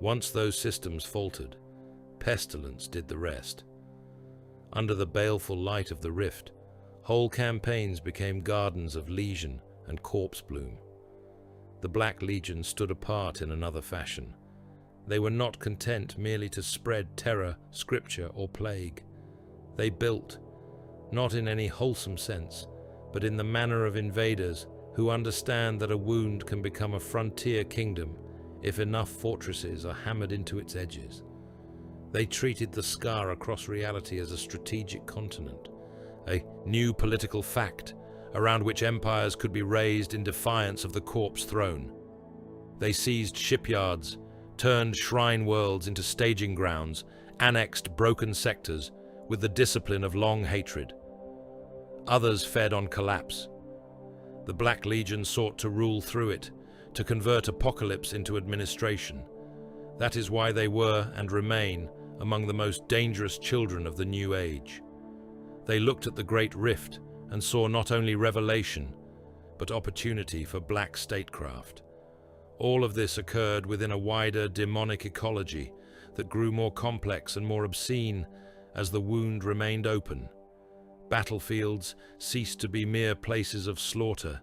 Once those systems faltered, pestilence did the rest. Under the baleful light of the rift, whole campaigns became gardens of lesion and corpse bloom. The Black Legion stood apart in another fashion. They were not content merely to spread terror, scripture, or plague. They built, not in any wholesome sense, but in the manner of invaders who understand that a wound can become a frontier kingdom if enough fortresses are hammered into its edges. They treated the scar across reality as a strategic continent, a new political fact around which empires could be raised in defiance of the corpse throne. They seized shipyards, turned shrine worlds into staging grounds, annexed broken sectors with the discipline of long hatred. Others fed on collapse. The Black Legion sought to rule through it, to convert apocalypse into administration. That is why they were and remain among the most dangerous children of the New Age. They looked at the Great Rift and saw not only revelation, but opportunity for black statecraft. All of this occurred within a wider demonic ecology that grew more complex and more obscene as the wound remained open. Battlefields ceased to be mere places of slaughter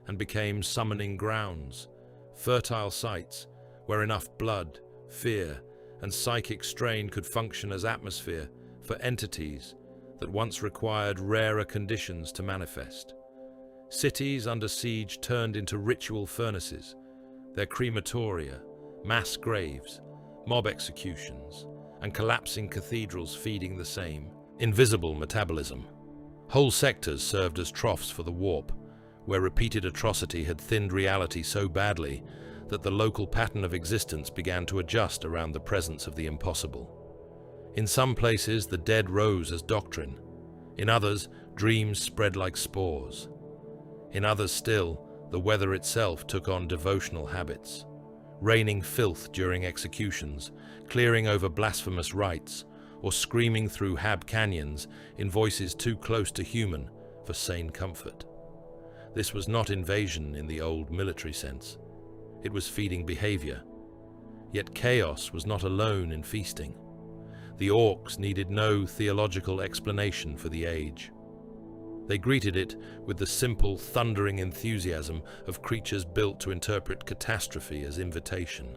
and became summoning grounds, fertile sites where enough blood, fear, and psychic strain could function as atmosphere for entities that once required rarer conditions to manifest. Cities under siege turned into ritual furnaces, their crematoria, mass graves, mob executions, and collapsing cathedrals feeding the same invisible metabolism. Whole sectors served as troughs for the warp, where repeated atrocity had thinned reality so badly that the local pattern of existence began to adjust around the presence of the impossible. In some places, the dead rose as doctrine. In others, dreams spread like spores. In others still, the weather itself took on devotional habits, raining filth during executions, clearing over blasphemous rites, or screaming through Hab canyons in voices too close to human for sane comfort. This was not invasion in the old military sense. It was feeding behavior. Yet chaos was not alone in feasting. The orcs needed no theological explanation for the age. They greeted it with the simple, thundering enthusiasm of creatures built to interpret catastrophe as invitation.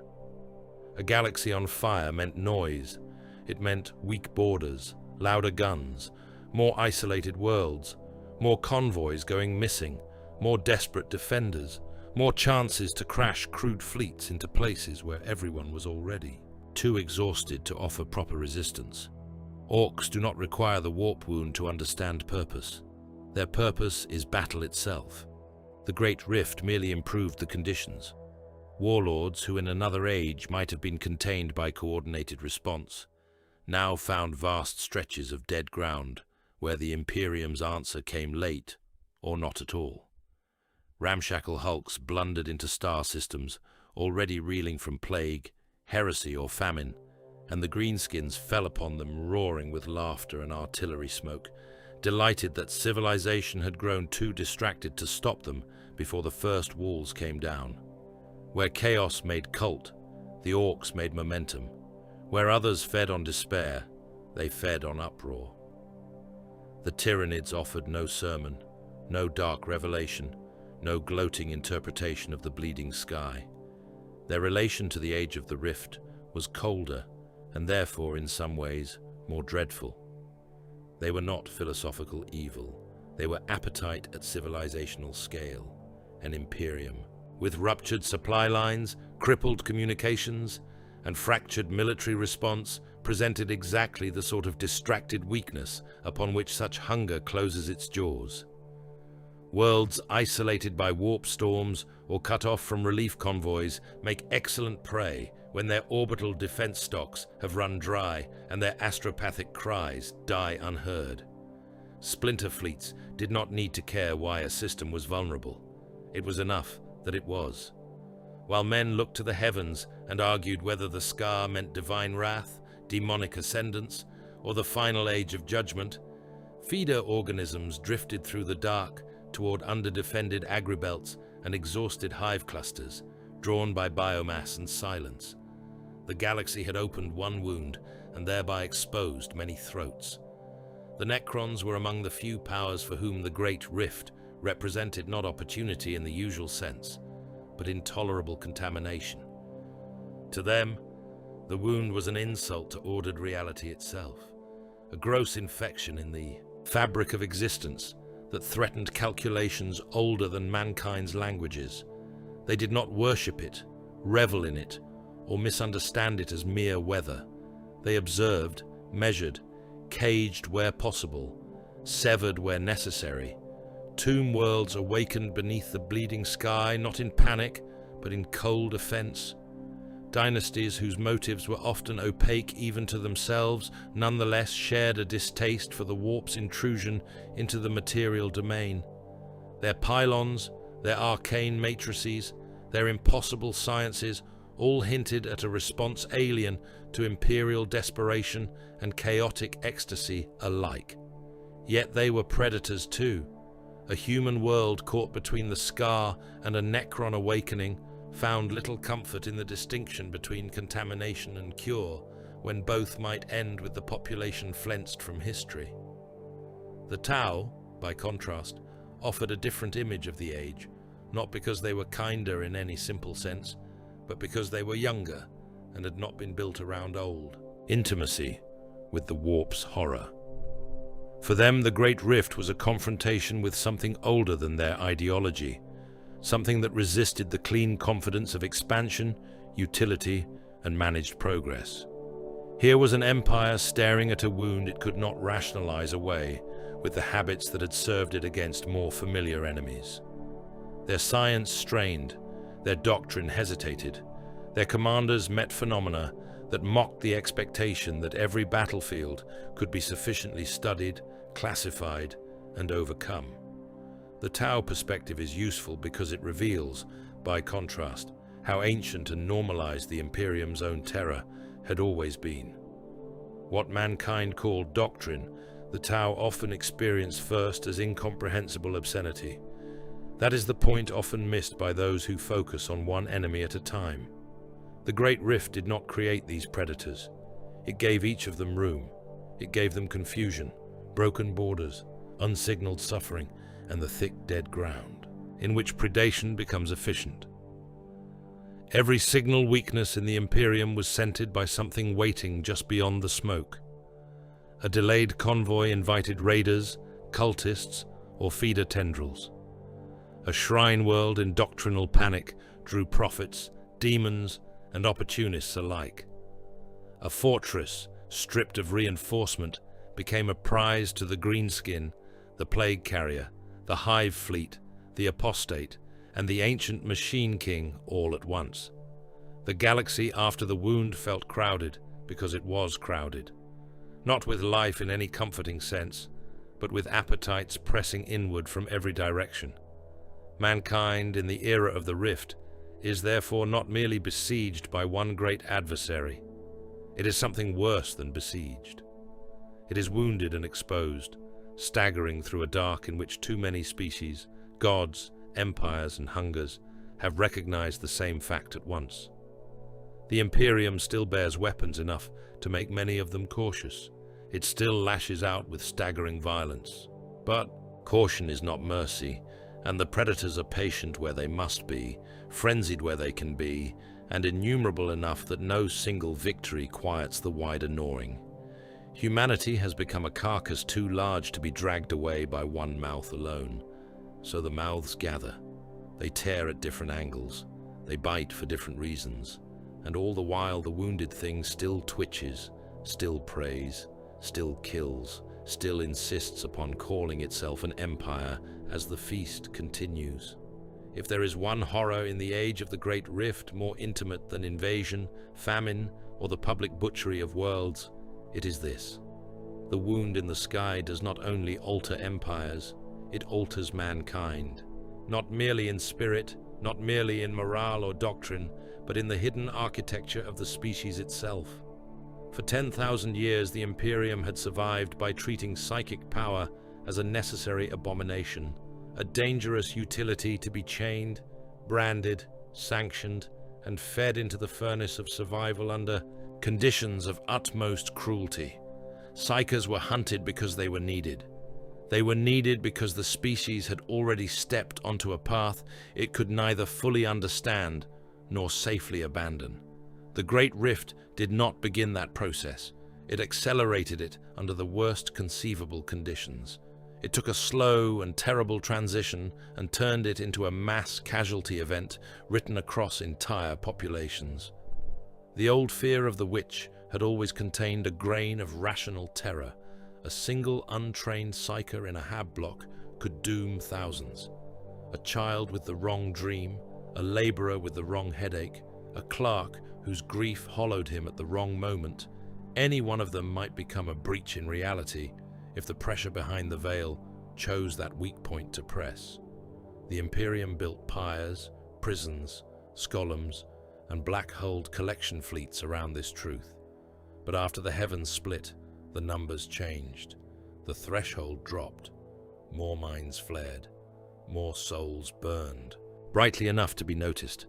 A galaxy on fire meant noise. It meant weak borders, louder guns, more isolated worlds, more convoys going missing, more desperate defenders, more chances to crash crude fleets into places where everyone was already too exhausted to offer proper resistance. Orcs do not require the warp wound to understand purpose. Their purpose is battle itself. The Great Rift merely improved the conditions. Warlords who in another age might have been contained by coordinated response now found vast stretches of dead ground where the Imperium's answer came late or not at all. Ramshackle hulks blundered into star systems already reeling from plague, heresy or famine, and the greenskins fell upon them roaring with laughter and artillery smoke, delighted that civilization had grown too distracted to stop them before the first walls came down. Where chaos made cult, the orcs made momentum. Where others fed on despair, they fed on uproar. The Tyranids offered no sermon, no dark revelation, no gloating interpretation of the bleeding sky. Their relation to the Age of the Rift was colder and therefore in some ways more dreadful. They were not philosophical evil. They were appetite at civilizational scale, an imperium. With ruptured supply lines, crippled communications, and fractured military response presented exactly the sort of distracted weakness upon which such hunger closes its jaws. Worlds isolated by warp storms or cut off from relief convoys make excellent prey when their orbital defense stocks have run dry and their astropathic cries die unheard. Splinter fleets did not need to care why a system was vulnerable. It was enough that it was. While men looked to the heavens and argued whether the scar meant divine wrath, demonic ascendance, or the final age of judgment, feeder organisms drifted through the dark toward underdefended agribelts and exhausted hive clusters, drawn by biomass and silence. The galaxy had opened one wound and thereby exposed many throats. The Necrons were among the few powers for whom the Great Rift represented not opportunity in the usual sense, but intolerable contamination. To them, the wound was an insult to ordered reality itself, a gross infection in the fabric of existence that threatened calculations older than mankind's languages. They did not worship it, revel in it, or misunderstand it as mere weather. They observed, measured, caged where possible, severed where necessary. Tomb worlds awakened beneath the bleeding sky, not in panic, but in cold offense. Dynasties whose motives were often opaque even to themselves nonetheless shared a distaste for the warp's intrusion into the material domain. Their pylons, their arcane matrices, their impossible sciences all hinted at a response alien to imperial desperation and chaotic ecstasy alike. Yet they were predators too. A human world caught between the scar and a Necron awakening found little comfort in the distinction between contamination and cure, when both might end with the population flensed from history. The Tau, by contrast, offered a different image of the age, not because they were kinder in any simple sense, but because they were younger and had not been built around old intimacy with the warp's horror. For them, the Great Rift was a confrontation with something older than their ideology, something that resisted the clean confidence of expansion, utility, and managed progress. Here was an empire staring at a wound it could not rationalize away with the habits that had served it against more familiar enemies. Their science strained, their doctrine hesitated, their commanders met phenomena that mocked the expectation that every battlefield could be sufficiently studied, classified, and overcome. The Tau perspective is useful because it reveals, by contrast, how ancient and normalized the Imperium's own terror had always been. What mankind called doctrine, the Tau often experienced first as incomprehensible obscenity. That is the point often missed by those who focus on one enemy at a time. The Great Rift did not create these predators. It gave each of them room. It gave them confusion, broken borders, unsignaled suffering, and the thick dead ground, in which predation becomes efficient. Every signal weakness in the Imperium was scented by something waiting just beyond the smoke. A delayed convoy invited raiders, cultists, or feeder tendrils. A shrine world in doctrinal panic drew prophets, demons, and opportunists alike. A fortress, stripped of reinforcement, became a prize to the greenskin, the plague carrier, the hive fleet, the apostate, and the ancient machine king all at once. The galaxy after the wound felt crowded because it was crowded. Not with life in any comforting sense, but with appetites pressing inward from every direction. Mankind, in the era of the Rift, is therefore not merely besieged by one great adversary. It is something worse than besieged. It is wounded and exposed, staggering through a dark in which too many species, gods, empires, and hungers have recognized the same fact at once. The Imperium still bears weapons enough to make many of them cautious. It still lashes out with staggering violence. But caution is not mercy, and the predators are patient where they must be, frenzied where they can be, and innumerable enough that no single victory quiets the wider gnawing. Humanity has become a carcass too large to be dragged away by one mouth alone. So the mouths gather. They tear at different angles. They bite for different reasons. And all the while the wounded thing still twitches, still preys, still kills, still insists upon calling itself an empire as the feast continues. If there is one horror in the age of the Great Rift more intimate than invasion, famine, or the public butchery of worlds, it is this. The wound in the sky does not only alter empires, it alters mankind. Not merely in spirit, not merely in morale or doctrine, but in the hidden architecture of the species itself. For 10,000 years, the Imperium had survived by treating psychic power as a necessary abomination, a dangerous utility to be chained, branded, sanctioned, and fed into the furnace of survival under conditions of utmost cruelty. Psychers were hunted because they were needed. They were needed because the species had already stepped onto a path it could neither fully understand nor safely abandon. The Great Rift did not begin that process. It accelerated it under the worst conceivable conditions. It took a slow and terrible transition and turned it into a mass casualty event written across entire populations. The old fear of the witch had always contained a grain of rational terror. A single untrained psyker in a hab block could doom thousands. A child with the wrong dream, a laborer with the wrong headache, a clerk whose grief hollowed him at the wrong moment. Any one of them might become a breach in reality if the pressure behind the veil chose that weak point to press. The Imperium built pyres, prisons, scolums, and black-hulled collection fleets around this truth. But after the heavens split, the numbers changed. The threshold dropped. More minds flared. More souls burned, brightly enough to be noticed.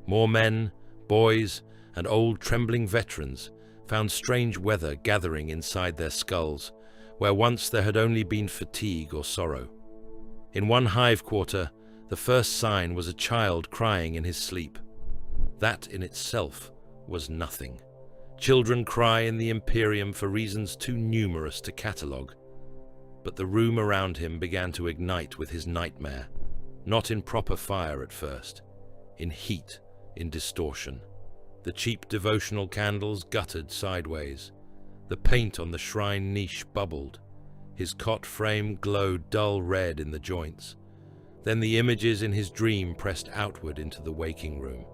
More men, boys, and old trembling veterans found strange weather gathering inside their skulls, where once there had only been fatigue or sorrow. In one hive quarter, the first sign was a child crying in his sleep. That in itself was nothing. Children cry in the Imperium for reasons too numerous to catalogue. But the room around him began to ignite with his nightmare, not in proper fire at first, in heat, in distortion. The cheap devotional candles guttered sideways. The paint on the shrine niche bubbled. His cot frame glowed dull red in the joints. Then the images in his dream pressed outward into the waking room.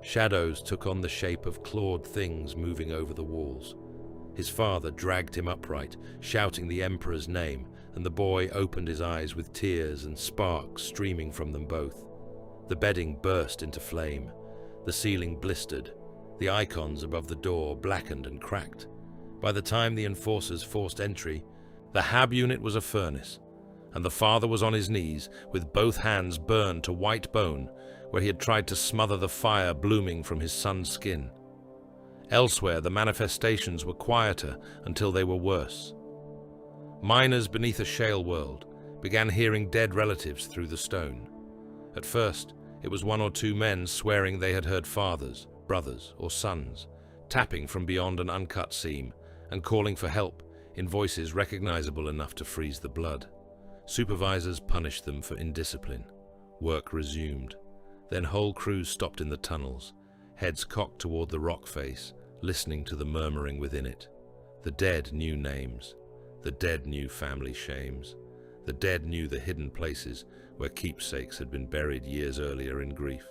Shadows took on the shape of clawed things moving over the walls. His father dragged him upright, shouting the Emperor's name, and the boy opened his eyes with tears and sparks streaming from them both. The bedding burst into flame. The ceiling blistered. The icons above the door blackened and cracked. By the time the enforcers forced entry, the Hab unit was a furnace, and the father was on his knees, with both hands burned to white bone, where he had tried to smother the fire blooming from his son's skin. Elsewhere, the manifestations were quieter until they were worse. Miners beneath a shale world began hearing dead relatives through the stone. At first, it was one or two men swearing they had heard fathers, brothers, or sons, tapping from beyond an uncut seam and calling for help in voices recognizable enough to freeze the blood. Supervisors punished them for indiscipline. Work resumed. Then whole crews stopped in the tunnels, heads cocked toward the rock face, listening to the murmuring within it. The dead knew names. The dead knew family shames. The dead knew the hidden places where keepsakes had been buried years earlier in grief.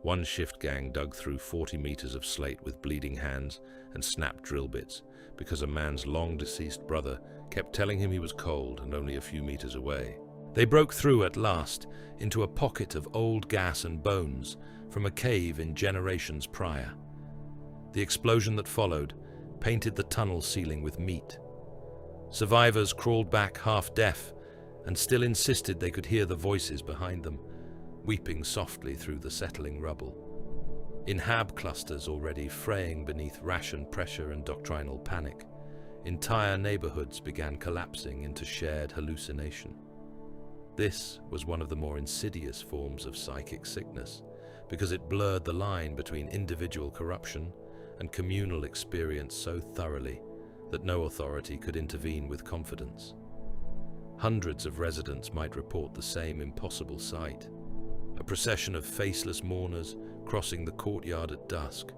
One shift gang dug through 40 meters of slate with bleeding hands and snapped drill bits because a man's long-deceased brother kept telling him he was cold and only a few meters away. They broke through at last into a pocket of old gas and bones from a cave in generations prior. The explosion that followed painted the tunnel ceiling with meat. Survivors crawled back half-deaf and still insisted they could hear the voices behind them, weeping softly through the settling rubble. In Hab clusters already fraying beneath ration pressure and doctrinal panic, entire neighborhoods began collapsing into shared hallucination. This was one of the more insidious forms of psychic sickness, because it blurred the line between individual corruption and communal experience so thoroughly that no authority could intervene with confidence. Hundreds of residents might report the same impossible sight: a procession of faceless mourners crossing the courtyard at dusk,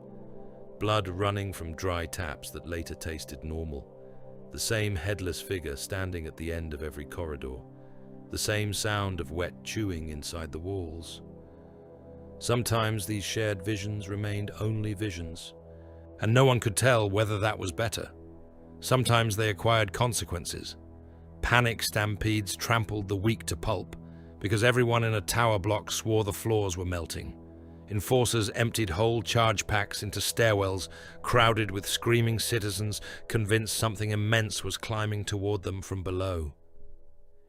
blood running from dry taps that later tasted normal, the same headless figure standing at the end of every corridor, the same sound of wet chewing inside the walls. Sometimes these shared visions remained only visions, and no one could tell whether that was better. Sometimes they acquired consequences. Panic stampedes trampled the weak to pulp because everyone in a tower block swore the floors were melting. Enforcers emptied whole charge packs into stairwells crowded with screaming citizens convinced something immense was climbing toward them from below.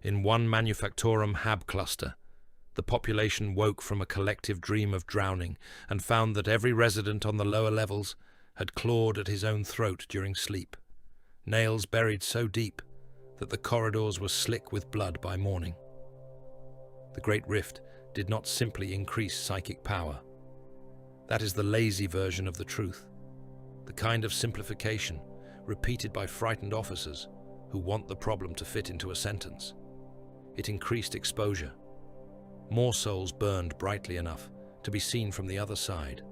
In one Manufactorum Hab cluster, the population woke from a collective dream of drowning and found that every resident on the lower levels had clawed at his own throat during sleep, nails buried so deep that the corridors were slick with blood by morning. The Great Rift did not simply increase psychic power. That is the lazy version of the truth, the kind of simplification repeated by frightened officers who want the problem to fit into a sentence. It increased exposure. More souls burned brightly enough to be seen from the other side.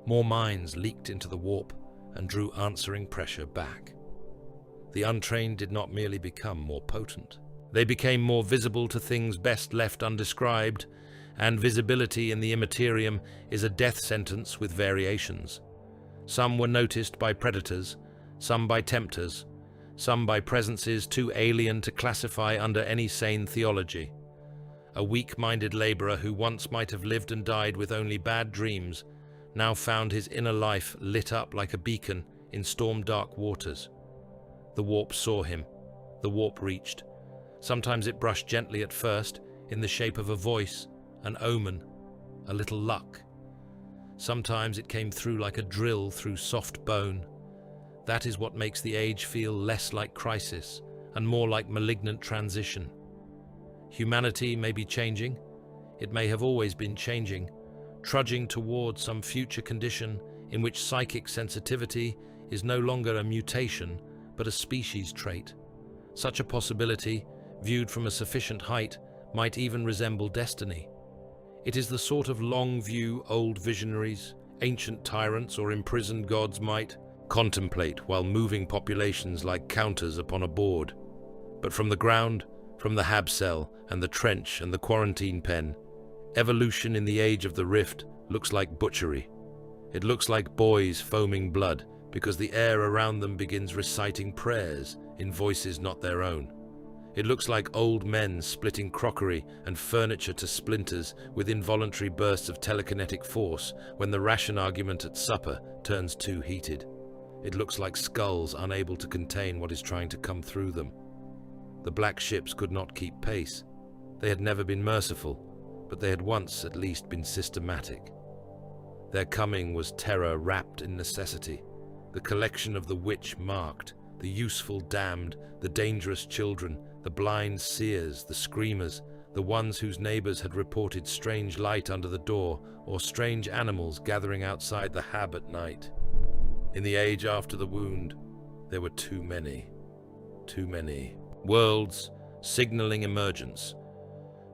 More minds leaked into the warp and drew answering pressure back. The untrained did not merely become more potent. They became more visible to things best left undescribed, and visibility in the immaterium is a death sentence with variations. Some were noticed by predators, some by tempters, some by presences too alien to classify under any sane theology. A weak-minded laborer who once might have lived and died with only bad dreams now found his inner life lit up like a beacon in storm-dark waters. The warp saw him. The warp reached. Sometimes it brushed gently at first, in the shape of a voice, an omen, a little luck. Sometimes it came through like a drill through soft bone. That is what makes the age feel less like crisis and more like malignant transition. Humanity may be changing. It may have always been changing, trudging towards some future condition in which psychic sensitivity is no longer a mutation, but a species trait. Such a possibility, viewed from a sufficient height, might even resemble destiny. It is the sort of long view old visionaries, ancient tyrants or imprisoned gods might contemplate while moving populations like counters upon a board. But from the ground, from the hab cell and the trench and the quarantine pen, evolution in the age of the rift looks like butchery. It looks like boys foaming blood because the air around them begins reciting prayers in voices not their own. It looks like old men splitting crockery and furniture to splinters with involuntary bursts of telekinetic force when the ration argument at supper turns too heated. It looks like skulls unable to contain what is trying to come through them. The black ships could not keep pace. They had never been merciful, but they had once at least been systematic. Their coming was terror wrapped in necessity, the collection of the witch marked, the useful damned, the dangerous children, the blind seers, the screamers, the ones whose neighbors had reported strange light under the door or strange animals gathering outside the hab at night. In the age after the wound, there were too many. Worlds signaling emergence.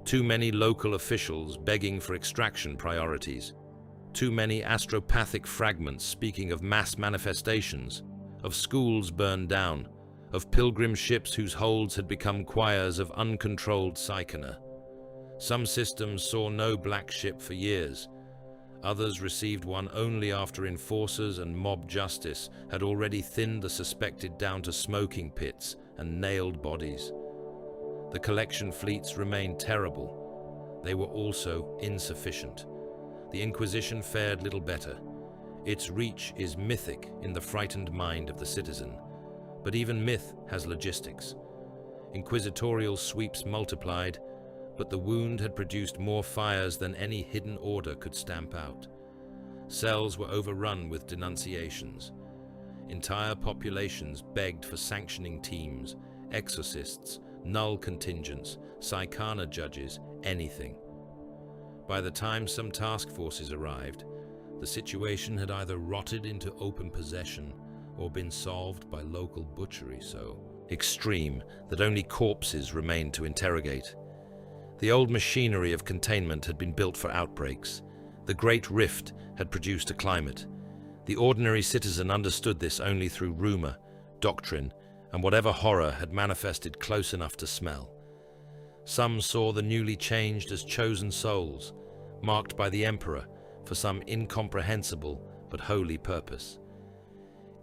Too many local officials begging for extraction priorities. Too many astropathic fragments speaking of mass manifestations, of schools burned down, of pilgrim ships whose holds had become choirs of uncontrolled Psychoner. Some systems saw no black ship for years. Others received one only after enforcers and mob justice had already thinned the suspected down to smoking pits and nailed bodies. The collection fleets remained terrible. They were also insufficient. The Inquisition fared little better. Its reach is mythic in the frightened mind of the citizen. But even myth has logistics. Inquisitorial sweeps multiplied, but the wound had produced more fires than any hidden order could stamp out. Cells were overrun with denunciations. Entire populations begged for sanctioning teams, exorcists, null contingents, Psychana judges, anything. By the time some task forces arrived, the situation had either rotted into open possession or been solved by local butchery so extreme that only corpses remained to interrogate. The old machinery of containment had been built for outbreaks. The Great Rift had produced a climate. The ordinary citizen understood this only through rumor, doctrine, and whatever horror had manifested close enough to smell. Some saw the newly changed as chosen souls, marked by the Emperor for some incomprehensible but holy purpose.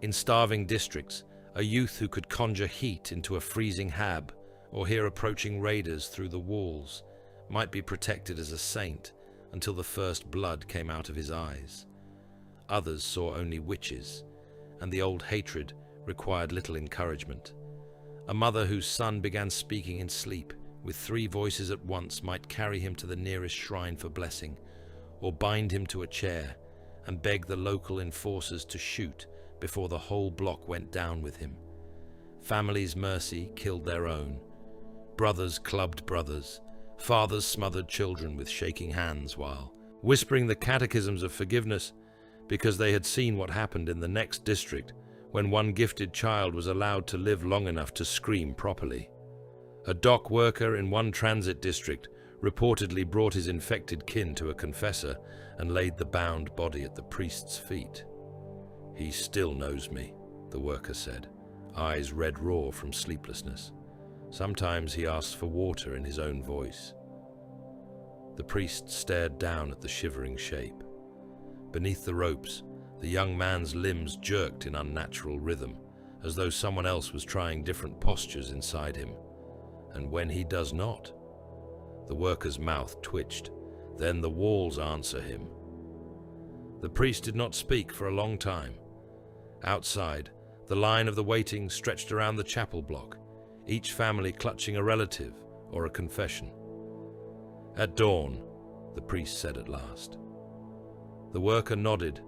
In starving districts, a youth who could conjure heat into a freezing hab or hear approaching raiders through the walls might be protected as a saint until the first blood came out of his eyes. Others saw only witches, and the old hatred required little encouragement. A mother whose son began speaking in sleep with 3 voices at once might carry him to the nearest shrine for blessing, or bind him to a chair and beg the local enforcers to shoot before the whole block went down with him. Families' mercy killed their own. Brothers clubbed brothers. Fathers smothered children with shaking hands while whispering the catechisms of forgiveness because they had seen what happened in the next district when one gifted child was allowed to live long enough to scream properly. A dock worker in one transit district reportedly brought his infected kin to a confessor and laid the bound body at the priest's feet. "He still knows me," the worker said, eyes red raw from sleeplessness. Sometimes he asks for water in his own voice. The priest stared down at the shivering shape. Beneath the ropes, the young man's limbs jerked in unnatural rhythm, as though someone else was trying different postures inside him. And when he does not, the worker's mouth twitched. Then the walls answer him. The priest did not speak for a long time. Outside, the line of the waiting stretched around the chapel block, each family clutching a relative or a confession. At dawn, the priest said at last. The worker nodded,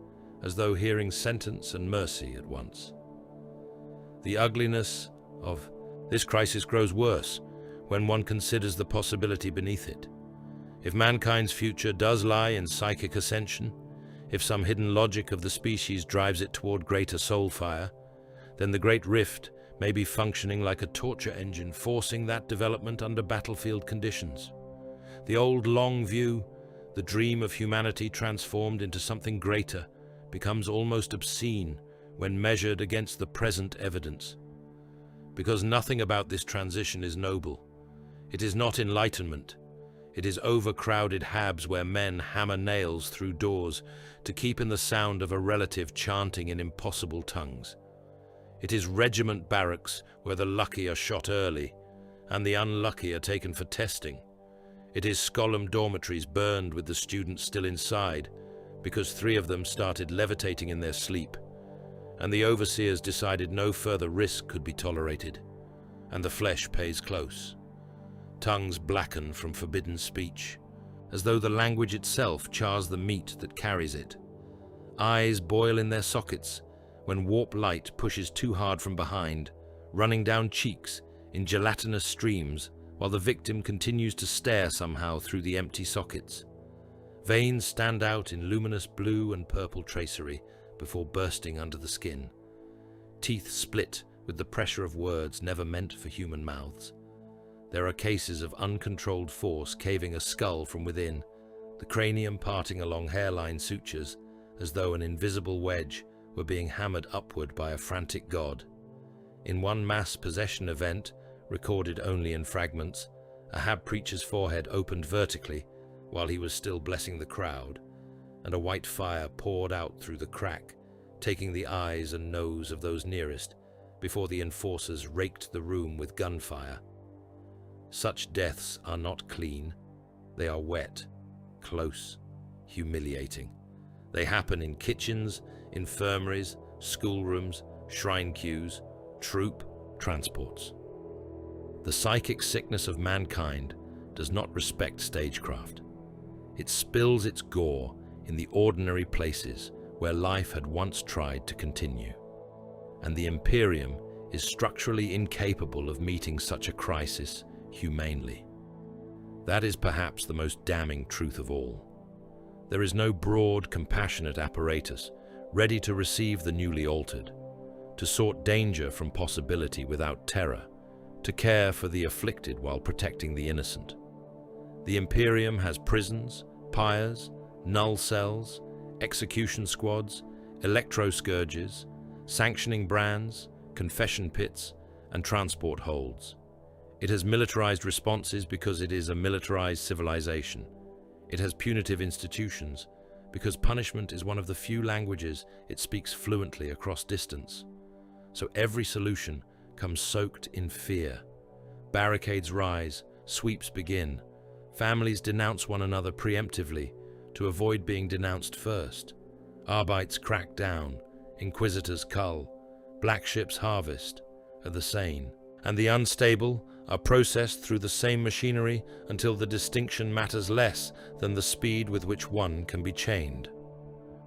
as though hearing sentence and mercy at once. The ugliness of this crisis grows worse when one considers the possibility beneath it. If mankind's future does lie in psychic ascension, if some hidden logic of the species drives it toward greater soul fire, then the Great Rift may be functioning like a torture engine, forcing that development under battlefield conditions. The old long view, the dream of humanity transformed into something greater, becomes almost obscene when measured against the present evidence. Because nothing about this transition is noble. It is not enlightenment. It is overcrowded habs where men hammer nails through doors to keep in the sound of a relative chanting in impossible tongues. It is regiment barracks where the lucky are shot early and the unlucky are taken for testing. It is Skolem dormitories burned with the students still inside because 3 of them started levitating in their sleep, and the overseers decided no further risk could be tolerated, and the flesh pays close. Tongues blacken from forbidden speech, as though the language itself chars the meat that carries it. Eyes boil in their sockets when warp light pushes too hard from behind, running down cheeks in gelatinous streams while the victim continues to stare somehow through the empty sockets. Veins stand out in luminous blue and purple tracery before bursting under the skin. Teeth split with the pressure of words never meant for human mouths. There are cases of uncontrolled force caving a skull from within, the cranium parting along hairline sutures as though an invisible wedge were being hammered upward by a frantic god. In one mass possession event, recorded only in fragments, a Hab preacher's forehead opened vertically while he was still blessing the crowd, and a white fire poured out through the crack, taking the eyes and nose of those nearest before the enforcers raked the room with gunfire. Such deaths are not clean. They are wet, close, humiliating. They happen in kitchens, infirmaries, schoolrooms, shrine queues, troop transports. The psychic sickness of mankind does not respect stagecraft. It spills its gore in the ordinary places where life had once tried to continue. And the Imperium is structurally incapable of meeting such a crisis humanely. That is perhaps the most damning truth of all. There is no broad, compassionate apparatus ready to receive the newly altered, to sort danger from possibility without terror, to care for the afflicted while protecting the innocent. The Imperium has prisons, pyres, null cells, execution squads, electro-scourges, sanctioning brands, confession pits, and transport holds. It has militarized responses because it is a militarized civilization. It has punitive institutions because punishment is one of the few languages it speaks fluently across distance. So every solution comes soaked in fear. Barricades rise, sweeps begin. Families denounce one another preemptively to avoid being denounced first. Arbites crack down, inquisitors cull, black ships harvest are the sane, and the unstable are processed through the same machinery until the distinction matters less than the speed with which one can be chained.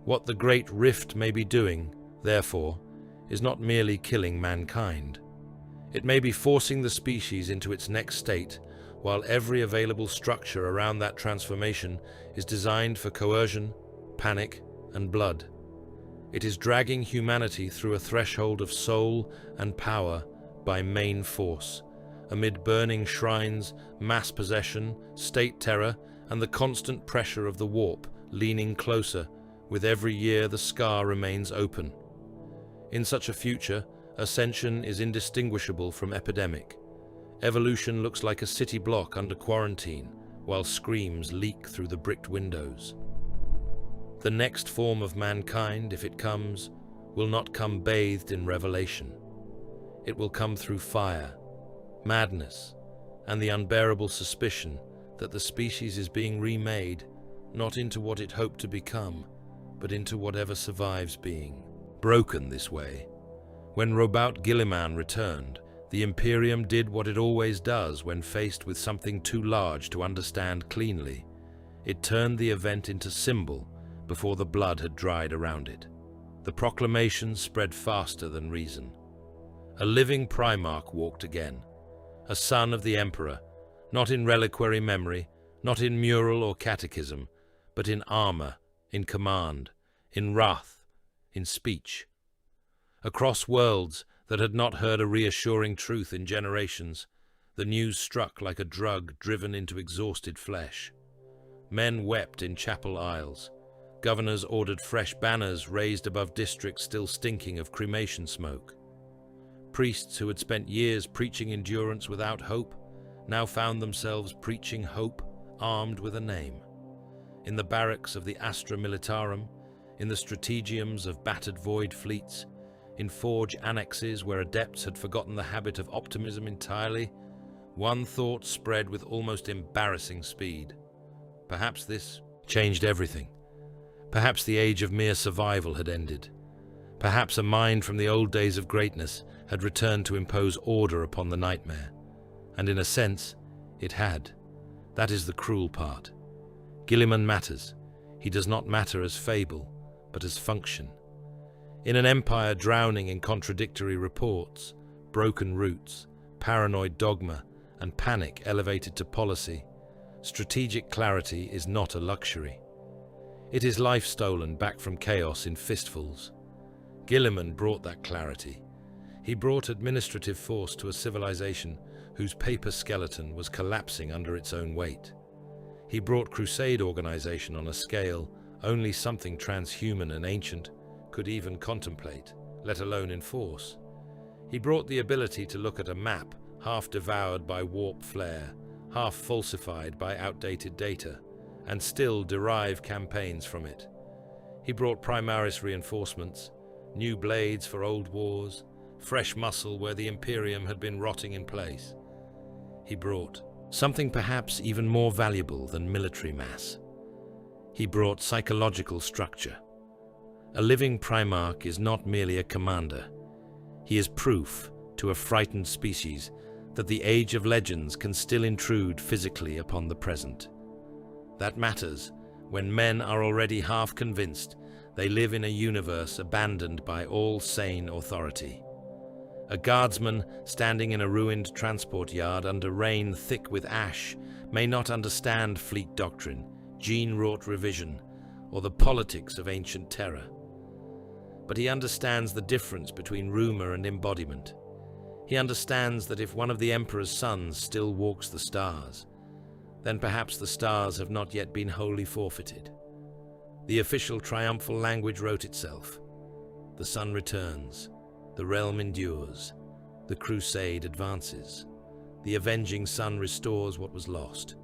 What the Great Rift may be doing, therefore, is not merely killing mankind. It may be forcing the species into its next state, while every available structure around that transformation is designed for coercion, panic, and blood. It is dragging humanity through a threshold of soul and power by main force, amid burning shrines, mass possession, state terror, and the constant pressure of the warp leaning closer. With every year the scar remains open. In such a future, ascension is indistinguishable from epidemic. Evolution looks like a city block under quarantine, while screams leak through the bricked windows. The next form of mankind, if it comes, will not come bathed in revelation. It will come through fire, madness, and the unbearable suspicion that the species is being remade, not into what it hoped to become, but into whatever survives being. Broken this way, when Robout Guilliman returned, the Imperium did what it always does when faced with something too large to understand cleanly. It turned the event into symbol before the blood had dried around it. The proclamation spread faster than reason. A living Primarch walked again, a son of the Emperor, not in reliquary memory, not in mural or catechism, but in armor, in command, in wrath, in speech. Across worlds that had not heard a reassuring truth in generations, the news struck like a drug driven into exhausted flesh. Men wept in chapel aisles. Governors ordered fresh banners raised above districts still stinking of cremation smoke. Priests who had spent years preaching endurance without hope now found themselves preaching hope armed with a name. In the barracks of the Astra Militarum, in the strategiums of battered void fleets, in forge annexes where adepts had forgotten the habit of optimism entirely, one thought spread with almost embarrassing speed. Perhaps this changed everything. Perhaps the age of mere survival had ended. Perhaps a mind from the old days of greatness had returned to impose order upon the nightmare. And in a sense, it had. That is the cruel part. Guilliman matters. He does not matter as fable, but as function. In an empire drowning in contradictory reports, broken roots, paranoid dogma, and panic elevated to policy, strategic clarity is not a luxury. It is life stolen back from chaos in fistfuls. Guilliman brought that clarity. He brought administrative force to a civilization whose paper skeleton was collapsing under its own weight. He brought crusade organization on a scale only something transhuman and ancient could even contemplate, let alone enforce. He brought the ability to look at a map half devoured by warp flare, half falsified by outdated data, and still derive campaigns from it. He brought Primaris reinforcements, new blades for old wars, fresh muscle where the Imperium had been rotting in place. He brought something perhaps even more valuable than military mass. He brought psychological structure. A living Primarch is not merely a commander. He is proof to a frightened species that the age of legends can still intrude physically upon the present. That matters when men are already half convinced they live in a universe abandoned by all sane authority. A guardsman standing in a ruined transport yard under rain thick with ash may not understand fleet doctrine, gene-wrought revision, or the politics of ancient terror. But he understands the difference between rumor and embodiment. He understands that if one of the Emperor's sons still walks the stars, then perhaps the stars have not yet been wholly forfeited. The official triumphal language wrote itself. The sun returns, the realm endures, the crusade advances, the avenging sun restores what was lost.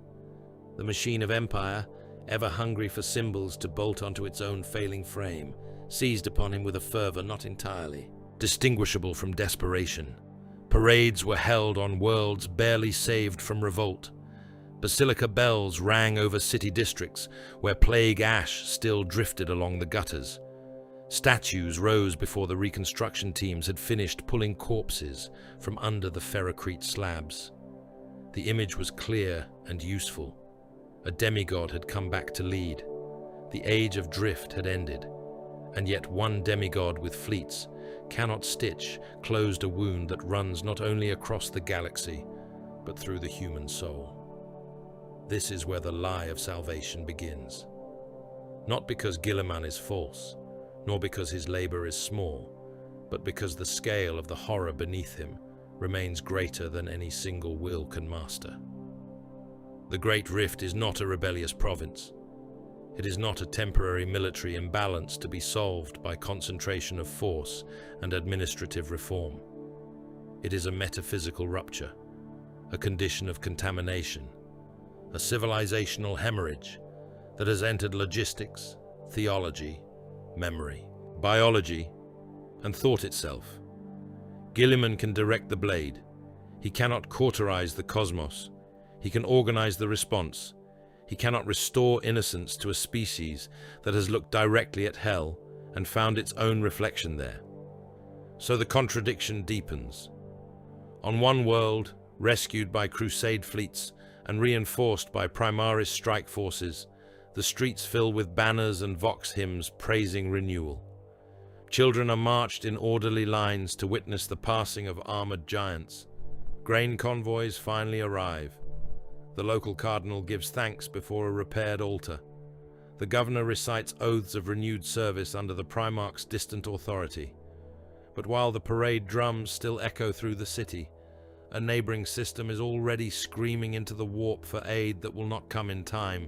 The machine of empire, ever hungry for symbols to bolt onto its own failing frame, seized upon him with a fervor not entirely distinguishable from desperation. Parades were held on worlds barely saved from revolt. Basilica bells rang over city districts where plague ash still drifted along the gutters. Statues rose before the reconstruction teams had finished pulling corpses from under the ferrocrete slabs. The image was clear and useful. A demigod had come back to lead. The age of drift had ended. And yet one demigod with fleets cannot stitch closed a wound that runs not only across the galaxy, but through the human soul. This is where the lie of salvation begins. Not because Guilliman is false, nor because his labor is small, but because the scale of the horror beneath him remains greater than any single will can master. The Great Rift is not a rebellious province. It is not a temporary military imbalance to be solved by concentration of force and administrative reform. It is a metaphysical rupture, a condition of contamination, a civilizational hemorrhage that has entered logistics, theology, memory, biology, and thought itself. Gilliman can direct the blade. He cannot cauterize the cosmos. He can organize the response. He cannot restore innocence to a species that has looked directly at hell and found its own reflection there. So the contradiction deepens. On one world, rescued by crusade fleets and reinforced by Primaris strike forces, the streets fill with banners and vox hymns praising renewal. Children are marched in orderly lines to witness the passing of armored giants. Grain convoys finally arrive. The local cardinal gives thanks before a repaired altar. The governor recites oaths of renewed service under the Primarch's distant authority. But while the parade drums still echo through the city, a neighboring system is already screaming into the warp for aid that will not come in time.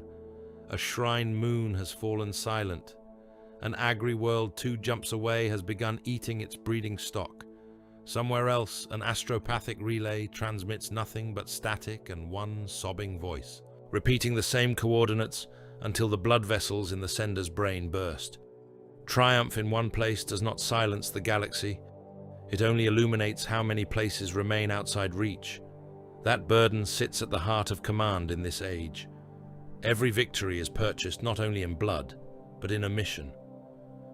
A shrine moon has fallen silent. An agri-world 2 jumps away has begun eating its breeding stock. Somewhere else, an astropathic relay transmits nothing but static and one sobbing voice, repeating the same coordinates until the blood vessels in the sender's brain burst. Triumph in one place does not silence the galaxy. It only illuminates how many places remain outside reach. That burden sits at the heart of command in this age. Every victory is purchased not only in blood, but in a mission.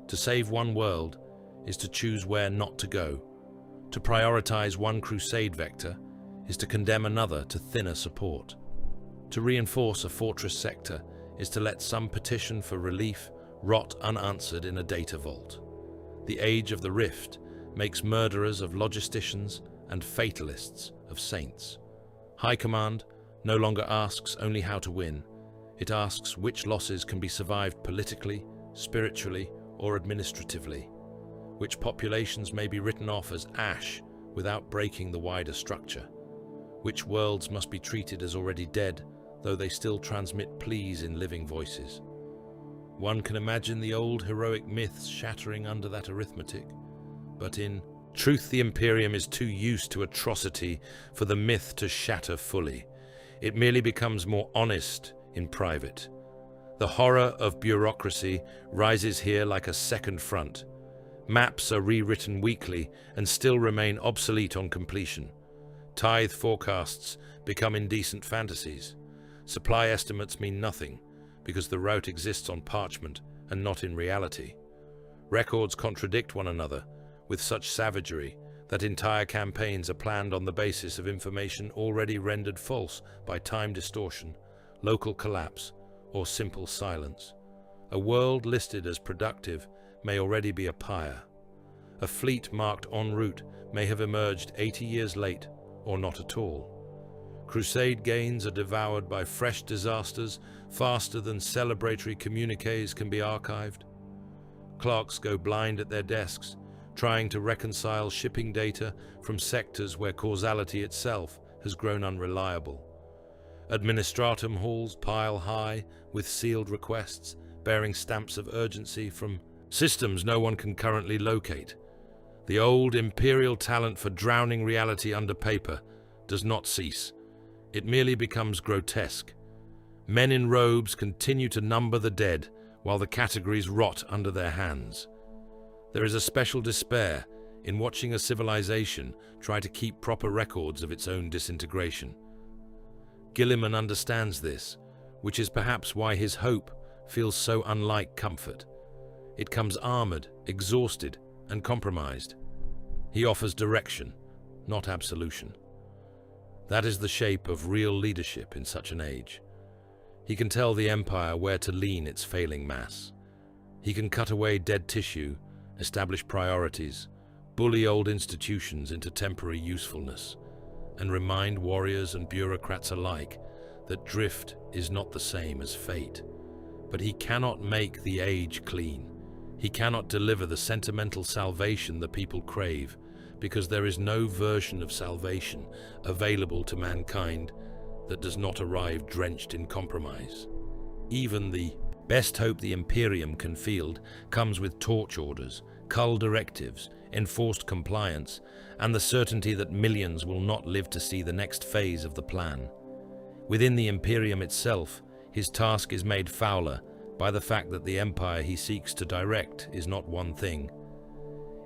To save one world is to choose where not to go. To prioritize one crusade vector is to condemn another to thinner support. To reinforce a fortress sector is to let some petition for relief rot unanswered in a data vault. The age of the rift makes murderers of logisticians and fatalists of saints. High Command no longer asks only how to win. It asks which losses can be survived politically, spiritually, or administratively. Which populations may be written off as ash without breaking the wider structure. Which worlds must be treated as already dead, though they still transmit pleas in living voices. One can imagine the old heroic myths shattering under that arithmetic. But in truth, the Imperium is too used to atrocity for the myth to shatter fully. It merely becomes more honest in private. The horror of bureaucracy rises here like a second front. Maps are rewritten weekly and still remain obsolete on completion. Tithe forecasts become indecent fantasies. Supply estimates mean nothing because the route exists on parchment and not in reality. Records contradict one another with such savagery that entire campaigns are planned on the basis of information already rendered false by time distortion, local collapse, or simple silence. A world listed as productive may already be a pyre. A fleet marked en route may have emerged 80 years late or not at all. Crusade gains are devoured by fresh disasters faster than celebratory communiques can be archived. Clerks go blind at their desks, trying to reconcile shipping data from sectors where causality itself has grown unreliable. Administratum halls pile high with sealed requests bearing stamps of urgency from systems no one can currently locate. The old imperial talent for drowning reality under paper does not cease. It merely becomes grotesque. Men in robes continue to number the dead while the categories rot under their hands. There is a special despair in watching a civilization try to keep proper records of its own disintegration. Gilliman understands this, which is perhaps why his hope feels so unlike comfort. It comes armored, exhausted, and compromised. He offers direction, not absolution. That is the shape of real leadership in such an age. He can tell the Empire where to lean its failing mass. He can cut away dead tissue, establish priorities, bully old institutions into temporary usefulness, and remind warriors and bureaucrats alike that drift is not the same as fate. But he cannot make the age clean. He cannot deliver the sentimental salvation the people crave, because there is no version of salvation available to mankind that does not arrive drenched in compromise. Even the best hope the Imperium can field comes with torch orders, cull directives, enforced compliance, and the certainty that millions will not live to see the next phase of the plan. Within the Imperium itself, his task is made fouler by the fact that the empire he seeks to direct is not one thing.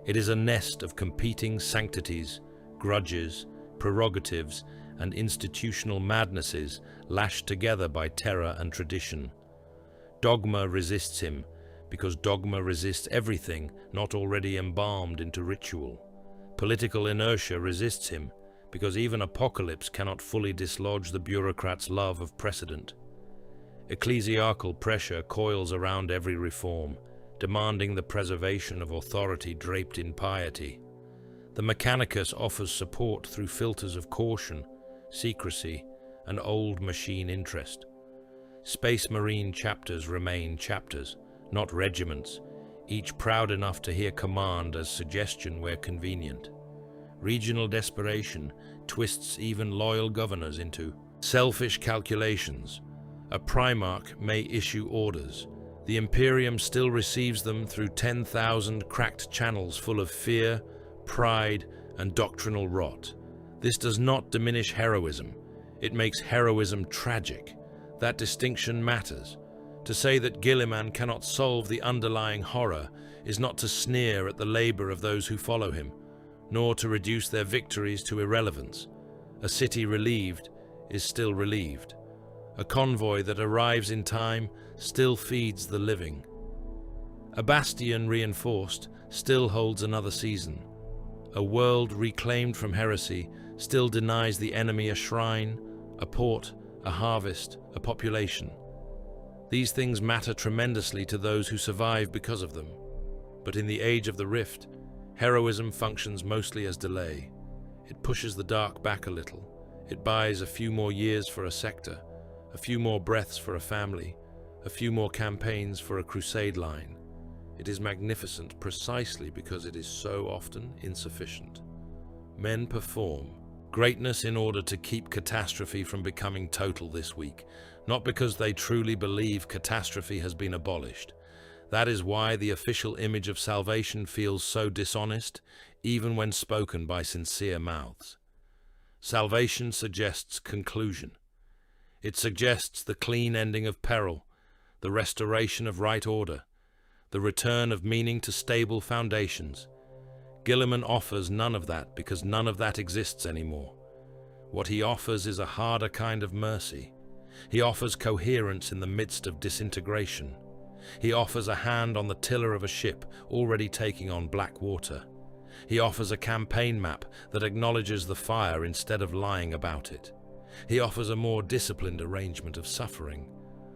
It is a nest of competing sanctities, grudges, prerogatives, and institutional madnesses lashed together by terror and tradition. Dogma resists him, because dogma resists everything not already embalmed into ritual. Political inertia resists him, because even apocalypse cannot fully dislodge the bureaucrat's love of precedent. Ecclesiarchal pressure coils around every reform, demanding the preservation of authority draped in piety. The Mechanicus offers support through filters of caution, secrecy, and old machine interest. Space Marine chapters remain chapters, not regiments, each proud enough to hear command as suggestion where convenient. Regional desperation twists even loyal governors into selfish calculations. A Primarch may issue orders. The Imperium still receives them through 10,000 cracked channels full of fear, pride, and doctrinal rot. This does not diminish heroism. It makes heroism tragic. That distinction matters. To say that Guilliman cannot solve the underlying horror is not to sneer at the labor of those who follow him, nor to reduce their victories to irrelevance. A city relieved is still relieved. A convoy that arrives in time still feeds the living. A bastion reinforced still holds another season. A world reclaimed from heresy still denies the enemy a shrine, a port, a harvest, a population. These things matter tremendously to those who survive because of them. But in the age of the Rift, heroism functions mostly as delay. It pushes the dark back a little. It buys a few more years for a sector, a few more breaths for a family, a few more campaigns for a crusade line. It is magnificent precisely because it is so often insufficient. Men perform greatness in order to keep catastrophe from becoming total this week, not because they truly believe catastrophe has been abolished. That is why the official image of salvation feels so dishonest, even when spoken by sincere mouths. Salvation suggests conclusion. It suggests the clean ending of peril, the restoration of right order, the return of meaning to stable foundations. Guilliman offers none of that because none of that exists anymore. What he offers is a harder kind of mercy. He offers coherence in the midst of disintegration. He offers a hand on the tiller of a ship already taking on black water. He offers a campaign map that acknowledges the fire instead of lying about it. He offers a more disciplined arrangement of suffering.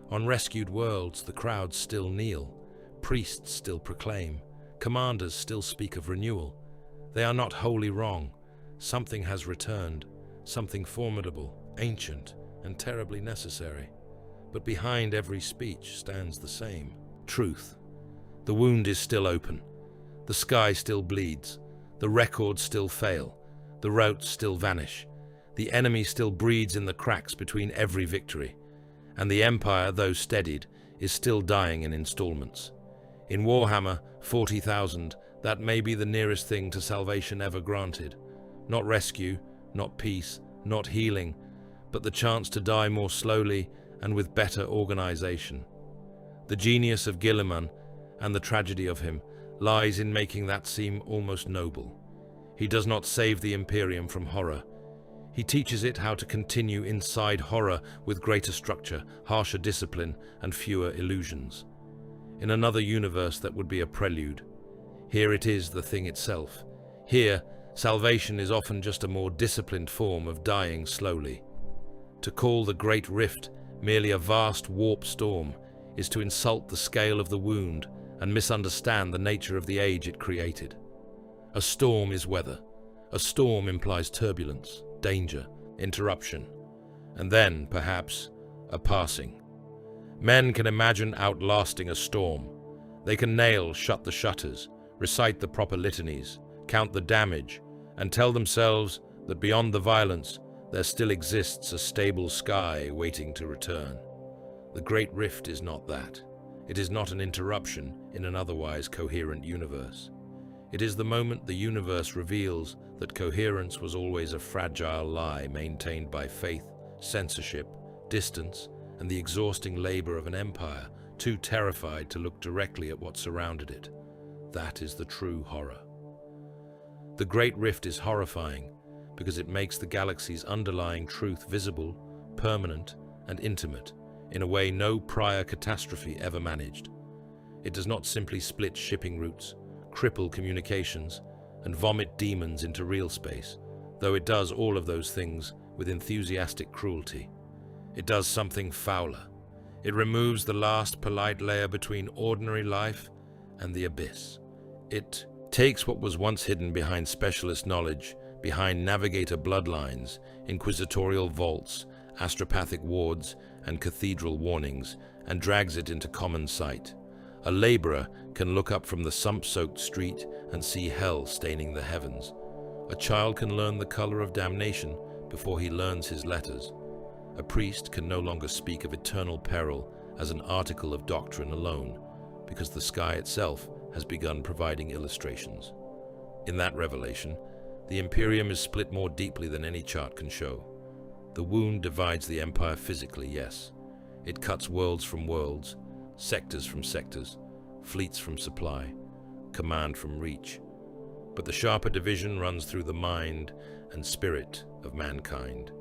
On rescued worlds, the crowds still kneel. Priests still proclaim. Commanders still speak of renewal. They are not wholly wrong. Something has returned. Something formidable, ancient, and terribly necessary. But behind every speech stands the same truth. The wound is still open. The sky still bleeds. The records still fail. The routes still vanish. The enemy still breeds in the cracks between every victory. And the empire, though steadied, is still dying in installments. In Warhammer 40,000, that may be the nearest thing to salvation ever granted. Not rescue, not peace, not healing, but the chance to die more slowly and with better organization. The genius of Guilliman, and the tragedy of him, lies in making that seem almost noble. He does not save the Imperium from horror. He teaches it how to continue inside horror with greater structure, harsher discipline, and fewer illusions. In another universe that would be a prelude. Here it is the thing itself. Here, salvation is often just a more disciplined form of dying slowly. To call the Great Rift merely a vast warp storm is to insult the scale of the wound and misunderstand the nature of the age it created. A storm is weather. A storm implies turbulence, danger, interruption, and then, perhaps, a passing. Men can imagine outlasting a storm. They can nail shut the shutters, recite the proper litanies, count the damage, and tell themselves that beyond the violence, there still exists a stable sky waiting to return. The Great Rift is not that. It is not an interruption in an otherwise coherent universe. It is the moment the universe reveals that coherence was always a fragile lie maintained by faith, censorship, distance, and the exhausting labor of an empire, too terrified to look directly at what surrounded it. That is the true horror. The Great Rift is horrifying because it makes the galaxy's underlying truth visible, permanent, and intimate in a way no prior catastrophe ever managed. It does not simply split shipping routes, cripple communications, and vomit demons into real space, though it does all of those things with enthusiastic cruelty. It does something fouler. It removes the last polite layer between ordinary life and the abyss. It takes what was once hidden behind specialist knowledge, behind navigator bloodlines, inquisitorial vaults, astropathic wards, and cathedral warnings, and drags it into common sight. A laborer can look up from the sump-soaked street and see hell staining the heavens. A child can learn the color of damnation before he learns his letters. A priest can no longer speak of eternal peril as an article of doctrine alone, because the sky itself has begun providing illustrations. In that revelation, the Imperium is split more deeply than any chart can show. The wound divides the Empire physically, yes. It cuts worlds from worlds, sectors from sectors, fleets from supply, command from reach. But the sharper division runs through the mind and spirit of mankind.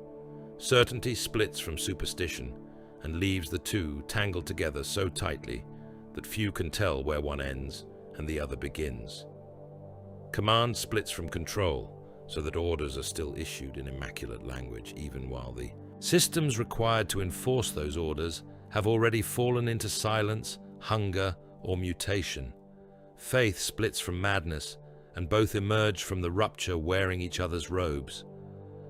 Certainty splits from superstition and leaves the two tangled together so tightly that few can tell where one ends and the other begins. Command splits from control so that orders are still issued in immaculate language, even while the systems required to enforce those orders have already fallen into silence, hunger, or mutation. Faith splits from madness, and both emerge from the rupture wearing each other's robes.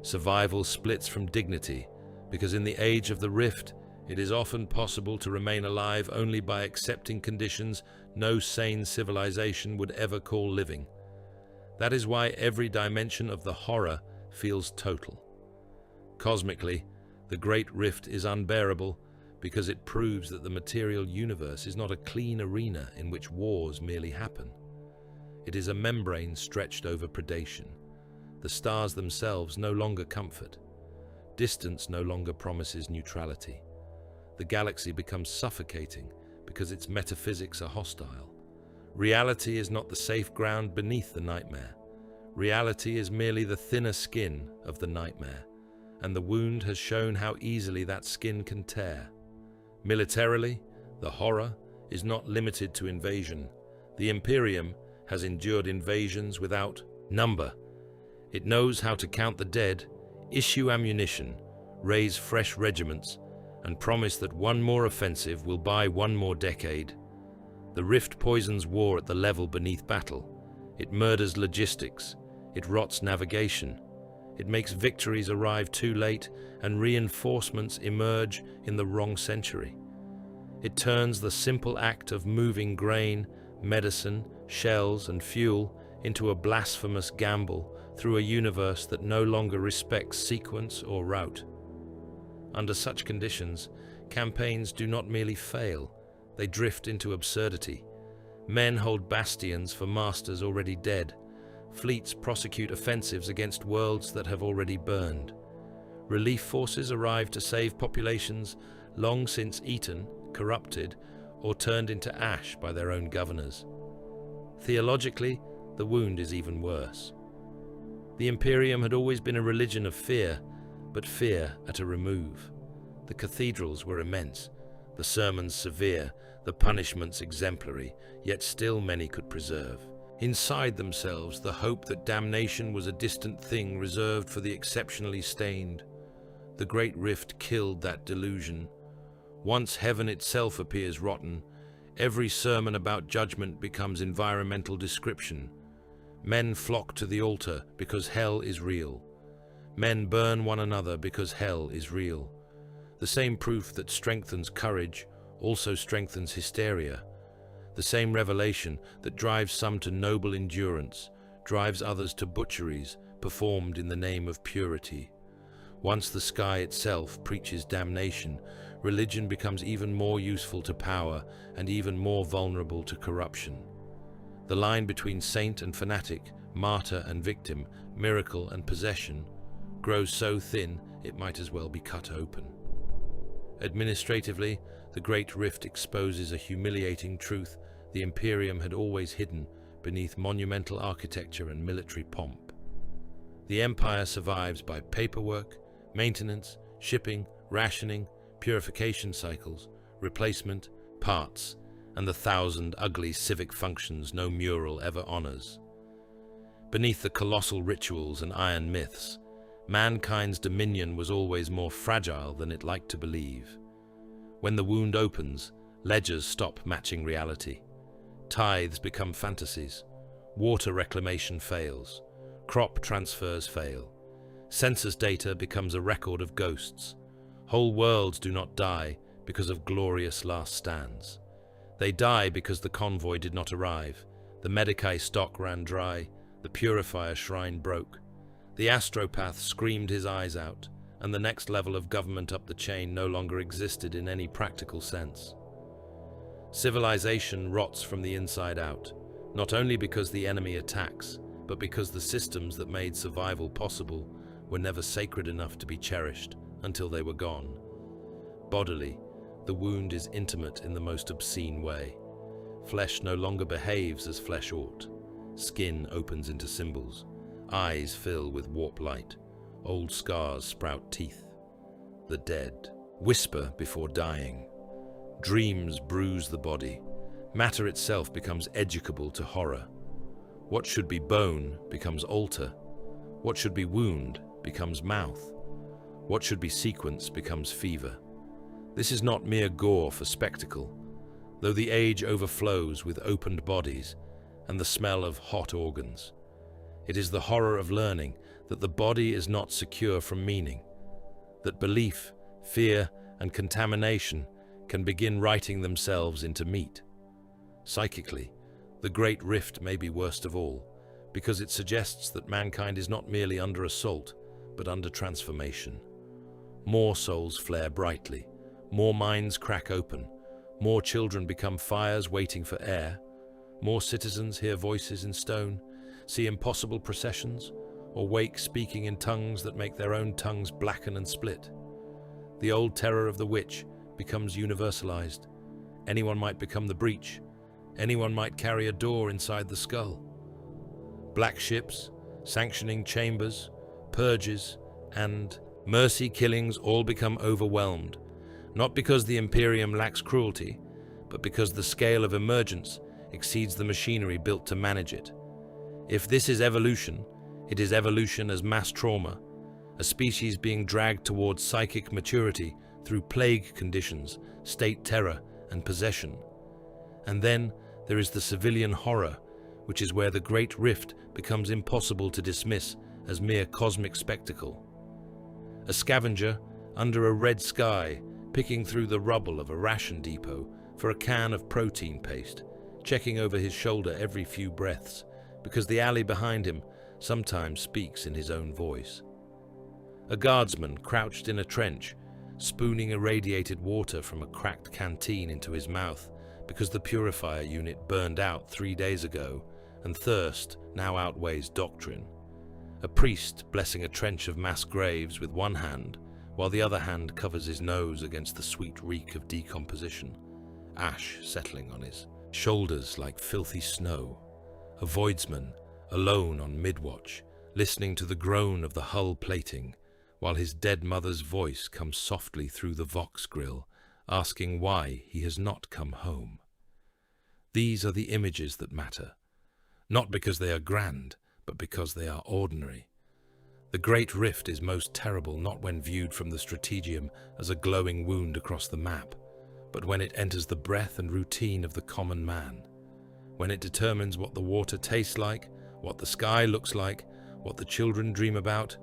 Survival splits from dignity, because in the age of the rift, it is often possible to remain alive only by accepting conditions no sane civilization would ever call living. That is why every dimension of the horror feels total. Cosmically, the Great Rift is unbearable because it proves that the material universe is not a clean arena in which wars merely happen. It is a membrane stretched over predation. The stars themselves no longer comfort. Distance no longer promises neutrality. The galaxy becomes suffocating because its metaphysics are hostile. Reality is not the safe ground beneath the nightmare. Reality is merely the thinner skin of the nightmare, and the wound has shown how easily that skin can tear. Militarily, the horror is not limited to invasion. The Imperium has endured invasions without number. It knows how to count the dead, issue ammunition, raise fresh regiments, and promise that one more offensive will buy one more decade. The rift poisons war at the level beneath battle. It murders logistics. It rots navigation. It makes victories arrive too late and reinforcements emerge in the wrong century. It turns the simple act of moving grain, medicine, shells, and fuel into a blasphemous gamble through a universe that no longer respects sequence or route. Under such conditions, campaigns do not merely fail, they drift into absurdity. Men hold bastions for masters already dead. Fleets prosecute offensives against worlds that have already burned. Relief forces arrive to save populations long since eaten, corrupted, or turned into ash by their own governors. Theologically, the wound is even worse. The Imperium had always been a religion of fear, but fear at a remove. The cathedrals were immense, the sermons severe, the punishments exemplary, yet still many could preserve. Inside themselves, the hope that damnation was a distant thing reserved for the exceptionally stained. The Great Rift killed that delusion. Once heaven itself appears rotten, every sermon about judgment becomes environmental description. Men flock to the altar because hell is real. Men burn one another because hell is real. The same proof that strengthens courage also strengthens hysteria. The same revelation that drives some to noble endurance drives others to butcheries performed in the name of purity. Once the sky itself preaches damnation, religion becomes even more useful to power and even more vulnerable to corruption. The line between saint and fanatic, martyr and victim, miracle and possession grows so thin it might as well be cut open. Administratively, the Great Rift exposes a humiliating truth the Imperium had always hidden beneath monumental architecture and military pomp. The Empire survives by paperwork, maintenance, shipping, rationing, purification cycles, replacement, parts, and the 1,000 ugly civic functions no mural ever honors. Beneath the colossal rituals and iron myths, mankind's dominion was always more fragile than it liked to believe. When the wound opens, ledgers stop matching reality. Tithes become fantasies. Water reclamation fails. Crop transfers fail. Census data becomes a record of ghosts. Whole worlds do not die because of glorious last stands. They die because the convoy did not arrive, the Medicae stock ran dry, the purifier shrine broke. The astropath screamed his eyes out, and the next level of government up the chain no longer existed in any practical sense. Civilization rots from the inside out, not only because the enemy attacks, but because the systems that made survival possible were never sacred enough to be cherished until they were gone. Bodily, the wound is intimate in the most obscene way. Flesh no longer behaves as flesh ought. Skin opens into symbols. Eyes fill with warp light. Old scars sprout teeth. The dead whisper before dying. Dreams bruise the body. Matter itself becomes educable to horror. What should be bone becomes altar. What should be wound becomes mouth. What should be sequence becomes fever. This is not mere gore for spectacle, though the age overflows with opened bodies and the smell of hot organs. It is the horror of learning that the body is not secure from meaning, that belief, fear, and contamination can begin writing themselves into meat. Psychically, the Great Rift may be worst of all, because it suggests that mankind is not merely under assault, but under transformation. More souls flare brightly, more minds crack open, more children become fires waiting for air, more citizens hear voices in stone, see impossible processions, or wake speaking in tongues that make their own tongues blacken and split. The old terror of the witch becomes universalized. Anyone might become the breach. Anyone might carry a door inside the skull. Black ships, sanctioning chambers, purges, and mercy killings all become overwhelmed, not because the Imperium lacks cruelty, but because the scale of emergence exceeds the machinery built to manage it. If this is evolution, it is evolution as mass trauma, a species being dragged towards psychic maturity through plague conditions, state terror, and possession. And then there is the civilian horror, which is where the Great Rift becomes impossible to dismiss as mere cosmic spectacle. A scavenger under a red sky, picking through the rubble of a ration depot for a can of protein paste, checking over his shoulder every few breaths, because the alley behind him sometimes speaks in his own voice. A guardsman crouched in a trench, spooning irradiated water from a cracked canteen into his mouth because the purifier unit burned out 3 days ago, and thirst now outweighs doctrine. A priest blessing a trench of mass graves with one hand, while the other hand covers his nose against the sweet reek of decomposition, ash settling on his shoulders like filthy snow. A voidsman, alone on midwatch, listening to the groan of the hull plating, while his dead mother's voice comes softly through the Vox grill, asking why he has not come home. These are the images that matter, not because they are grand, but because they are ordinary. The Great Rift is most terrible not when viewed from the strategium as a glowing wound across the map, but when it enters the breath and routine of the common man, when it determines what the water tastes like, what the sky looks like, what the children dream about,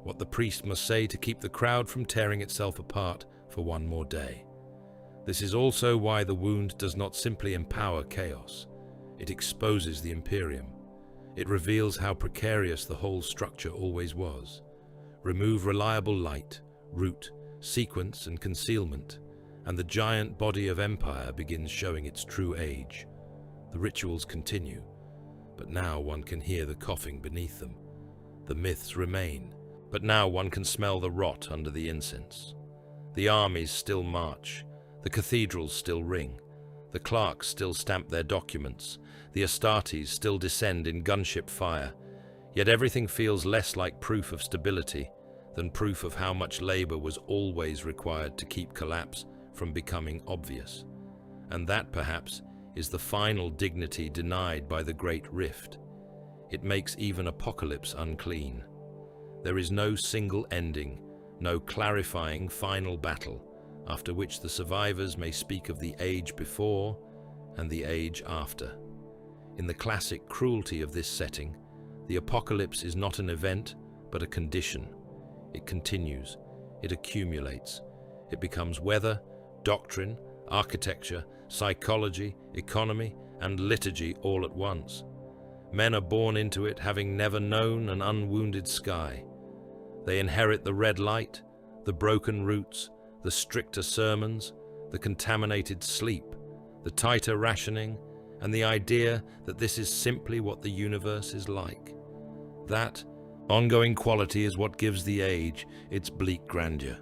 what the priest must say to keep the crowd from tearing itself apart for one more day. This is also why the wound does not simply empower chaos. It exposes the Imperium. It reveals how precarious the whole structure always was. Remove reliable light, root, sequence, and concealment, and the giant body of empire begins showing its true age. The rituals continue, but now one can hear the coughing beneath them. The myths remain, but now one can smell the rot under the incense. The armies still march, the cathedrals still ring, the clerks still stamp their documents, the Astartes still descend in gunship fire, yet everything feels less like proof of stability than proof of how much labor was always required to keep collapse from becoming obvious. And that, perhaps, is the final dignity denied by the Great Rift. It makes even apocalypse unclean. There is no single ending, no clarifying final battle, after which the survivors may speak of the age before and the age after. In the classic cruelty of this setting, the apocalypse is not an event, but a condition. It continues, it accumulates, it becomes weather, doctrine, architecture, psychology, economy, and liturgy all at once. Men are born into it having never known an unwounded sky. They inherit the red light, the broken roots, the stricter sermons, the contaminated sleep, the tighter rationing, and the idea that this is simply what the universe is like. That ongoing quality is what gives the age its bleak grandeur.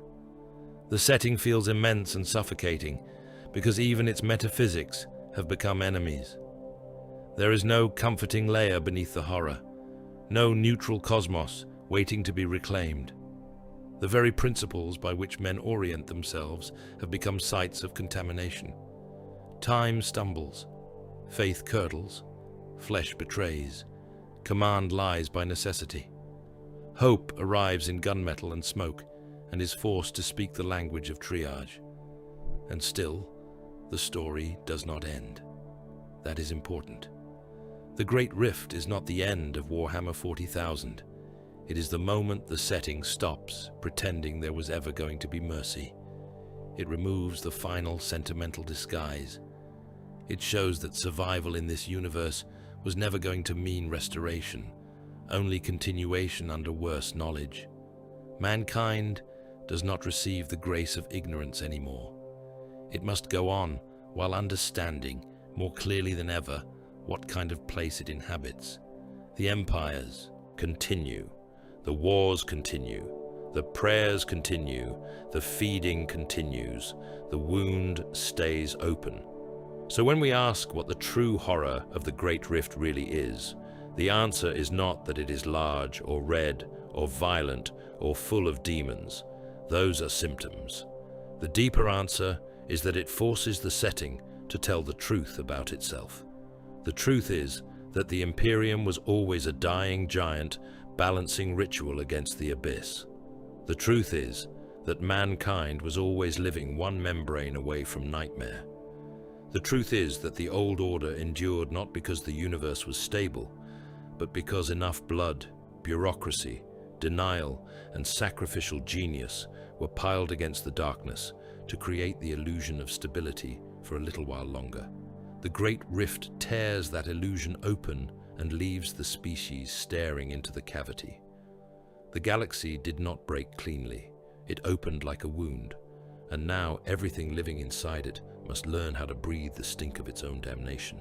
The setting feels immense and suffocating because even its metaphysics have become enemies. There is no comforting layer beneath the horror, no neutral cosmos waiting to be reclaimed. The very principles by which men orient themselves have become sites of contamination. Time stumbles, faith curdles, flesh betrays, command lies by necessity. Hope arrives in gunmetal and smoke and is forced to speak the language of triage. And still, the story does not end. That is important. The Great Rift is not the end of Warhammer 40,000. It is the moment the setting stops pretending there was ever going to be mercy. It removes the final sentimental disguise. It shows that survival in this universe was never going to mean restoration, only continuation under worse knowledge. Mankind does not receive the grace of ignorance anymore. It must go on while understanding more clearly than ever what kind of place it inhabits. The empires continue, the wars continue, the prayers continue, the feeding continues, the wound stays open. So when we ask what the true horror of the Great Rift really is, the answer is not that it is large or red or violent or full of demons. Those are symptoms. The deeper answer is that it forces the setting to tell the truth about itself. The truth is that the Imperium was always a dying giant balancing ritual against the abyss. The truth is that mankind was always living one membrane away from nightmare. The truth is that the old order endured not because the universe was stable, but because enough blood, bureaucracy, denial, and sacrificial genius were piled against the darkness to create the illusion of stability for a little while longer. The Great Rift tears that illusion open and leaves the species staring into the cavity. The galaxy did not break cleanly. It opened like a wound, and now everything living inside it must learn how to breathe the stink of its own damnation.